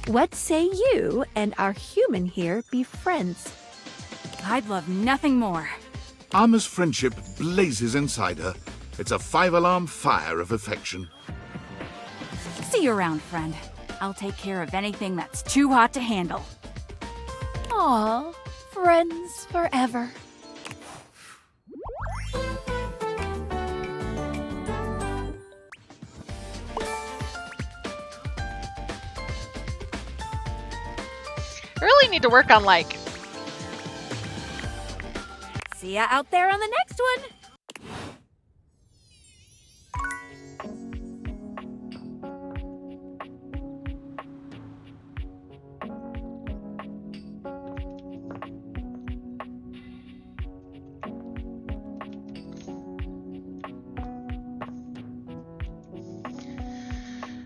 What say you and our human here be friends? I'd love nothing more. Arma's friendship blazes inside her. It's a 5-alarm fire of affection. See you around, friend. I'll take care of anything that's too hot to handle. Aw, friends forever. I really need to work on, like... See ya out there on the next one!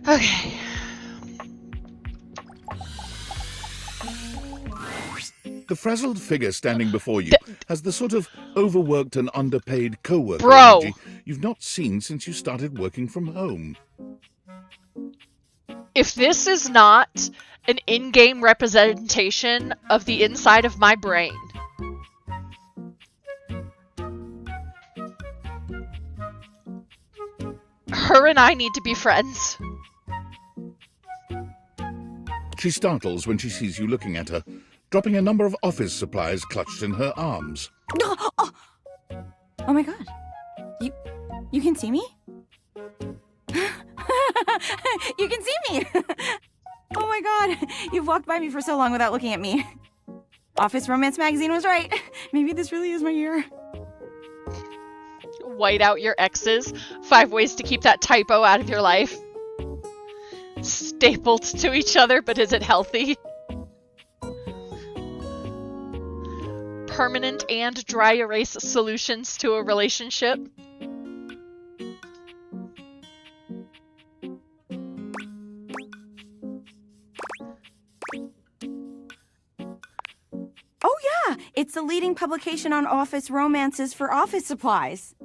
Okay. The frazzled figure standing before you has the sort of overworked and underpaid co-worker Bro. energy you've not seen since you started working from home. If this is not an in-game representation of the inside of my brain, her and I need to be friends. She startles when she sees you looking at her, dropping a number of office supplies clutched in her arms. Oh my god. You can see me? You can see me! Oh my god. You've walked by me for so long without looking at me. Office Romance Magazine was right. Maybe this really is my year. White out your exes. 5 ways to keep that typo out of your life. Stapled to each other, but is it healthy? Permanent and dry erase solutions to a relationship. Oh yeah, it's the leading publication on office romances for office supplies.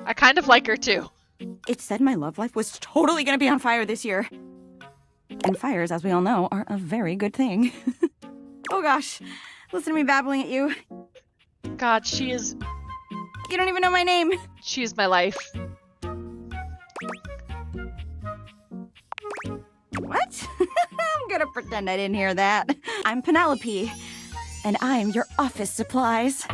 I kind of like her too. It said my love life was totally gonna be on fire this year. And fires, as we all know, are a very good thing. Oh gosh, listen to me babbling at you. God, she is... You don't even know my name. She is my life. What? I'm gonna pretend I didn't hear that. I'm Penelope, and I'm your office supplies.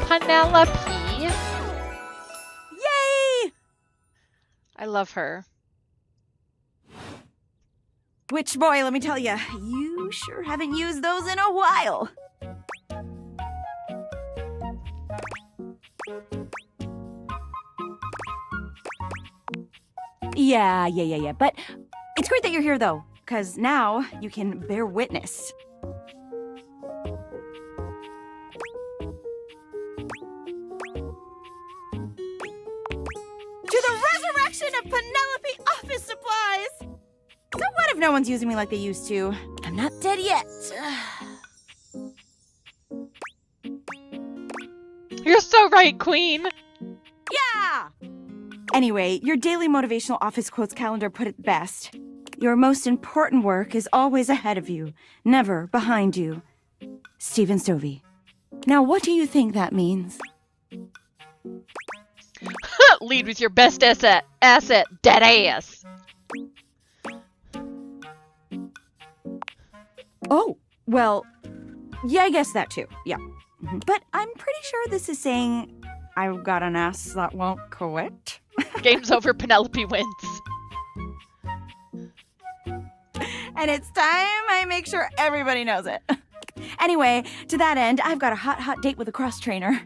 Penelope. Yay! I love her. Which, boy, let me tell you, you sure haven't used those in a while. Yeah. But it's great that you're here, though, because now you can bear witness. To the resurrection of Penelope Office Supplies! So what if no one's using me like they used to? I'm not dead yet. You're so right, Queen. Yeah! Anyway, your daily motivational office quotes calendar put it best. Your most important work is always ahead of you, never behind you. Stephen Stovey. Now, what do you think that means? Lead with your best asset, dead ass. Oh, well, yeah, I guess that too, yeah. But I'm pretty sure this is saying, I've got an ass that won't quit. Game's over, Penelope wins. And it's time I make sure everybody knows it. Anyway, to that end, I've got a hot date with a cross trainer.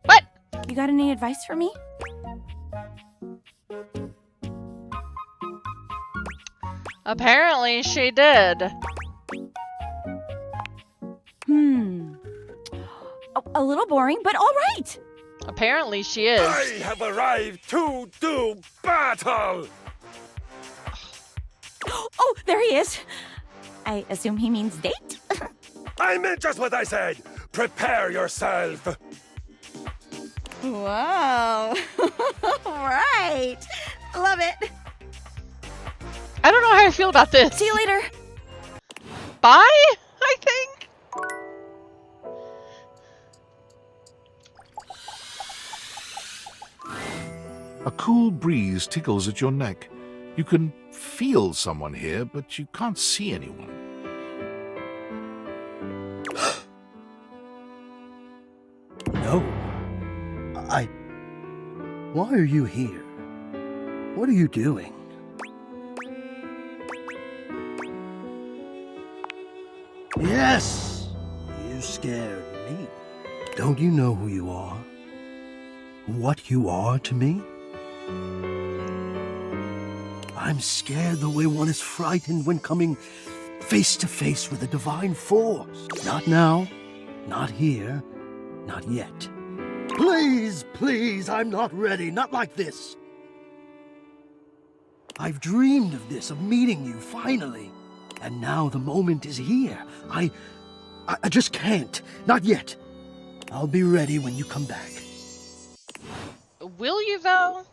What? You got any advice for me? Apparently she did. A little boring, but all right. Apparently she is. I have arrived to do battle! Oh, there he is. I assume he means date? I meant just what I said! Prepare yourself! Wow. Right. Love it. I don't know how I feel about this. See you later. Bye, I think. A cool breeze tickles at your neck. You can feel someone here, but you can't see anyone. No. Why are you here? What are you doing? Yes! You scared me. Don't you know who you are? What you are to me? I'm scared the way one is frightened when coming face to face with a divine force. Not now, not here, not yet. Please, please, I'm not ready, not like this. I've dreamed of this, of meeting you, finally. And now the moment is here. I just can't, not yet. I'll be ready when you come back. Will you, though?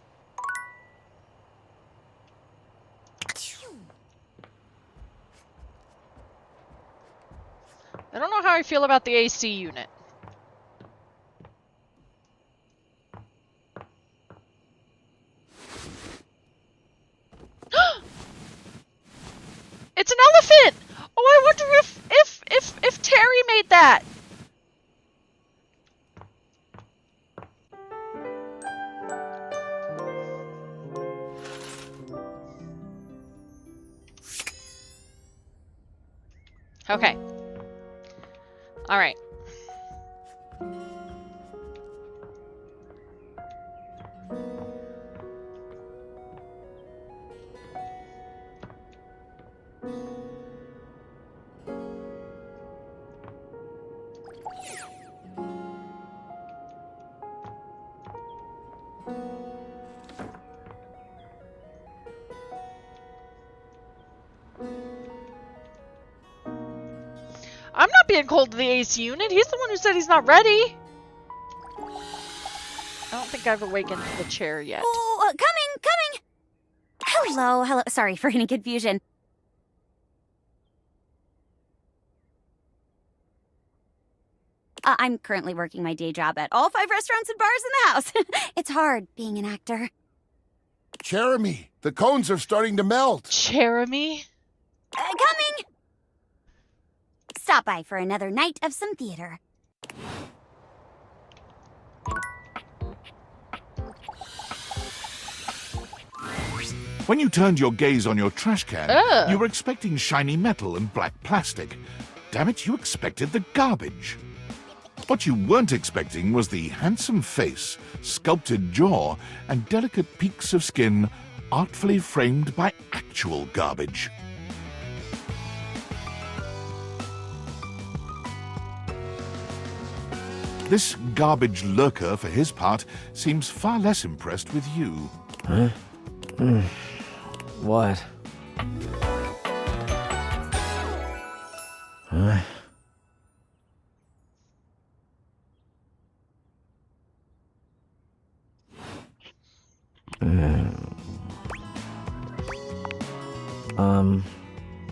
I don't know how I feel about the AC unit. It's an elephant! Oh, I wonder if Terry made that. Okay. All right. I'm not being cold to the AC unit. He's the one who said he's not ready. I don't think I've awakened the chair yet. Oh, coming! Hello. Sorry for any confusion. I'm currently working my day job at all 5 restaurants and bars in the house. It's hard being an actor. Jeremy, the cones are starting to melt. Jeremy? Coming! Stop by for another night of some theater. When you turned your gaze on your trash can, you were expecting shiny metal and black plastic. Damn it, you expected the garbage. What you weren't expecting was the handsome face, sculpted jaw, and delicate peaks of skin artfully framed by actual garbage. This garbage lurker, for his part, seems far less impressed with you. Huh? What? Huh?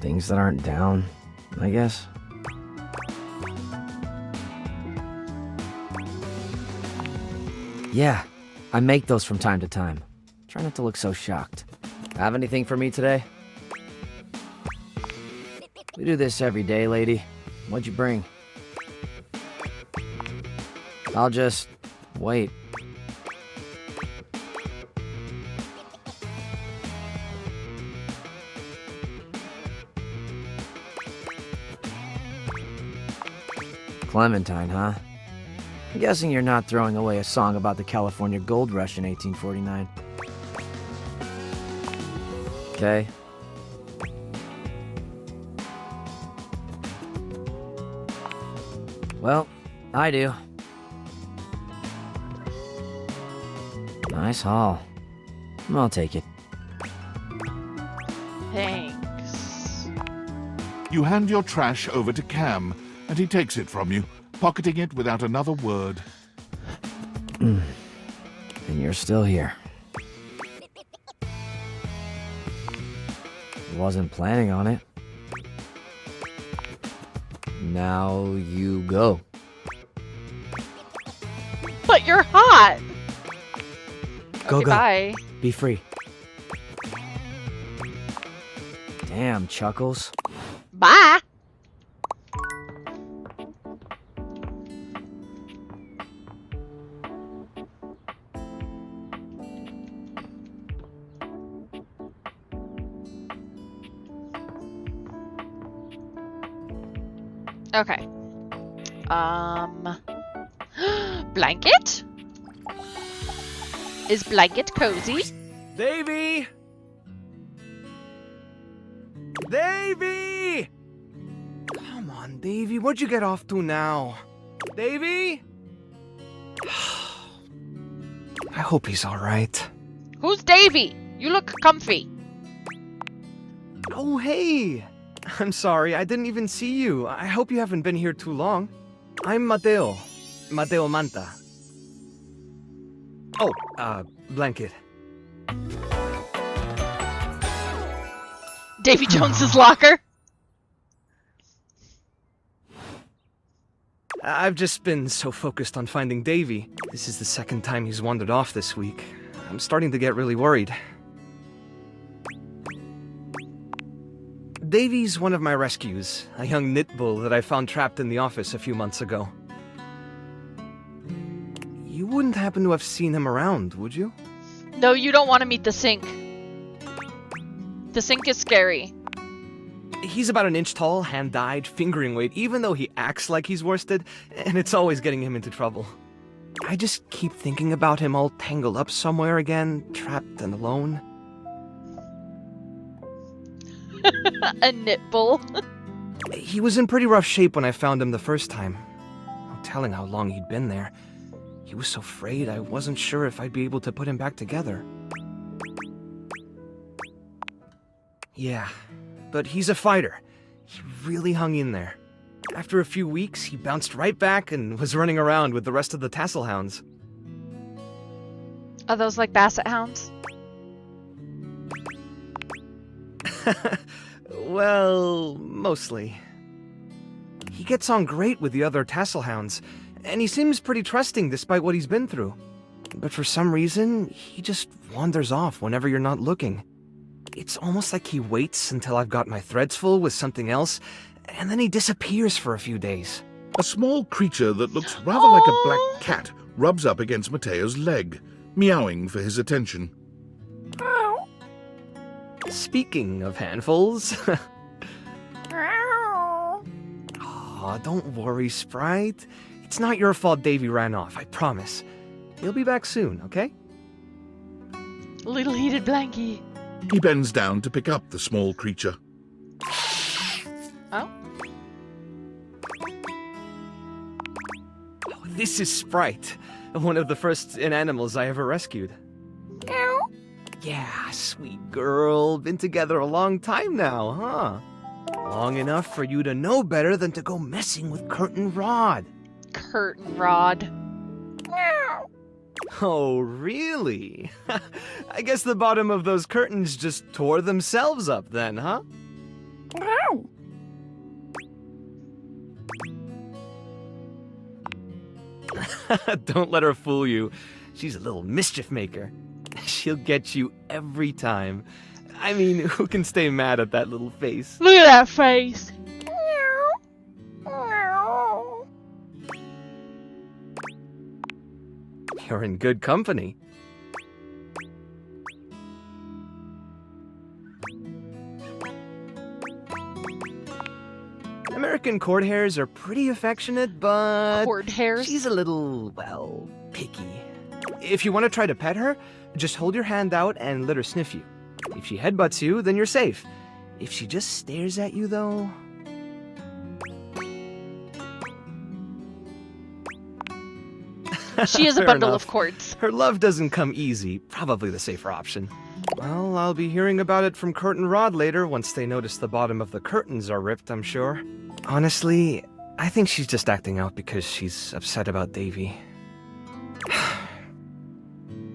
Things that aren't down, I guess. Yeah, I make those from time to time. Try not to look so shocked. Have anything for me today? We do this every day, lady. What'd you bring? I'll just wait. Clementine, huh? I'm guessing you're not throwing away a song about the California Gold Rush in 1849. Okay. Well, I do. Nice haul. I'll take it. Thanks. You hand your trash over to Cam, and he takes it from you, pocketing it without another word. And you're still here. Wasn't planning on it. Now you go. But you're hot! Go, Okay, go. bye. Be free. Damn, Chuckles. Bye! Okay. Blanket? Is blanket cozy? Davy! Davy! Come on, Davy. What'd you get off to now? Davy? I hope he's alright. Who's Davy? You look comfy. Oh, hey! I'm sorry, I didn't even see you. I hope you haven't been here too long. I'm Mateo. Mateo Manta. Oh, Blanket. Davy Jones's locker. I've just been so focused on finding Davy. This is the second time he's wandered off this week. I'm starting to get really worried. Davy's one of my rescues, a young knit bull that I found trapped in the office a few months ago. You wouldn't happen to have seen him around, would you? No, you don't want to meet the sink. The sink is scary. He's about an inch tall, hand-dyed, fingering weight, even though he acts like he's worsted, and it's always getting him into trouble. I just keep thinking about him all tangled up somewhere again, trapped and alone. A knit bull. He was in pretty rough shape when I found him the first time. No telling how long he'd been there. He was so frayed I wasn't sure if I'd be able to put him back together. Yeah, but he's a fighter. He really hung in there. After a few weeks, he bounced right back and was running around with the rest of the tassel hounds. Are those like basset hounds? Well, mostly. He gets on great with the other tassel hounds, and he seems pretty trusting despite what he's been through. But for some reason, he just wanders off whenever you're not looking. It's almost like he waits until I've got my threads full with something else, and then he disappears for a few days. A small creature that looks rather like a black cat rubs up against Mateo's leg, meowing for his attention. Speaking of handfuls... Aw, don't worry, Sprite. It's not your fault Davy ran off, I promise. He'll be back soon, okay? Little heated blankie. He bends down to pick up the small creature. Oh? Oh, this is Sprite, one of the first inanimals I ever rescued. Yeah, sweet girl. Been together a long time now, huh? Long enough for you to know better than to go messing with Curtain Rod. Curtain Rod. Oh, really? I guess the bottom of those curtains just tore themselves up then, huh? Don't let her fool you. She's a little mischief maker. She'll get you every time. I mean, who can stay mad at that little face? Look at that face. You're in good company. American court hares are pretty affectionate, but... Court hares? She's a little, well, picky. If you want to try to pet her, just hold your hand out and let her sniff you. If she headbutts you, then you're safe. If she just stares at you, though... She is a Fair bundle enough. of cords. Her love doesn't come easy. Probably the safer option. Well, I'll be hearing about it from Court and Rod later once they notice the bottom of the curtains are ripped, I'm sure. Honestly, I think she's just acting out because she's upset about Davy.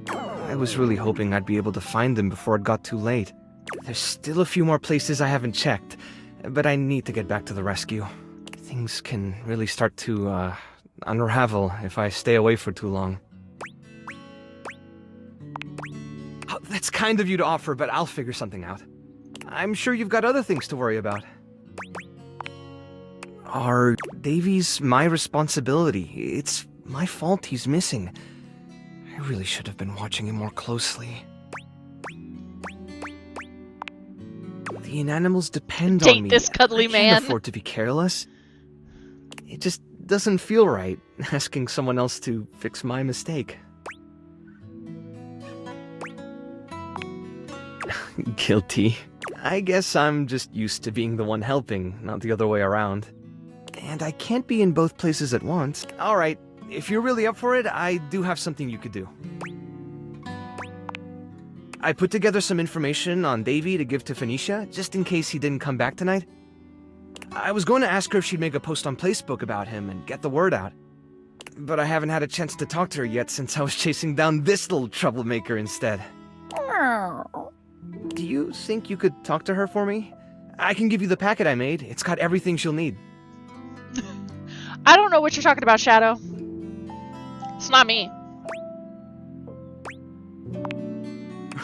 I was really hoping I'd be able to find them before it got too late. There's still a few more places I haven't checked, but I need to get back to the rescue. Things can really start to, unravel if I stay away for too long. Oh, that's kind of you to offer, but I'll figure something out. I'm sure you've got other things to worry about. Are Davy's my responsibility? It's my fault he's missing. I really should have been watching him more closely. The inanimals depend on me. This cuddly I man. can't afford to be careless. It just doesn't feel right asking someone else to fix my mistake. Guilty. I guess I'm just used to being the one helping, not the other way around. And I can't be in both places at once. Alright, if you're really up for it, I do have something you could do. I put together some information on Davy to give to Phoenicia, just in case he didn't come back tonight. I was going to ask her if she'd make a post on Facebook about him and get the word out. But I haven't had a chance to talk to her yet since I was chasing down this little troublemaker instead. Do you think you could talk to her for me? I can give you the packet I made. It's got everything she'll need. I don't know what you're talking about, Shadow. It's not me.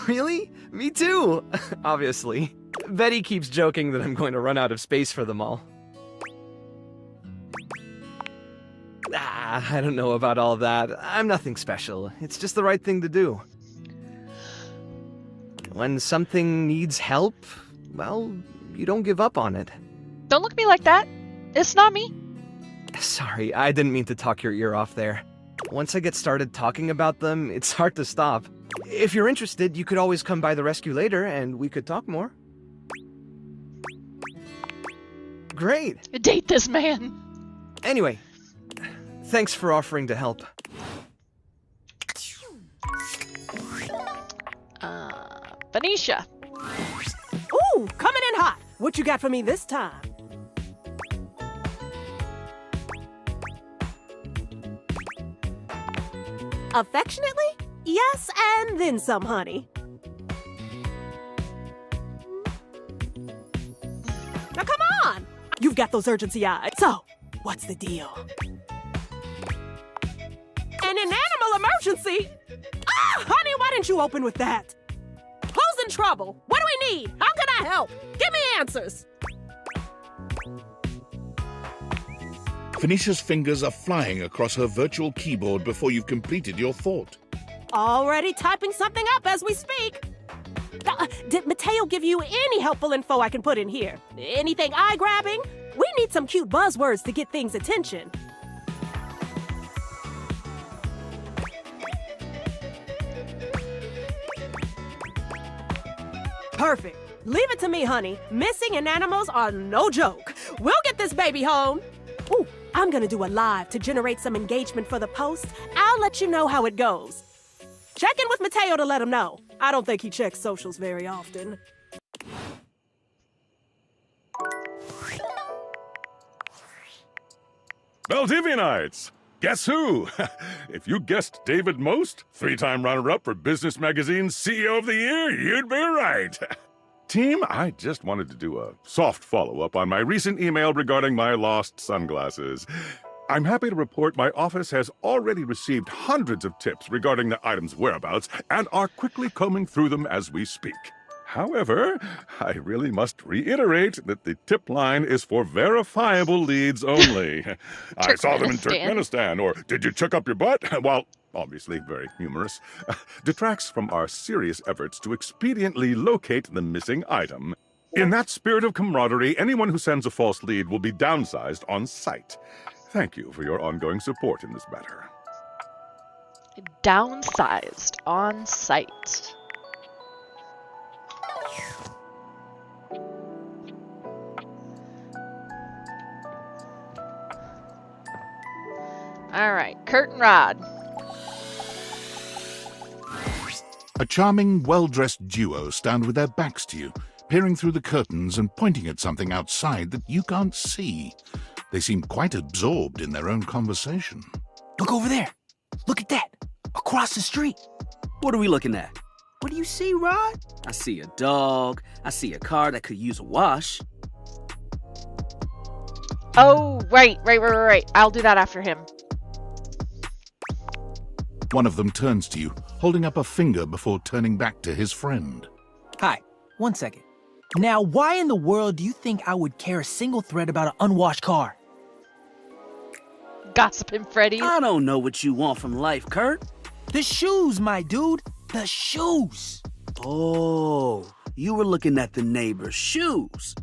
Really? Me too! Obviously. Betty keeps joking that I'm going to run out of space for them all. I don't know about all that. I'm nothing special. It's just the right thing to do. When something needs help, well, you don't give up on it. Don't look at me like that. It's not me. Sorry, I didn't mean to talk your ear off there. Once I get started talking about them, it's hard to stop. If you're interested, you could always come by the rescue later and we could talk more. Great. Date this man. Anyway, thanks for offering to help. Phoenicia. Ooh, coming in hot. What you got for me this time? Affectionately? Yes, and then some, honey. Now come on! You've got those urgency eyes. So, what's the deal? An animal emergency? Ah, honey, why didn't you open with that? Who's in trouble? What do we need? How can I help? Give me answers. Phoenicia's fingers are flying across her virtual keyboard before you've completed your thought. Already typing something up as we speak. Did Mateo give you any helpful info I can put in here? Anything eye-grabbing? We need some cute buzzwords to get things' attention. Perfect. Leave it to me, honey. Missing in animals are no joke. We'll get this baby home. Ooh, I'm gonna do a live to generate some engagement for the post. I'll let you know how it goes. Check in with Mateo to let him know. I don't think he checks socials very often. Valdivianites! Guess who? If you guessed David Most, 3-time runner-up for Business Magazine's CEO of the Year, you'd be right. Team, I just wanted to do a soft follow-up on my recent email regarding my lost sunglasses. I'm happy to report my office has already received hundreds of tips regarding the item's whereabouts and are quickly combing through them as we speak. However, I really must reiterate that the tip line is for verifiable leads only. I saw them in Turkmenistan, or did you check up your butt? While obviously very humorous, detracts from our serious efforts to expediently locate the missing item. In that spirit of camaraderie, anyone who sends a false lead will be downsized on sight. Thank you for your ongoing support in this matter. Downsized on site. All right, Kurt and Rod. A charming, well-dressed duo stand with their backs to you, peering through the curtains and pointing at something outside that you can't see. They seem quite absorbed in their own conversation. Look over there. Look at that. Across the street. What are we looking at? What do you see, Rod? I see a dog. I see a car that could use a wash. Oh, right. I'll do that after him. One of them turns to you, holding up a finger before turning back to his friend. Hi, 1 second. Now, why in the world do you think I would care a single thread about an unwashed car? Gossiping Freddy. I don't know what you want from life, Kurt. The shoes, my dude. The shoes. Oh, you were looking at the neighbor's shoes.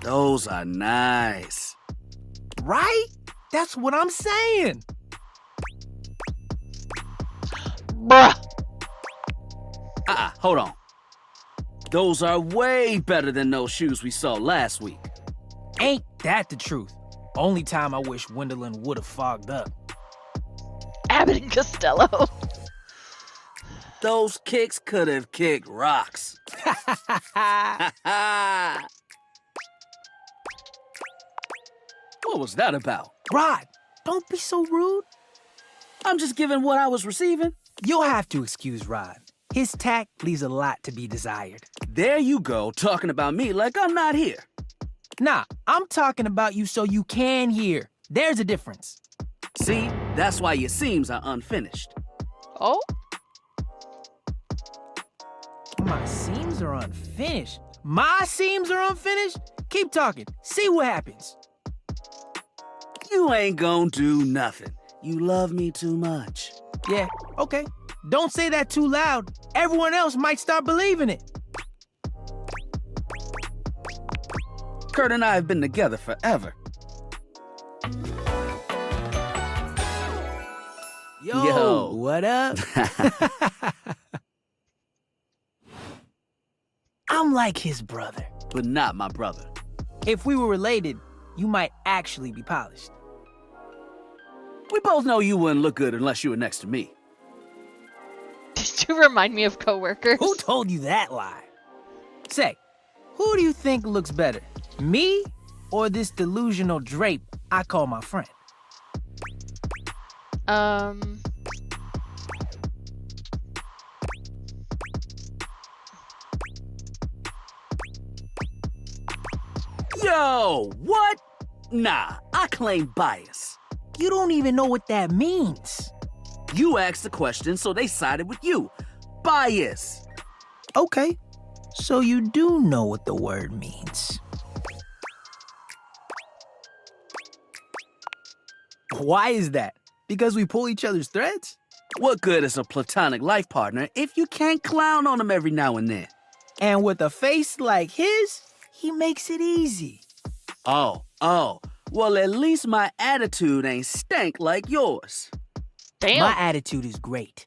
Those are nice. Right? That's what I'm saying. Bruh. Hold on. Those are way better than those shoes we saw last week. Ain't that the truth? Only time I wish Wendelin would have fogged up. Abbott and Costello. Those kicks could have kicked rocks. What was that about? Rod, don't be so rude. I'm just giving what I was receiving. You'll have to excuse Rod. His tact leaves a lot to be desired. There you go, talking about me like I'm not here. Nah, I'm talking about you so you can hear. There's a difference. See, that's why your seams are unfinished. Oh? My seams are unfinished. My seams are unfinished? Keep talking. See what happens. You ain't gonna do nothing. You love me too much. Yeah, okay. Don't say that too loud. Everyone else might start believing it. Kurt and I have been together forever. Yo, what up? I'm like his brother. But not my brother. If we were related, you might actually be polished. We both know you wouldn't look good unless you were next to me. Did you remind me of coworkers? Who told you that lie? Say, who do you think looks better? Me or this delusional drape I call my friend? Yo, what? Nah, I claim bias. You don't even know what that means. You asked the question, so they sided with you. Bias. Okay, so you do know what the word means. Why is that? Because we pull each other's threads? What good is a platonic life partner if you can't clown on them every now and then? And with a face like his, he makes it easy. Oh. Well, at least my attitude ain't stank like yours. Damn. My attitude is great.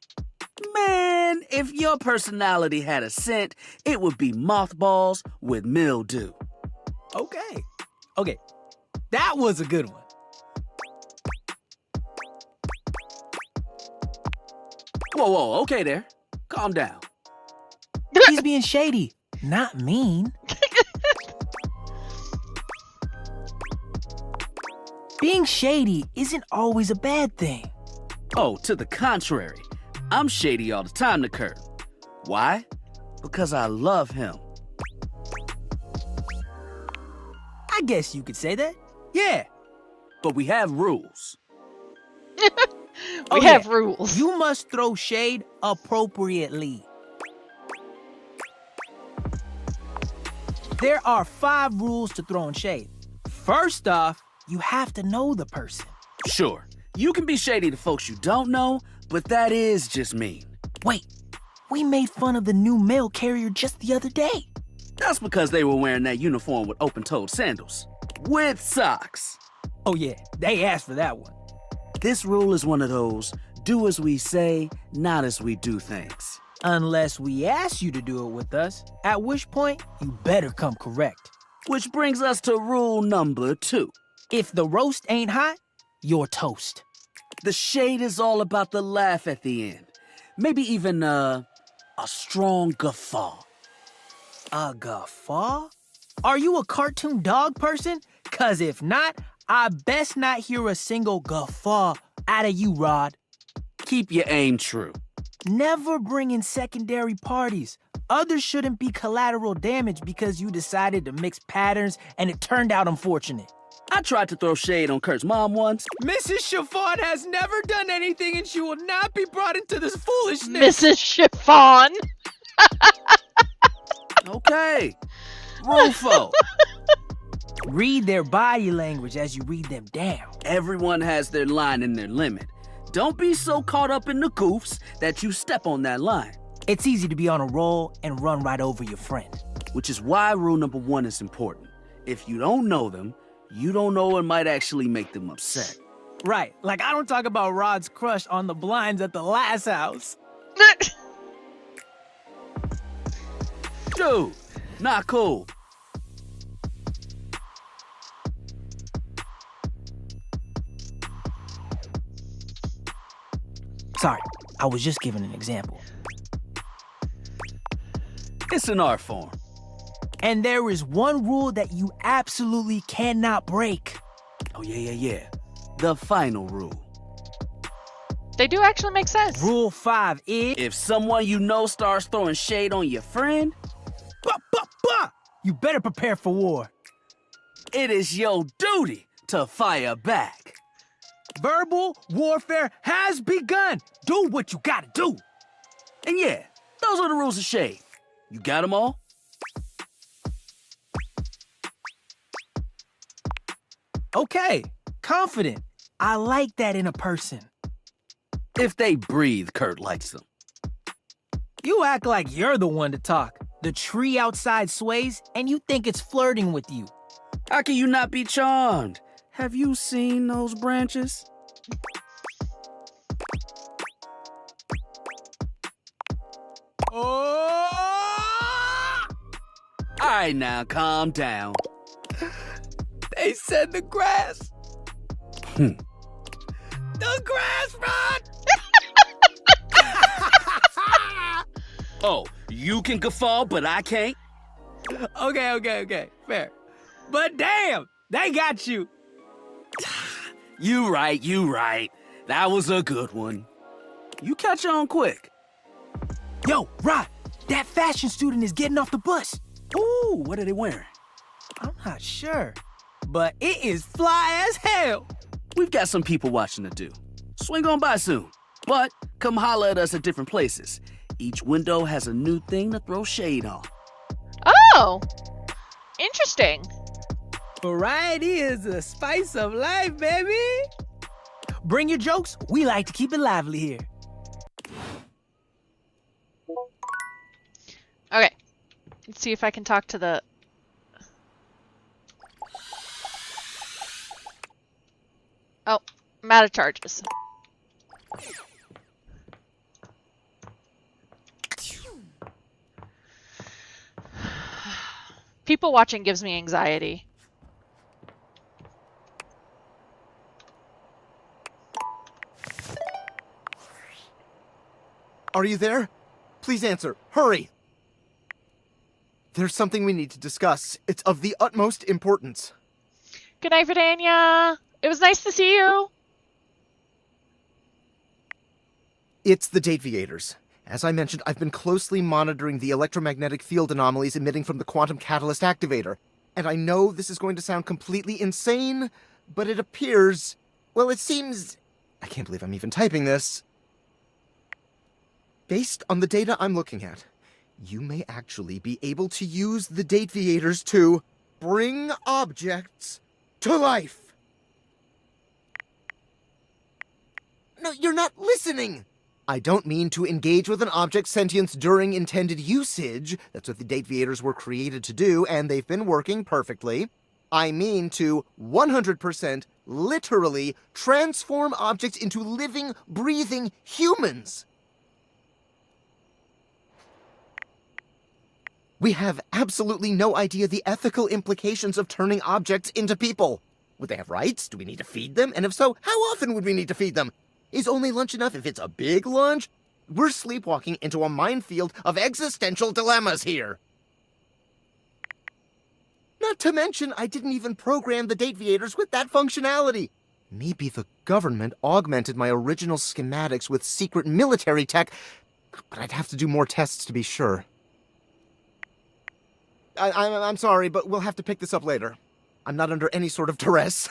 Man, if your personality had a scent, it would be mothballs with mildew. Okay. That was a good one. Whoa, okay there. Calm down. He's being shady, not mean. Being shady isn't always a bad thing. Oh, to the contrary. I'm shady all the time to Kurt. Why? Because I love him. I guess you could say that. Yeah. But we have rules. We have rules. You must throw shade appropriately. There are 5 rules to throwing shade. First off, you have to know the person. Sure, you can be shady to folks you don't know, but that is just mean. Wait, we made fun of the new mail carrier just the other day. That's because they were wearing that uniform with open-toed sandals. With socks. Oh yeah, they asked for that one. This rule is one of those, do as we say, not as we do things. Unless we ask you to do it with us, at which point you better come correct. Which brings us to rule number 2. If the roast ain't hot, you're toast. The shade is all about the laugh at the end. Maybe even a strong guffaw. A guffaw? Are you a cartoon dog person? 'Cause if not, I best not hear a single guffaw out of you, Rod. Keep your aim true. Never bring in secondary parties. Others shouldn't be collateral damage because you decided to mix patterns and it turned out unfortunate. I tried to throw shade on Kurt's mom once. Mrs. Chiffon has never done anything and she will not be brought into this foolishness. Mrs. Chiffon! Okay. Rufo. Read their body language as you read them down. Everyone has their line and their limit. Don't be so caught up in the goofs that you step on that line. It's easy to be on a roll and run right over your friend. Which is why rule number 1 is important. If you don't know them, you don't know what might actually make them upset. Right, like I don't talk about Rod's crush on the blinds at the last house. Dude, not cool. Sorry, I was just giving an example. It's an art form. And there is one rule that you absolutely cannot break. Oh, yeah. The final rule. They do actually make sense. Rule 5 is... If someone you know starts throwing shade on your friend... You better prepare for war. It is your duty to fire back. Verbal warfare has begun. Do what you gotta do. And yeah, those are the rules of shade. You got them all? Okay, confident. I like that in a person. If they breathe, Kurt likes them. You act like you're the one to talk. The tree outside sways, and you think it's flirting with you. How can you not be charmed? Have you seen those branches? Oh! All right, now, calm down. They said the grass. The grass, Rod! Oh, you can guffaw, but I can't? Okay, fair. But damn, they got you. You right. That was a good one. You catch on quick. Yo, Rod, that fashion student is getting off the bus. Ooh, what are they wearing? I'm not sure, but it is fly as hell. We've got some people watching to do. Swing on by soon. But come holler at us at different places. Each window has a new thing to throw shade on. Oh, interesting. Variety is the spice of life, baby. Bring your jokes. We like to keep it lively here. Okay, let's see if I can talk to the... Oh, I'm out of charges. People watching gives me anxiety. Are you there? Please answer. Hurry! There's something we need to discuss. It's of the utmost importance. Good night, Vidania. It was nice to see you. It's the Dateviators. As I mentioned, I've been closely monitoring the electromagnetic field anomalies emitting from the quantum catalyst activator. And I know this is going to sound completely insane, but it appears... Well, it seems... I can't believe I'm even typing this. Based on the data I'm looking at, you may actually be able to use the Dateviators to bring objects to life. No, you're not listening! I don't mean to engage with an object's sentience during intended usage. That's what the Dateviators were created to do, and they've been working perfectly. I mean to 100% literally transform objects into living, breathing humans. We have absolutely no idea the ethical implications of turning objects into people. Would they have rights? Do we need to feed them? And if so, how often would we need to feed them? Is only lunch enough if it's a big lunch? We're sleepwalking into a minefield of existential dilemmas here. Not to mention, I didn't even program the Dateviators with that functionality. Maybe the government augmented my original schematics with secret military tech, but I'd have to do more tests to be sure. I'm sorry, but we'll have to pick this up later. I'm not under any sort of duress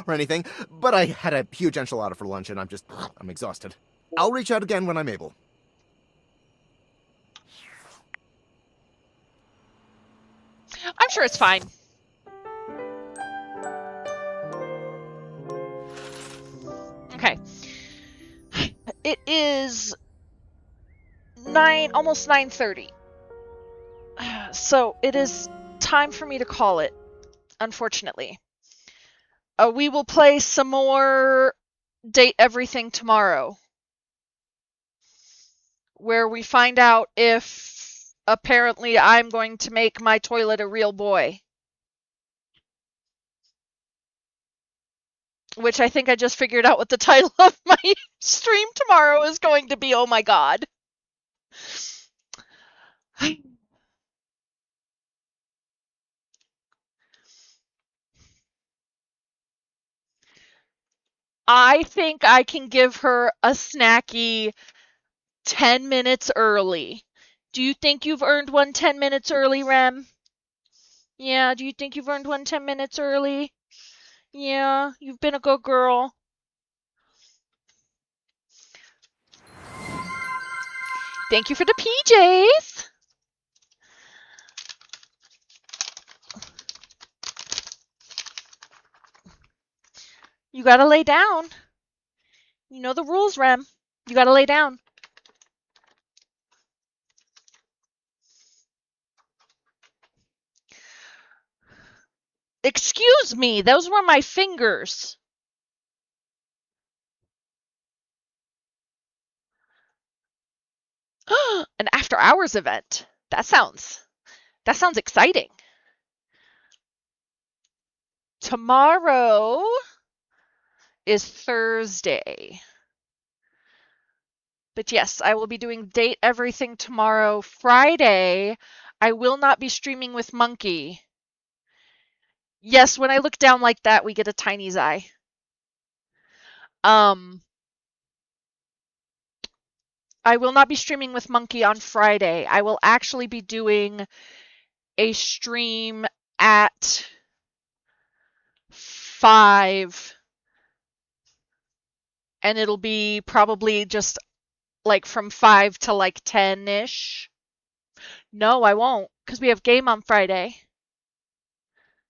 or anything, but I had a huge enchilada for lunch and I'm exhausted. I'll reach out again when I'm able. I'm sure it's fine. Okay. It is almost 9:30. So it is time for me to call it, unfortunately. We will play some more Date Everything tomorrow, where we find out if apparently I'm going to make my toilet a real boy. Which I think I just figured out what the title of my stream tomorrow is going to be. Oh my god. I think I can give her a snacky 10 minutes early. Do you think you've earned one 10 minutes early, Rem? Yeah, do you think you've earned one 10 minutes early? Yeah, you've been a good girl. Thank you for the PJs. You gotta lay down. You know the rules, Rem. You gotta lay down. Excuse me, those were my fingers. An after-hours event. That sounds exciting. Tomorrow is Thursday. But yes, I will be doing Date Everything tomorrow. Friday, I will not be streaming with Monkey. Yes, when I look down like that, we get a Tiny's eye. I will not be streaming with Monkey on Friday. I will actually be doing a stream at 5. And it'll be probably just like from 5 to like 10-ish. No, I won't, because we have game on Friday.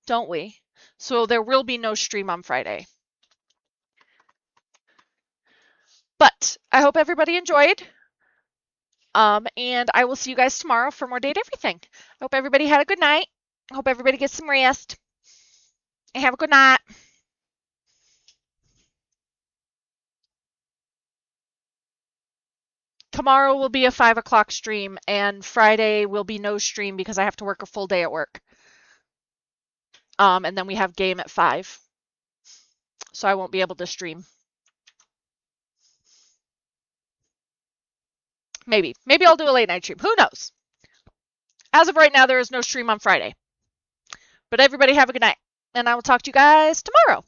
Don't we? So there will be no stream on Friday. But I hope everybody enjoyed. And I will see you guys tomorrow for more Date Everything. I hope everybody had a good night. I hope everybody gets some rest. And have a good night. Tomorrow will be a 5 o'clock stream, and Friday will be no stream because I have to work a full day at work. And then we have game at 5. So I won't be able to stream. Maybe. Maybe I'll do a late night stream. Who knows? As of right now, there is no stream on Friday. But everybody have a good night. And I will talk to you guys tomorrow.